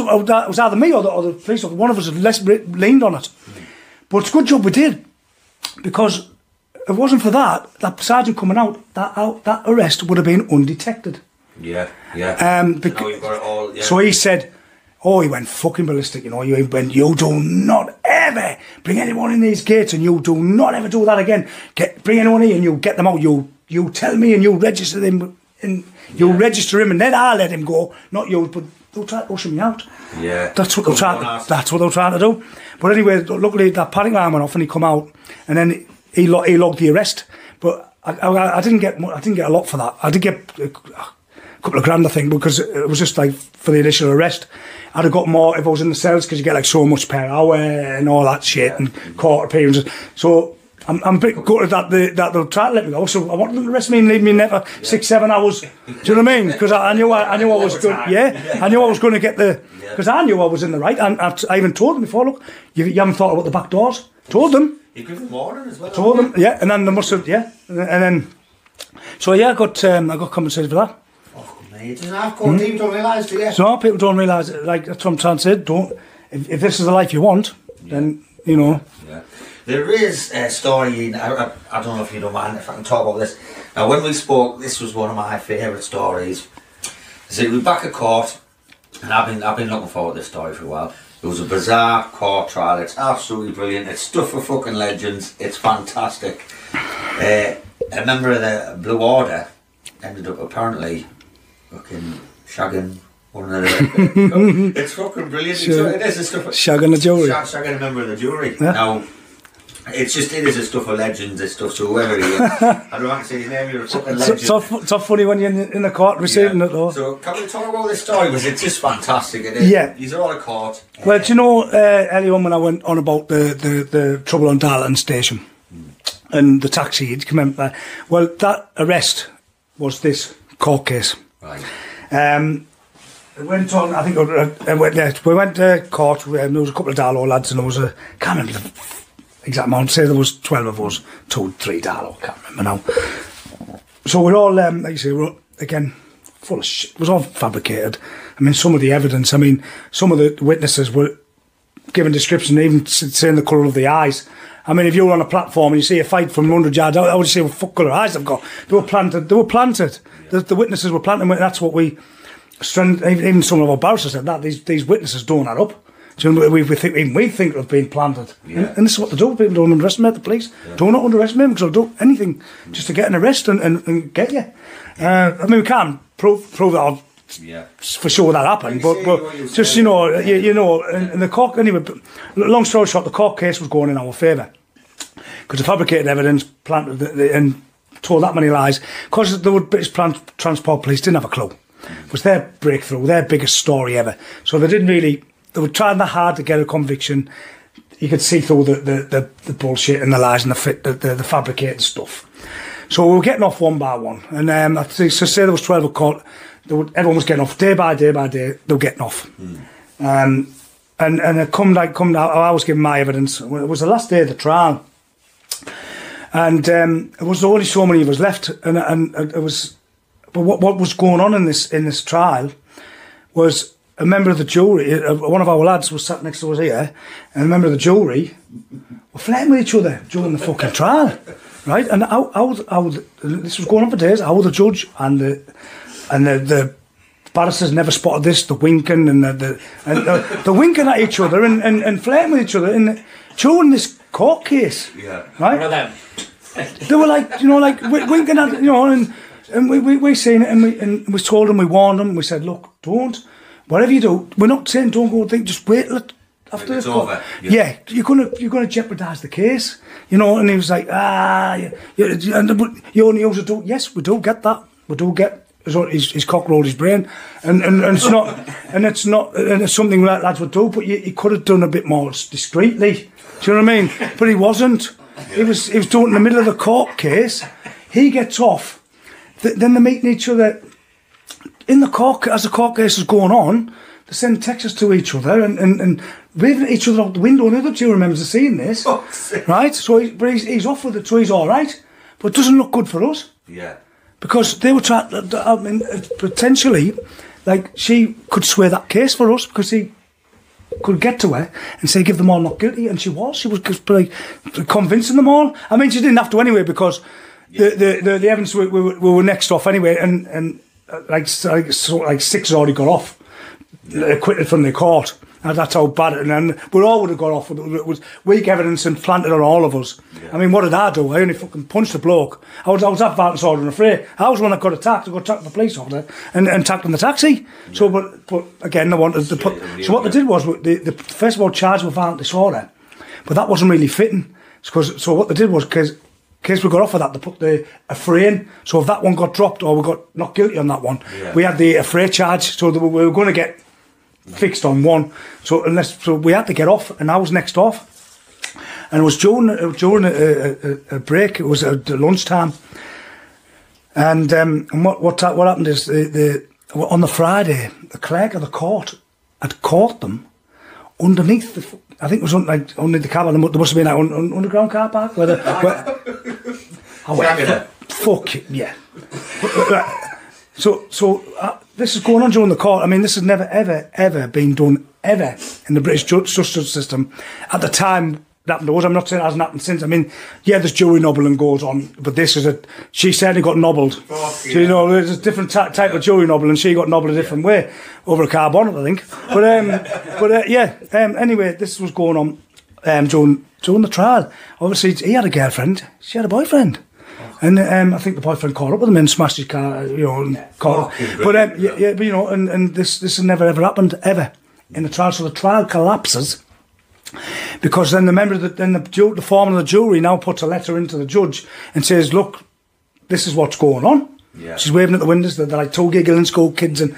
either me or the police officer. One of us had leaned on it. But it's a good job we did, because if it wasn't for that sergeant coming out, that arrest would have been undetected. Yeah. You've got it all, So he said, he went fucking ballistic, you know. He went, you do not ever bring anyone in these gates, and you do not ever do that again. Bring anyone in and you get them out. You tell me and you register them, and you register him, and then I'll let him go. Not you, but they'll try to rush me out. Yeah, that's what they're trying to do. But anyway, luckily that panic alarm went off, and he come out, and then he logged the arrest. But I didn't get a lot for that. I did get a couple of grand, I think, because it was just like for the initial arrest. I'd have got more if I was in the cells, because you get like so much per hour and all that shit, and court appearances. So I'm a bit gutted that they'll try to let me go. So I wanted them to arrest me and leave me in there for 6-7 hours. Do you know what I mean? Because I knew I was good. Yeah, I knew I was going to get the. Because I knew I was in the right, and I even told them before. Look, you haven't thought about the back doors. Told them. You give them warning as well. Told them, yeah, and then they must have, and then. So I got compensated for that. People don't realise, do you? So people don't realise, like that's what I'm trying to say. Don't. If this is the life you want, then you know. Yeah. There is a story. I don't know if you don't mind if I can talk about this. Now, when we spoke, this was one of my favourite stories. So we were back at court, and I've been looking forward to this story for a while. It was a bizarre court trial. It's absolutely brilliant. It's stuff for fucking legends. It's fantastic. A member of the Blue Order ended up apparently fucking shagging one of the. It's fucking brilliant. Sure. It is a stuff. Shagging the jury. Shagging a member of the jury. Yeah. Now, it is a stuff of legends. It's stuff. So whoever he is, I don't want to say his name. You're a fucking legend. It's not funny when you're in the court receiving it though. So can we talk about this story? Because it's just fantastic. It is. Yeah. These are all at court. Well, do you know earlier on when I went on about the trouble on Darlington Station and the taxi, he'd come in there. Well, that arrest was this court case. Right. It went on, I think, we went to court, there was a couple of Darlow lads, and there was can't remember the exact amount, say there was 12 of us, 2, 3 Darlow, can't remember now. So we're all, like you say, we're again, full of shit, it was all fabricated. I mean, some of the evidence, some of the witnesses were giving description, even saying the colour of the eyes. I mean, if you were on a platform and you see a fight from 100 yards, I would say, what fuck colour eyes they've got. They were planted. Yeah. The witnesses were planted. That's what we, even some of our barristers said that, these witnesses don't add up. So we think they've been planted. Yeah. And this is what they do. People don't underestimate the police. Yeah. Do not underestimate them, because they'll do anything just to get an arrest and get you. We can't prove that for sure that happened, but just, you know, and the court, anyway, long story short, the court case was going in our favour. Because the fabricated evidence planted and told that many lies, because the British Transport Police didn't have a clue. It was their breakthrough, their biggest story ever. So they were trying that hard to get a conviction. You could see through the bullshit and the lies and the fabricated stuff. So we were getting off one by one. And say there was 12 at court, everyone was getting off day by day, they were getting off. And it come I was giving my evidence. It was the last day of the trial. And it was only so many of us left, and it was. But what was going on in this trial was a member of the jury. One of our lads was sat next to us here, and a member of the jury were flirting with each other during the fucking trial, right? And how this was going on for days. How the judge and the barristers never spotted this. The winking and the winking at each other and flirting with each other during this court case, right? One of them. They were like, winking at, and we seen it, and we told them, we warned them, we said, look, don't, whatever you do, we're not saying don't go and think, just wait after it's the over. court. Yeah, you're gonna jeopardise the case, and he was like, and you only also do, yes, we do get that, we do get. His cock rolled his brain, and it's something that lads would do, but he could have done a bit more discreetly. Do you know what I mean? But he wasn't. He was doing it in the middle of the court case. He gets off. Then they're meeting each other in the court as the court case is going on. They send texts to each other and waving at each other out the window. Another two remembers seeing this, right? So he's off with it, so he's all right. But it doesn't look good for us. Yeah. Because they were trying, potentially, like, she could sway that case for us, because he could get to her and say, give them all not guilty, and she was like convincing them all. I mean, she didn't have to anyway, because the evidence we were next off anyway, and like 6 already got off, acquitted from the court. And that's how bad it, and we all would have got off. It was weak evidence and planted on all of us. Yeah. I mean, what did I do? I only fucking punched the bloke. I was at Violence order and afraid. I was the one that got attacked. I got attacked in the police order and attacked in the taxi. Yeah. So, but again, they wanted to put. So what they did was they first of all charged with violent disorder, but that wasn't really fitting. So what they did was, because we got off of that, they put a fray in. So if that one got dropped or we got not guilty on that one, we had the fray charge. So we were going to get fixed on one, so we had to get off, and I was next off, and it was during a break. It was at lunchtime, and what happened is on the Friday, the clerk of the court had caught them underneath I think it was underneath the car park. There must have been an underground car park where fuck yeah. So this is going on during the court. I mean, this has never, ever been done, ever, in the British justice system. At the time that happened to us, I'm not saying it hasn't happened since. I mean, yeah, there's jury nobbling goes on, but this is she certainly got nobbled. Oh, yeah. So, you know, there's a different type of jury nobble, and she got nobbled a different way, over a car bonnet, I think. Anyway, this was going on during the trial. Obviously, he had a girlfriend, she had a boyfriend. And I think the boyfriend caught up with him and smashed his car, you know, and caught up. But you know, and this has never ever happened ever in the trial. So the trial collapses because then the foreman of the jury now puts a letter into the judge and says, "Look, this is what's going on." Yeah. She's waving at the windows. They're like two giggling school kids and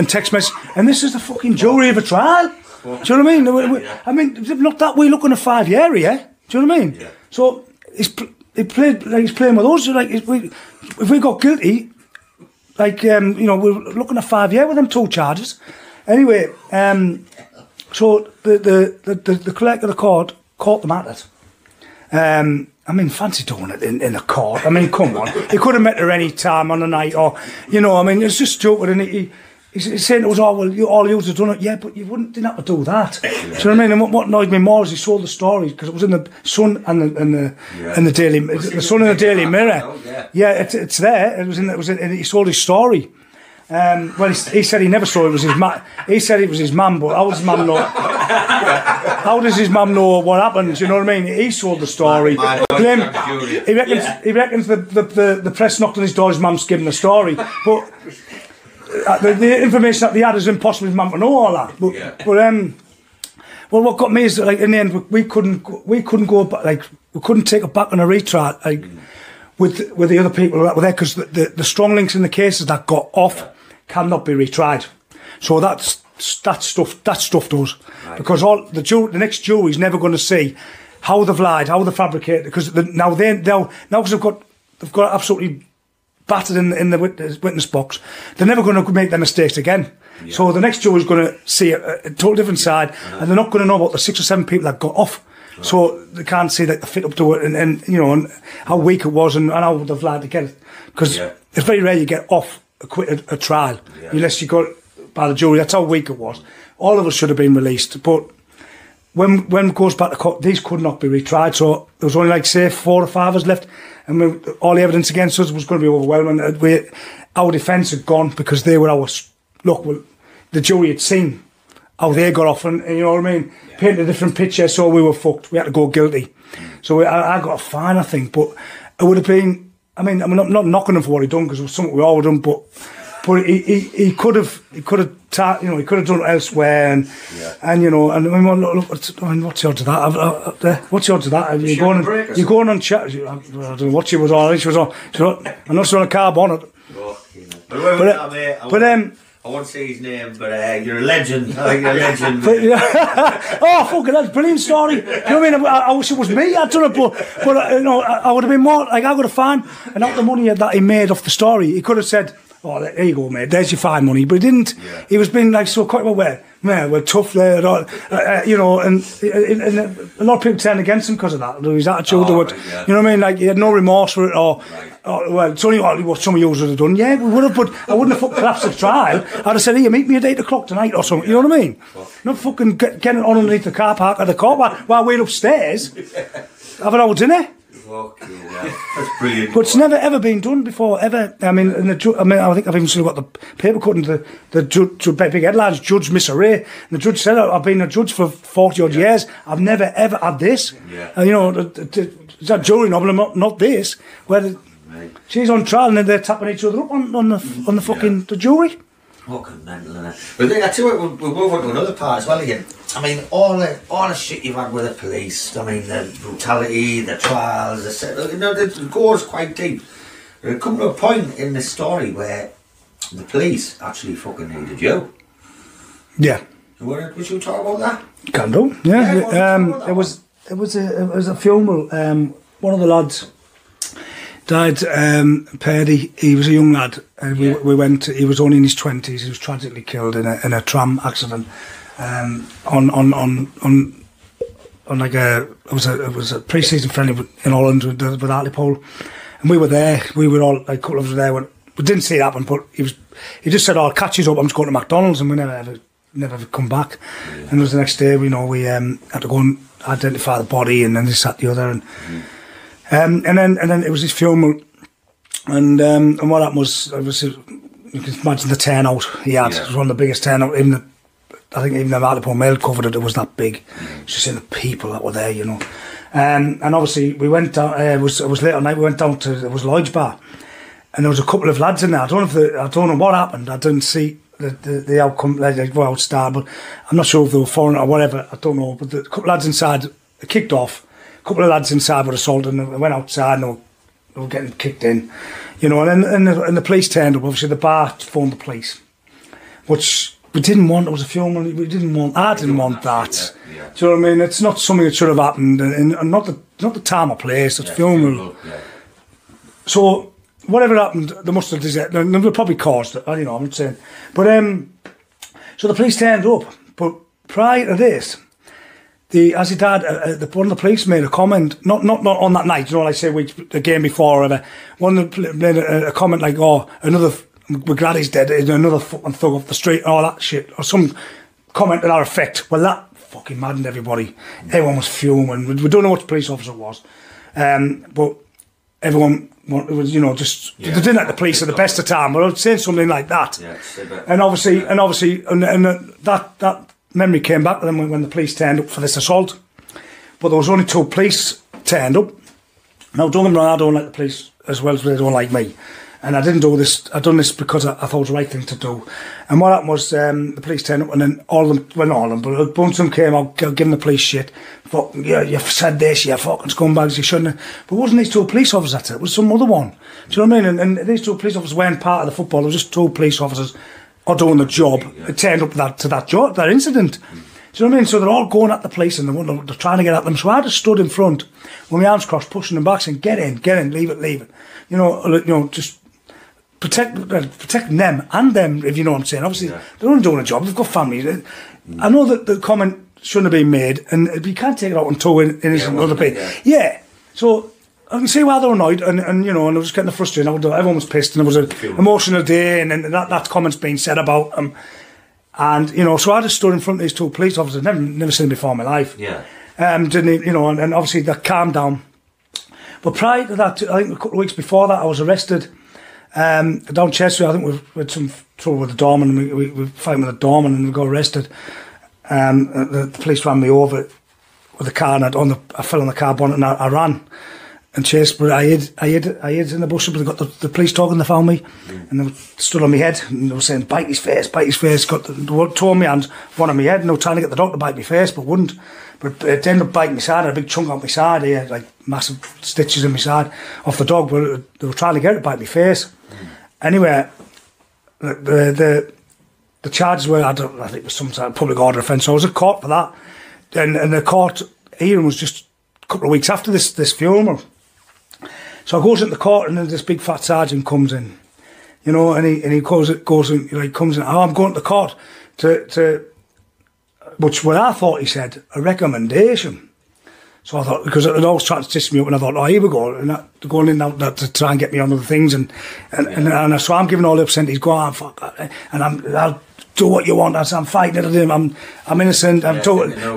text message. And this is the fucking jury of a trial. Do you know what I mean? I mean, not that we're looking at 5 year here. Do you know what I mean? Yeah. So he's playing with us. Like if we got guilty, like you know, we're looking at 5 year with them 2 charges. Anyway, so the clerk of the court caught them at it. I mean, fancy doing it in a court. I mean, come on. He could have met her any time on the night, or you know. I mean, it's just stupid. And he's saying it was all you have done it. Yeah, but you didn't have to do that. Do you know what I mean? And what annoyed me more is he sold the story, because it was in the Sun and the Daily, the Sun and the Daily Mirror. Yeah, it's there. It was in. He sold his story. Well, he said he never saw it was his mum. He said it was his mum, but how does his mum know? How does his mum know what happened? You know what I mean? He sold the story. He reckons the press knocked on his door. His mum's given the story, but the information that they had is impossible for his mum to know all that. But well, what got me is that, like, in the end we couldn't go back, like we couldn't take it back on a retrial, like with the other people that were there, because the strong links in the cases that got off cannot be retried. So that stuff does, right. Because the next jury is never going to see how they've lied, how they've fabricated, because now because they've got absolutely battered in the witness box, they're never going to make their mistakes again. Yeah. So the next jury is going to see a total different side, and they're not going to know about the 6 or 7 people that got off. Right. So they can't see that they fit up to it, and you know, and how weak it was, and how they've lied to get it. Because it's very rare you get off acquitted a trial, unless you got by the jury. That's how weak it was. All of us should have been released, but when it goes back to court, these could not be retried. So there was only, like, say 4 or 5 of us left, and all the evidence against us was going to be overwhelming. Our defence had gone, because they were the jury had seen how they got off, and you know what I mean, painted a different picture, so we were fucked. We had to go guilty. So I got a fine, I think, but it would have been. I mean, I'm not knocking him for what he done, because it was something we all done, but he could have you know, he could have done it elsewhere, and you know, and I mean, what's the odds of that? What's the odds of that? You're going on chat. I don't know what she was on. I'm not on a car bonnet. I won't say his name, but you're a legend. You're a legend. Oh, fucking, that's a brilliant story. You know what I mean? I wish it was me. I'd done it, but you know, I would have been more, like, I would have found, and out the money that he made off the story, he could have said, "Oh, there you go, mate. There's your fine money." But he didn't. Yeah. He was being, like, so quite aware. Yeah, well, tough there, you know, and a lot of people turn against him because of that. His attitude, you know what I mean? Like, he had no remorse for it, or well, it's only what some of you would have done. Yeah, we would have, but I wouldn't have collapsed the trial. I'd have said, here, meet me at 8 o'clock tonight or something, you know what I mean? Not fucking getting on underneath the car park of the car while we're upstairs, having our dinner. That's brilliant. But it's never ever been done before, ever. I mean, I think I've even still got the paper cutting. The judge, big headlines, Judge Miss Array. And the judge said, I've been a judge for 40 odd years. I've never ever had this. And, you know, it's that jury novel, not this. Where she's on trial and then they're tapping each other up on the fucking the jury. Fucking mental, innit? But I tell you, we'll move on to another part as well again. I mean, all the shit you've had with the police, I mean, the brutality, the trials, you know, it goes quite deep. There come to a point in the story where the police actually fucking needed you. Yeah. Would you talk about that? Can do, yeah. It was a funeral. One of the lads died, Paddy. He was a young lad, and we went. He was only in his 20s. He was tragically killed in a tram accident. On like it was a pre-season friendly in Holland with Hartlepool, and we were there. We were all, like, a couple of us were there. We didn't see it happen, but he just said, "Oh, I'll catch you up. I'm just going to McDonald's," and we never ever come back. And it was the next day. You know, we had to go and identify the body, and then this, that, the other, and then it was his funeral, and what happened was, you can imagine the turnout he had. It was one of the biggest turnout. I think even the Hartlepool Mail covered it. It was that big. Just in the people that were there, you know. And obviously we went down. It was late at night. We went down to Lloyd's bar, and there was a couple of lads in there. I don't know what happened. I didn't see the outcome. They were outside, but I'm not sure if they were foreign or whatever. I don't know. But a couple of lads inside, it kicked off. A couple of lads inside were assaulted, and they went outside and they were getting kicked in, you know. And the police turned up. Obviously, the bar phoned the police, which we didn't want. It was a funeral. I didn't want that. Yeah. Do you know what I mean? It's not something that should have happened, and not the time or place. It's funeral. Yeah. So whatever happened, they must have they probably caused it. You know, I'm not saying. But so the police turned up. But prior to this, as he died, one of the police made a comment. Not on that night. You know, like say the game before or whatever. One of them made a comment like, "Oh, another." We're glad he's dead. Another fucking thug off the street, all that shit, or some comment to that effect. Well, that fucking maddened everybody. Everyone was fuming. We don't know what the police officer was, but everyone was, you know, just they didn't like the police at the best of time. But I was saying something like that, and obviously, that memory came back to them when the police turned up for this assault. But there was only 2 police turned up. Now, don't get me wrong, I don't like the police as well as they don't like me. And I didn't do this. I done this because I thought it was the right thing to do. And what happened was the police turned up, and then all of them, well, not all of them, but a bunch of them came out giving the police shit. Fuck, yeah, you've said this, you fucking scumbags, you shouldn't have. But it wasn't these 2 police officers at it. It was some other one. Do you know what I mean? And these 2 police officers weren't part of the football. There was just 2 police officers all doing the job. It turned up to that incident. Do you know what I mean? So they're all going at the police, and they're trying to get at them. So I just stood in front with my arms crossed, pushing them back, saying, get in, leave it. You know, just protect them and them, if you know what I'm saying. Obviously, they're only doing a job. They've got families. I know that the comment shouldn't have been made, and you can't take it out on two innocent other people. Yeah. So I can see why they're annoyed, and you know, and I was getting frustrated. Everyone was pissed, and it was an emotional day, and that comment's been said about them. And you know, so I just stood in front of these 2 police officers. Never seen them before in my life. Yeah. Didn't, you know, and obviously they calmed down. But prior to that, I think a couple of weeks before that, I was arrested. Down Chester, I think we had some trouble with the doorman, and we were fighting with the doorman, and we got arrested. The police ran me over with the car, and I fell on the car bonnet, and I ran and chased, but I hid in the bush, but they got the police talking, they found me, and they stood on my head, and they were saying, bite his face, tore my hands, one on my head, and they were trying to get the dog to bite my face, but wouldn't. But it ended up biting my side. I had a big chunk off my side here, like massive stitches in my side off the dog, but they were trying to get it to bite my face. Anyway, the charges were, I think it was some sort of public order offence, so I was at court for that. And the court hearing was just a couple of weeks after this funeral. So I goes into the court, and then this big fat sergeant comes in, you know, and he comes in, oh, I'm going to the court to which what I thought he said, a recommendation. So I thought, because it always tried to twist me up, and I thought, oh, here we go, and going in now to try and get me on other things, and so I'm giving all the percentage, go on, fuck that, and I'll do what you want. I'm fighting it at him. I'm innocent. I'm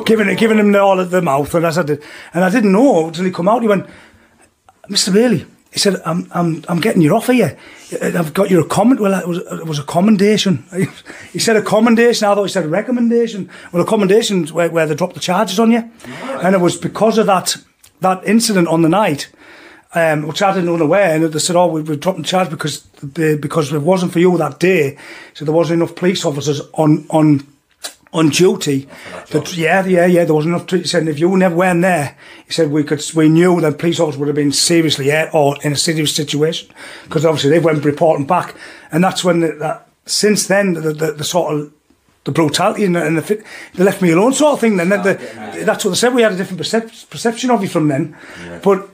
giving him all at the mouth, and I didn't know until he come out. He went, Mr. Bailey. He said, I'm getting you off here. I've got you a comment. Well, it was a commendation. He said a commendation. I thought he said a recommendation. Well, a commendation is where they dropped the charges on you. Right. And it was because of that incident on the night, which I didn't know where. And they said, oh, we've dropped the charge because it wasn't for you that day. So there wasn't enough police officers on duty. There wasn't enough. He said, if you never went there, he said we knew that police officers would have been seriously hurt or in a serious situation, because obviously they went reporting back, and that's when since then the sort of the brutality and they left me alone sort of thing. Then that's what they said. We had a different perception of you from then, but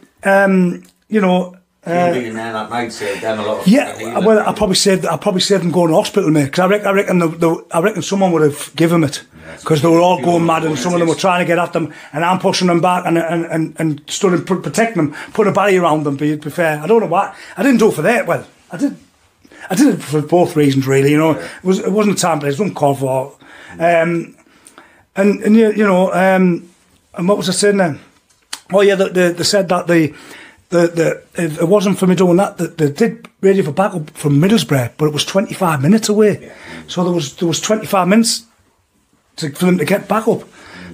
you know. Being there that night saved them a lot of well, I probably saved them going to hospital, mate. Because I reckon someone would have given them it, because they were all going mad, and some of them were trying to get at them, and I'm pushing them back and stood and protecting them, put a barrier around them. Be fair, I don't know why I didn't do it for that. Well, I did it for both reasons, really. You know, it wasn't a time, but it was uncalled for. And what was I saying then? Oh yeah, they said that if it wasn't for me doing that, they did radio for backup from Middlesbrough, but it was 25 minutes away. Yeah. So there was 25 minutes for them to get back up.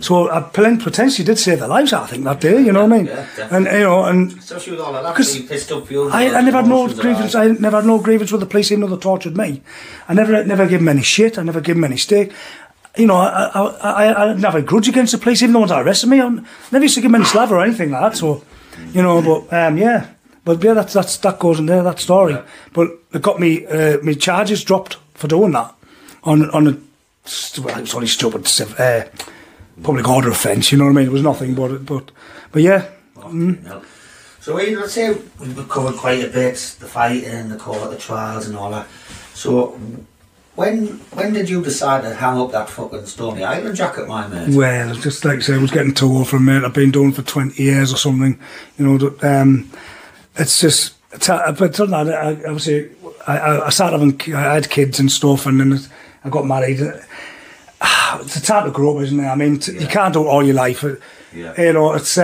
So I potentially did save their lives, I think, that day. You know what I mean? Yeah, and and especially with all of that, being pissed up, I never had no grievance. I never had no grievance with the police, even though they tortured me. I never gave them any shit. I never gave them any steak. You know, I never had a grudge against the police, even though they arrested me. I never used to give them any slaver or anything like that. So. You know, but that goes in there, that story. Yeah. But it got me my charges dropped for doing that on it was only stupid public order offence. You know what I mean? It was nothing, but yeah. So let's say we've covered quite a bit, the fighting, the court, the trials, and all that. So when did you decide to hang up that fucking Stony Island jacket, my mate? Well, just like I say, I was getting too old for a mate. I've been doing it for 20 years or something. You know, it's just. But obviously, I started having. I had kids and stuff, and then I got married. It's a time to grow up, isn't it? I mean, you can't do it all your life. You know, it's.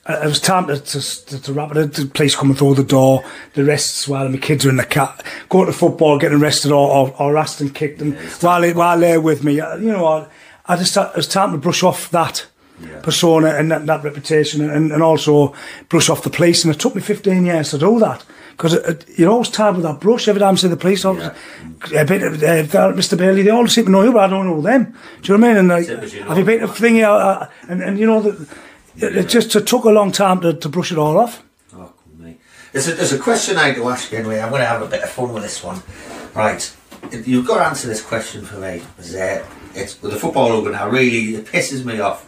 It was time to wrap it. The police coming through the door, the arrests while my kids are in the car, going to football, getting arrested or harassed and kicked, and while they're with me, you know, I just it was time to brush off that persona and that reputation, and also brush off the police. And it took me 15 years to do that, because you're always tired with that brush. Every time I see the police officer, Mr. Bailey, they all seem to know you, but I don't know them. Do you know what I mean? And have you been a thingy? And you know that. It just took a long time to brush it all off. Oh, mate. There's a question I had to ask you anyway. I'm going to have a bit of fun with this one. Right. You've got to answer this question for me. It's with the football hooligan now, really, it pisses me off.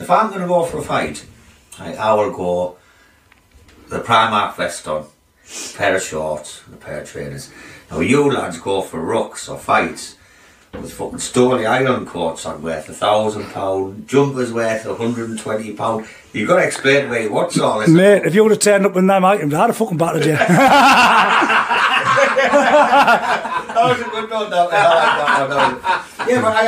If I'm going to go for a fight, I will go the Primark vest on, a pair of shorts, and a pair of trainers. Now you lads go for rucks or fights with fucking Stony Island coats on worth £1,000, jumpers worth £120. You've got to explain to me what's all this. Mate, if you would have turned up with them items, I'd have fucking battered you. That was a good one, though. Yeah, but I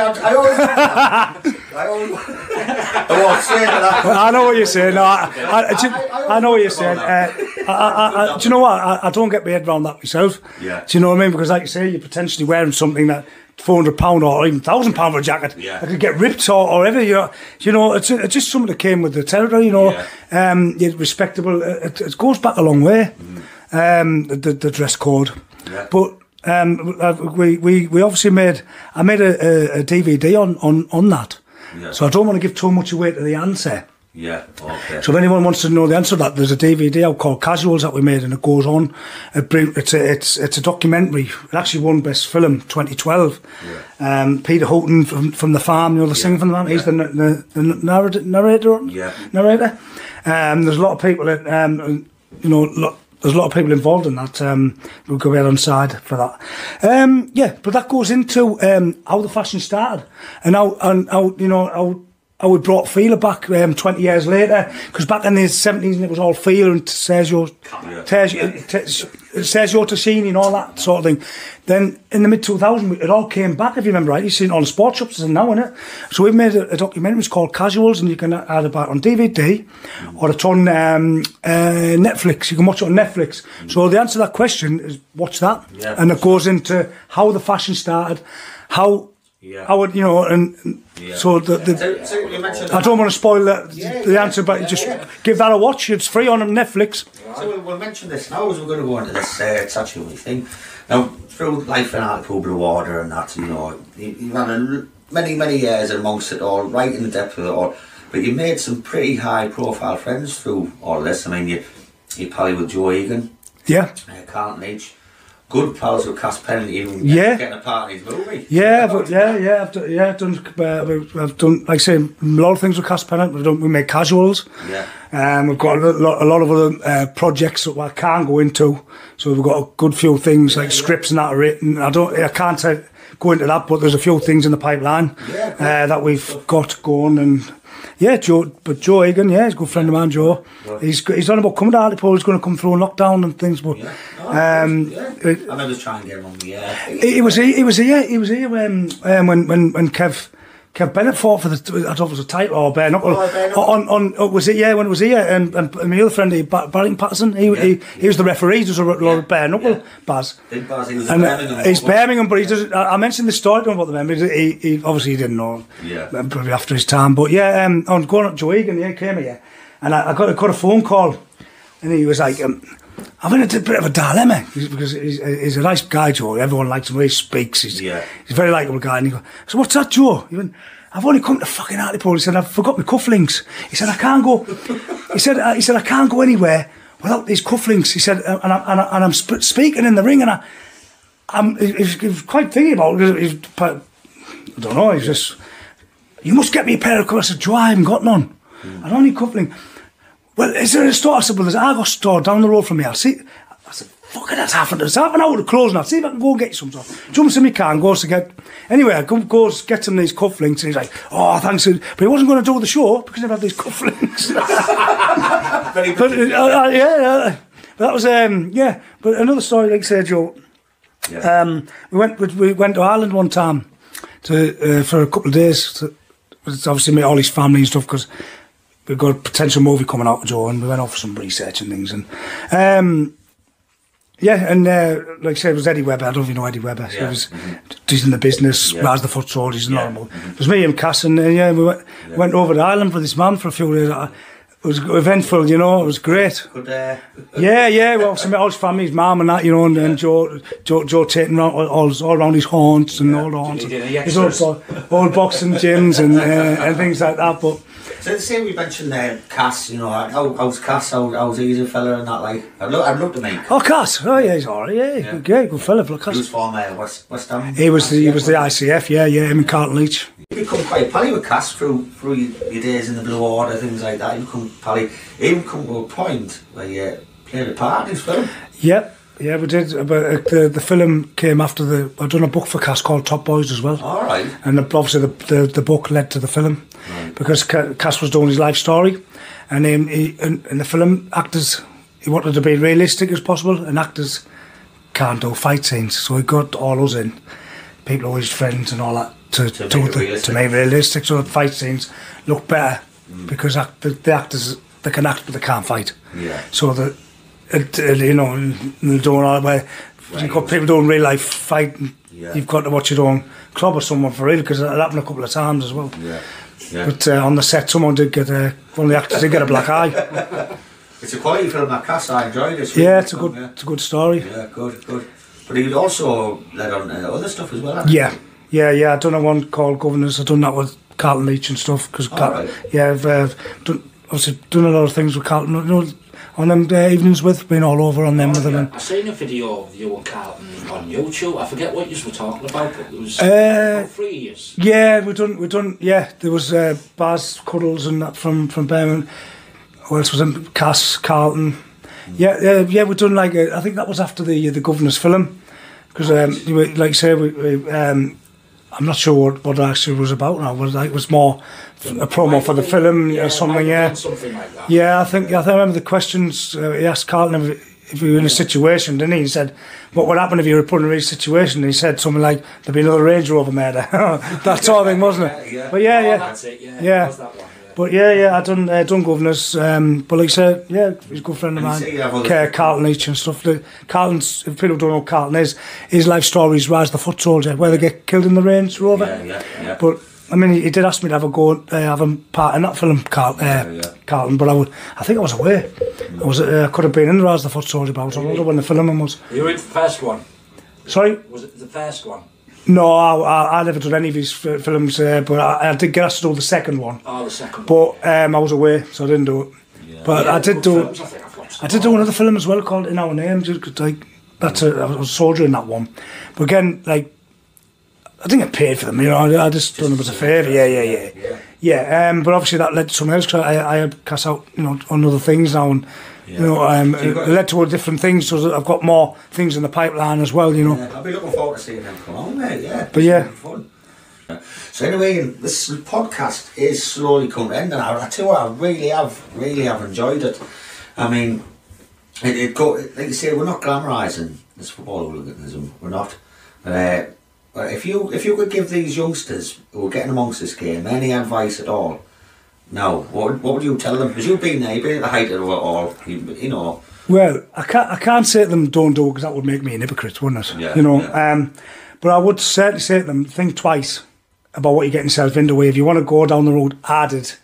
won't say that. I know what you're saying. No, I know what you're saying. Do you know what? I don't get my head around that myself. Yeah. Do you know what I mean? Because like you say, you're potentially wearing something that £400 or even £1,000 for a jacket. Yeah. I could get ripped or whatever. You know, it's just something that came with the territory. You know, you're respectable. It goes back a long way. The dress code. Yeah. But we obviously made a DVD on that. Yeah. So I don't want to give too much away to the answer. Yeah, okay. So if anyone wants to know the answer to that, there's a DVD out called Casuals that we made, and it goes on. It's a documentary. It actually won Best Film 2012. Yeah. Peter Houghton from The Farm, you know, the singer from The Farm, he's the narrator. Yeah. Narrator. There's a lot of people that, you know, there's a lot of people involved in that. We'll go ahead on side for that. Yeah, but that goes into how the fashion started and how you know how we brought Feeler back 20 years later, because back in the 70s it was all Feeler and Sergio Tacchini and all that sort of thing. Then in the mid-2000s it all came back, if you remember right. You've seen all the sports shops and now, innit? So we've made a documentary, it's called Casuals, and you can add it back on DVD or it's on Netflix. You can watch it on Netflix. So the answer to that question is watch that, and it goes into how the fashion started, how would, you know, and so the I don't want to spoil the answer, but just give that a watch. It's free on Netflix. So we'll mention this now as we're going to go into this Tacchini thing. Now, through life in Hartlepool, Blue Water and that, you know, you've had many years amongst it all, right in the depth of it all, but you made some pretty high profile friends through all this. I mean, you pally with Joe Egan, Carlton H. Good pals with Cass Pennant, even getting a part in his movie. I've done, like I say, a lot of things with Cass Pennant. We make Casuals. We've got a lot of other projects that I can't go into. So we've got a good few things like scripts and that are written. I can't go into that, but there's a few things in the pipeline that we've got going. And Joe Egan, he's a good friend of mine, Joe. He's on about coming to Hartlepool. He's going to come through and lockdown and things, but I remember trying to get him on the air. He was here when Kev Bennett fought for the, I don't know if it was a title or bare knuckle. When it was here, and my other friend, Barrington Patterson, he was the referee. He does a lot of bare knuckle, Baz. Big Baz, he was he's Birmingham, but he does. I mentioned the story to him about the members. He obviously didn't know. Probably after his time, but on going up Joe Egan, he came here, and I got a phone call, and he was like, I'm in a bit of a dilemma because he's a nice guy, Joe. Everyone likes him when he speaks. He's a very likeable guy. And he goes, so what's that, Joe? He went, I've only come to fucking Hartlepool. He said, I've forgot my cufflinks. He said, I can't go. He said, I can't go anywhere without these cufflinks. He said, and I'm speaking in the ring, and he was quite thinking about it. I don't know. He's just, you must get me a pair of cufflinks. I said, Joe, I haven't got none. I don't need cufflinks. Well, is there a store? I said, well, there's an Argos store down the road from me. I'll see. I said, fuck it, that's half an hour to close now. See if I can go and get you some stuff. Jumps in my car and goes to get... Anyway, I goes, gets him these cufflinks, and he's like, oh, thanks. But he wasn't going to do the show because he had these cufflinks. But that was, But another story, like I said, Joe, we went to Ireland one time for a couple of days. It's obviously met all his family and stuff because... we've got a potential movie coming out, Joe, and we went off for some research and things. And like I said, it was Eddie Webber. I don't know if you know Eddie Webber. He's in the business, Raz the Foot Soldiers and all. It was me and Cass, and we went over to Ireland for this man for a few days. It was eventful, you know. It was great. Good, well, obviously met all his family, his mum and that, you know, and Joe taking all around his haunts and all the haunts. His old boxing gyms and things like that, but... So the same we mentioned there, Cass, you know, how's Cass, how's he a fella and that, like, I'd love to meet. Oh, Cass, he's alright, good fella, Cass. He was former West Ham. He was the ICF, him and Carlton Leach. You become quite pally with Cass through your days in the Blue Order, things like that. You become pally, even come to a point where you played a part in his film. Yeah, we did. But the film came after I'd done a book for Cass called Top Boys as well. All right. And obviously the book led to the film because Cass was doing his life story, and in the film, actors, he wanted to be realistic as possible, and actors can't do fight scenes, so he got all us in, people, his friends and all that, to make it realistic, so the fight scenes look better because the actors, they can act but they can't fight. So that. You know, doing all where you've got people doing real life fighting. You've got to watch your own club or someone for real, because it happened a couple of times as well. But on the set, someone did get one of the actors did get a black eye. It's a quality film, that Cass. I enjoyed it. It's a good story. Yeah, good. But he also led on other stuff as well. Yeah. I done a one called Governors. I've done that with Carlton Leach and stuff. Because I've done a lot of things with Carlton. You know, on them evenings been all over on them with them. I seen a video of you and Carlton on YouTube. I forget what you were talking about, but it was about 3 years. Yeah, we done. Yeah, there was Baz Cuddles and that from Birmingham. Who else was in? Cass, Carlton. Yeah, we've done like I think that was after the governor's film, because like I say, I'm not sure what it actually was about now. It was more a promo for the film or something. Yeah, something like that. Yeah, I think I remember the questions he asked Carlton if you were in a situation, didn't he? He said, "What would happen if you were put in a situation?" And he said something like, "There'd be another Range Rover murder." That sort of thing, wasn't it? Yeah. But yeah. That's it. Yeah. Yeah. It was that one. But yeah, I done governors. But like I said, yeah, he's a good friend of mine. Carlton Leach and stuff. Carlton's, if people don't know what Carlton is, his life story is Rise the Foot Soldier, where they get killed in the Range Rover. Yeah. But I mean, he did ask me to have a go, have a part in that film, Carlton. But I think I was away. I could have been in the Rise the Foot Soldier, but I was older when the film was. You were in the first one. Sorry? Was it the first one? No, I never done any of his films, but I did get asked to do the second one. Oh, the second one. But I was away, so I didn't do it. Yeah. But I did do. I did do another film as well called In Our Name. I was a soldier in that one. But again, like, I didn't get paid for them. You know, I just done them as a favour. Yeah. But obviously that led to something else. Cause I had cast out, on other things now, and it led to different things. So I've got more things in the pipeline as well. Yeah, I'll be looking forward to seeing them come on, mate. Yeah. But yeah. Fun. So anyway, this podcast is slowly coming to an end, and I tell you what, I really have enjoyed it. I mean, like you say, we're not glamorising this football hooliganism. We're not. If you could give these youngsters who are getting amongst this game any advice at all, now what would you tell them? Because you've been there, you've been at the height of it all. Well, I can't say to them don't do it, because that would make me an hypocrite, wouldn't it? Yeah, but I would certainly say to them, think twice about what you're getting yourself into. If you want to go down the road, add it.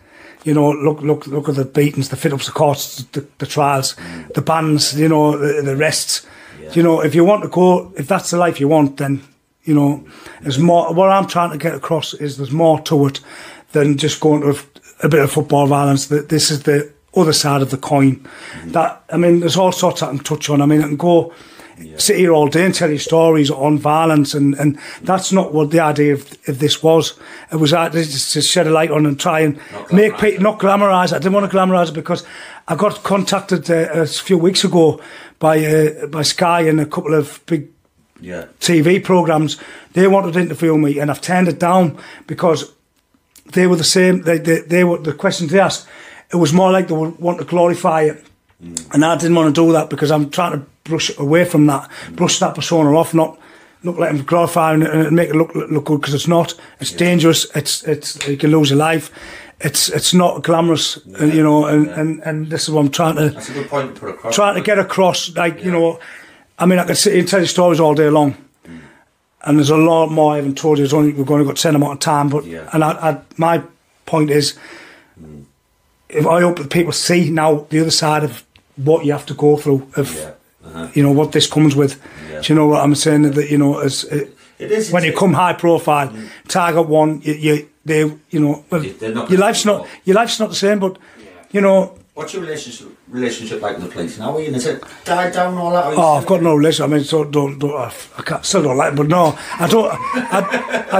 Look at the beatings, the fit-ups, the courts, the trials, the bans, the rests. Yeah. If you want to go, if that's the life you want, then, there's more. What I'm trying to get across is there's more to it than just going to a bit of football violence. This is the other side of the coin. There's all sorts I can touch on. I can go sit here all day and tell you stories on violence, and that's not what the idea of this was. It was just to shed a light on and try and make people not glamorise it. I didn't want to glamorise it, because I got contacted a few weeks ago by Sky and a couple of big TV programmes. They wanted to interview me, and I've turned it down because they were the same. They were the questions they asked. It was more like they want to glorify it, and I didn't want to do that, because I'm trying to brush away from that, brush that persona off, not let them glorify and make it look good, because it's not. It's dangerous. It's you can lose your life. It's not glamorous, and this is what I'm trying to. That's a good point to put across. Trying to get across, I can sit here and tell you stories all day long, and there's a lot more I haven't told you. We've only got 10 amount of time, but my point is, if I hope that people see now the other side of what you have to go through, what this comes with. Yeah. Do you know what I'm saying? That when you come high profile, target one, your life's not the same, but What's your relationship like with the police now? Is it died down all that? I've got no relationship. I still don't like them, but no, I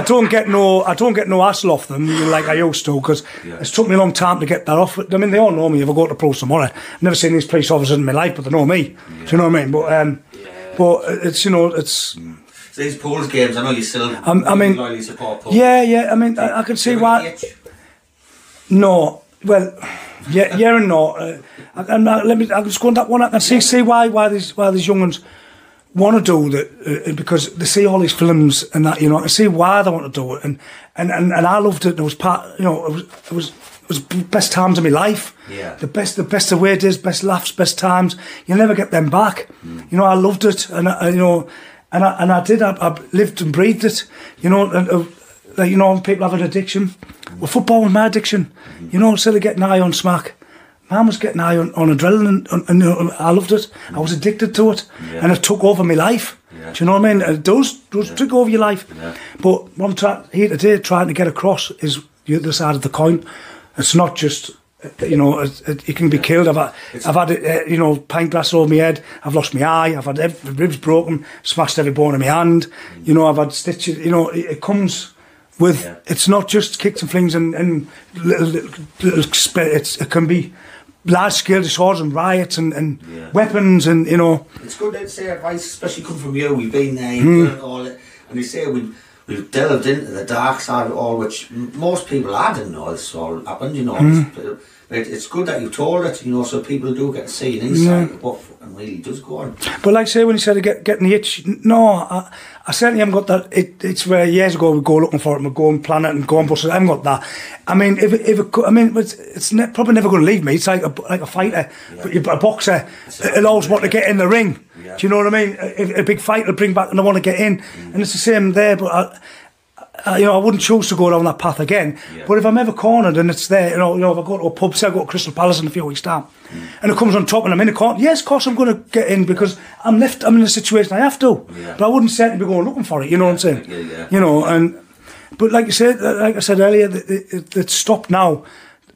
don't get no hassle off them like I used to, because it's took me a long time to get that off. They all know me. If I go to police tomorrow, I've never seen these police officers in my life, but they know me. Yeah. Do you know what I mean? But it's it's. So these Pools games, I know you still loyally support Pools. Yeah. I can see why. No, well. Yeah and no. I can just go on that one. I can see why these young ones want to do that, because they see all these films and that. I can see why they want to do it, and I loved it. It was it was the best times of my life. Yeah. The best away days, best laughs, best times. You'll never get them back. I loved it, and I did. I lived and breathed it. People have an addiction. Well, football was my addiction. Instead of getting high on smack, man was getting high on adrenaline, and I loved it. I was addicted to it, and it took over my life. Yeah. Do you know what I mean? Those took over your life. Yeah. But what I'm here today trying to get across is the other side of the coin. It's not just, you can be killed. I've had pint glass over my head. I've lost my eye. I've had every ribs broken, smashed every bone in my hand. I've had stitches. It comes with. It's not just kicks and flings and little it can be large-scale disorders and riots and weapons and, you know. It's good to say advice, especially coming from you. We've been there, you've done it all. And they say we've delved into the dark side of it all, which most people, I didn't know this all happened, you know. It's good that you told it, you know, so people do get to see an insight of what fucking really does go on. But like I say, when you said getting the itch, no, I certainly haven't got that. It's where years ago we'd go looking for it and we'd go and plan it and go and bust it. I haven't got that. I mean, it's probably never going to leave me. It's like a fighter, but a boxer, it'll always want to get in the ring. Do you know what I mean? If a big fight will bring back and I want to get in, and it's the same there. But I wouldn't choose to go down that path again. But if I'm ever cornered and it's there, you know, if I go to a pub, say I go to Crystal Palace in a few weeks' time, and it comes on top and I'm in a corner, yes, of course I'm going to get in because I'm in a situation I have to. But I wouldn't certainly be going looking for it. You know what I'm saying? You know, but like I said earlier, it's stopped now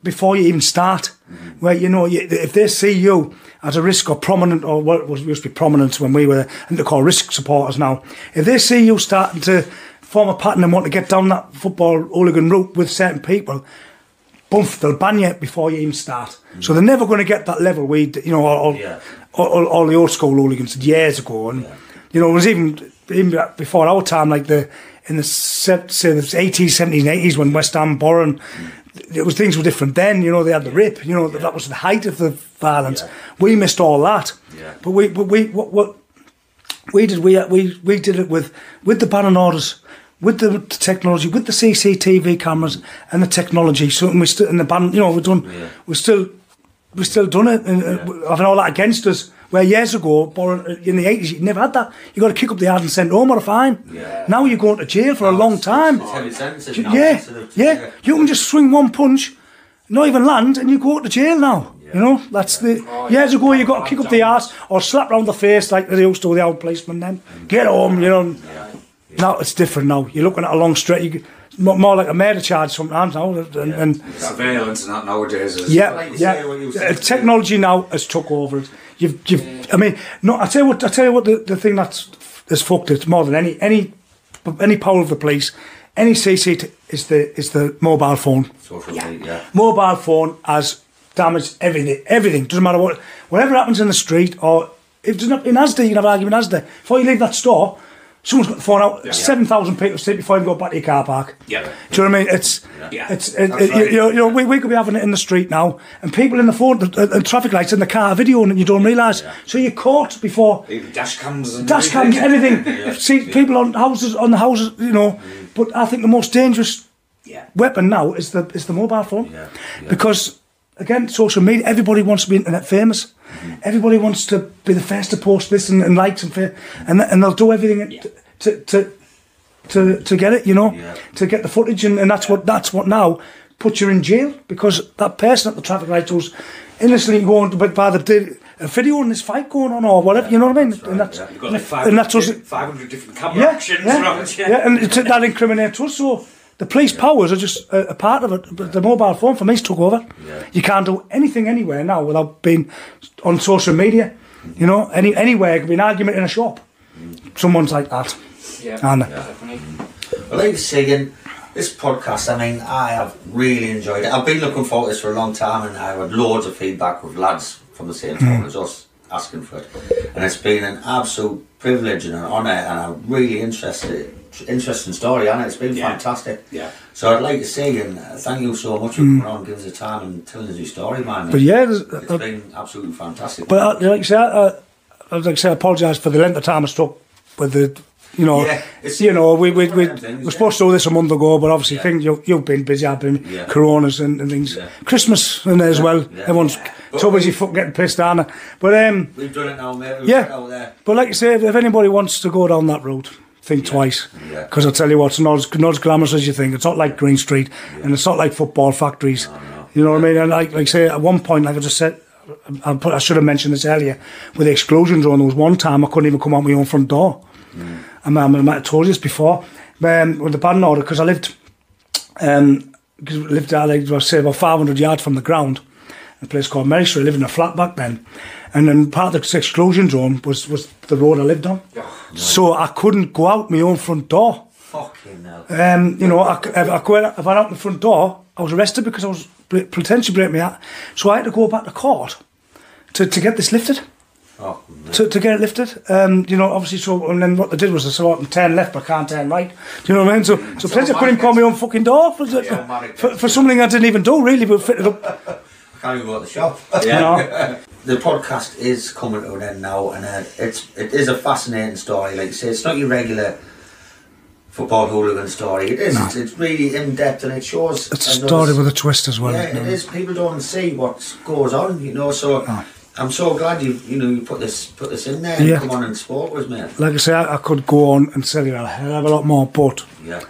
before you even start. Where you know, if they see you as a risk or prominent, or what used to be prominent when we were, and they call risk supporters now. If they see you starting to form a pattern and want to get down that football hooligan route with certain people, bump, they'll ban you before you even start. So they're never going to get that level. All the old school hooligans did years ago, and you know, it was even before our time, like in the 80s, 70s, and 80s when West Ham, Borough, things were different then. You know, they had the rip. You know, that was the height of the violence. We missed all that, but we did it with the banning orders, with the technology, with the CCTV cameras and the technology. So we still in the ban, you know, we still done it, and having all that against us. Where years ago, in the 80s, you never had that. You got to kick up the yard and send home or a fine. Now you're going to jail for a long time. You can just swing one punch, not even land, and you go to jail now. You know, that's the years ago you got to kick up the arse or slap round the face like they used to with the old policeman. Then get home, you know. Now it's different. Now you're looking at a long straight. More like a murder charge sometimes now. And surveillance and that nowadays is technology now has took over it. I mean, no. I tell you what. The thing that's fucked it more than any power of the police, any CCTV is the mobile phone. Mobile phone has damaged everything. Everything doesn't matter whatever happens in the street, or if there's not in Asda, you can have an argument in Asda. Before you leave that store, someone's got the phone out. 7,000 people sit before you go back to your car park. Do you know what I mean? You know, we could be having it in the street now, and people in the phone and traffic lights in the car videoing, and you don't realise. So you're caught before. Even dash cams, everything. See people on the houses, you know. But I think the most dangerous weapon now is the mobile phone, because again, social media. Everybody wants to be internet famous. Everybody wants to be the first to post this and likes and they'll do everything to get it, you know, to get the footage, and that's what now puts you in jail, because that person at the traffic light was innocently going by the video in this fight going on or whatever, you know what I mean? That's right, You've got like 500 different camera actions around you. And that incriminates us. So the police powers are just a part of it. But the mobile phone for me took over. You can't do anything anywhere now without being on social media. You know, anywhere. It could be an argument in a shop. Someone's like that. Well, like saying, this podcast, I mean, I have really enjoyed it. I've been looking forward to this for a long time, and I've had loads of feedback with lads from the same town as us asking for it. And it's been an absolute privilege and an honour, and a really interesting story, and it's been fantastic. So I'd like to say, and thank you so much for coming on, giving us the time and telling us your story, man. But it's been absolutely fantastic. But like I say, I apologise for the length of time I took with the. You know, we were supposed to do this a month ago, but obviously things you've been busy. I've been Coronas and things, Christmas in there as well. Everyone's so busy fucking getting pissed, aren't they? But we've done it now, mate. We've got it out there. But like you say, if anybody wants to go down that road, think twice, because I tell you what, it's not as glamorous as you think. It's not like Green Street, and it's not like football factories. You know what I mean? And like I say, at one point, like I just said, I should have mentioned this earlier, with the exclusion zone. There was one time I couldn't even come out my own front door. I might have told you this before, with the banning order, because I lived say about 500 yards from the ground, in a place called Merry Street. I lived in a flat back then, and then part of the exclusion zone was the road I lived on, so I couldn't go out my own front door. Fucking hell. You know, I went out the front door. I was arrested because I was potentially breaking my act. So I had to go back to court to get this lifted. Oh, to get it lifted. You know, obviously, so, and then what they did was they said, I can turn left, but I can't turn right. Do you know what I mean? So potentially I couldn't call my own fucking door for something I didn't even do, really, but fit it up. I can't even go to the shop. Yeah. The podcast is coming to an end now, and it is a fascinating story. Like you say, it's not your regular football hooligan story. It is. No. It's really in depth, and it shows. It's a story with a twist as well. Yeah, it is. People don't see what goes on, you know. So I'm so glad you put this in there and come on and spoke with me. Like I say, I could go on and tell you a hell of a lot more, but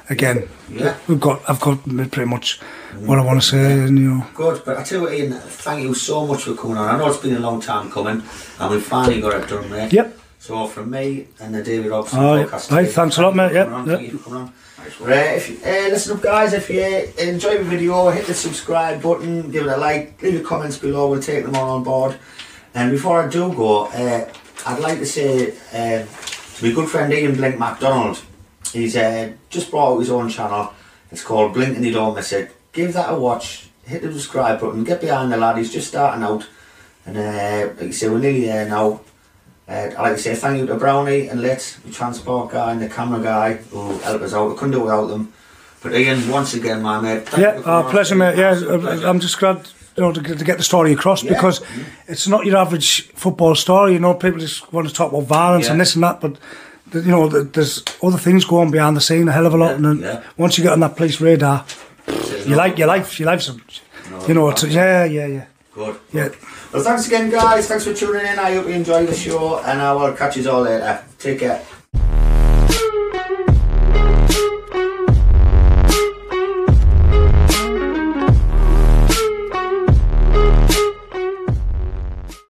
again, I've got pretty much what I want to say, and you know. Good, but I tell you what, Ian, thank you so much for coming on. I know it's been a long time coming, and we finally got it done, mate. Yep. So from me and the David Robson podcast. Right, thanks a lot, mate. Thank you for coming on. Listen up, guys. If you enjoy the video, hit the subscribe button, give it a like, leave your comments below. We'll take them all on board. And before I do go, I'd like to say to my good friend Ian Blink MacDonald, he's just brought out his own channel. It's called Blink and You Don't Miss It. Give that a watch, hit the subscribe button, get behind the lad, he's just starting out. And like I say, we're nearly there now. I'd like to say thank you to Brownie and Lit, the transport guy and the camera guy who helped us out. We couldn't do it without them. But Ian, once again, my mate. Pleasure, mate. Yeah, I'm just glad, you know, to get the story across, because it's not your average football story. You know, people just want to talk about violence and this and that, but you know, there's other things going on behind the scene a hell of a lot. And once you get on that police radar, your life's you know, Good. Yeah. Well, thanks again, guys. Thanks for tuning in. I hope you enjoy the show, and I will catch you all later. Take care.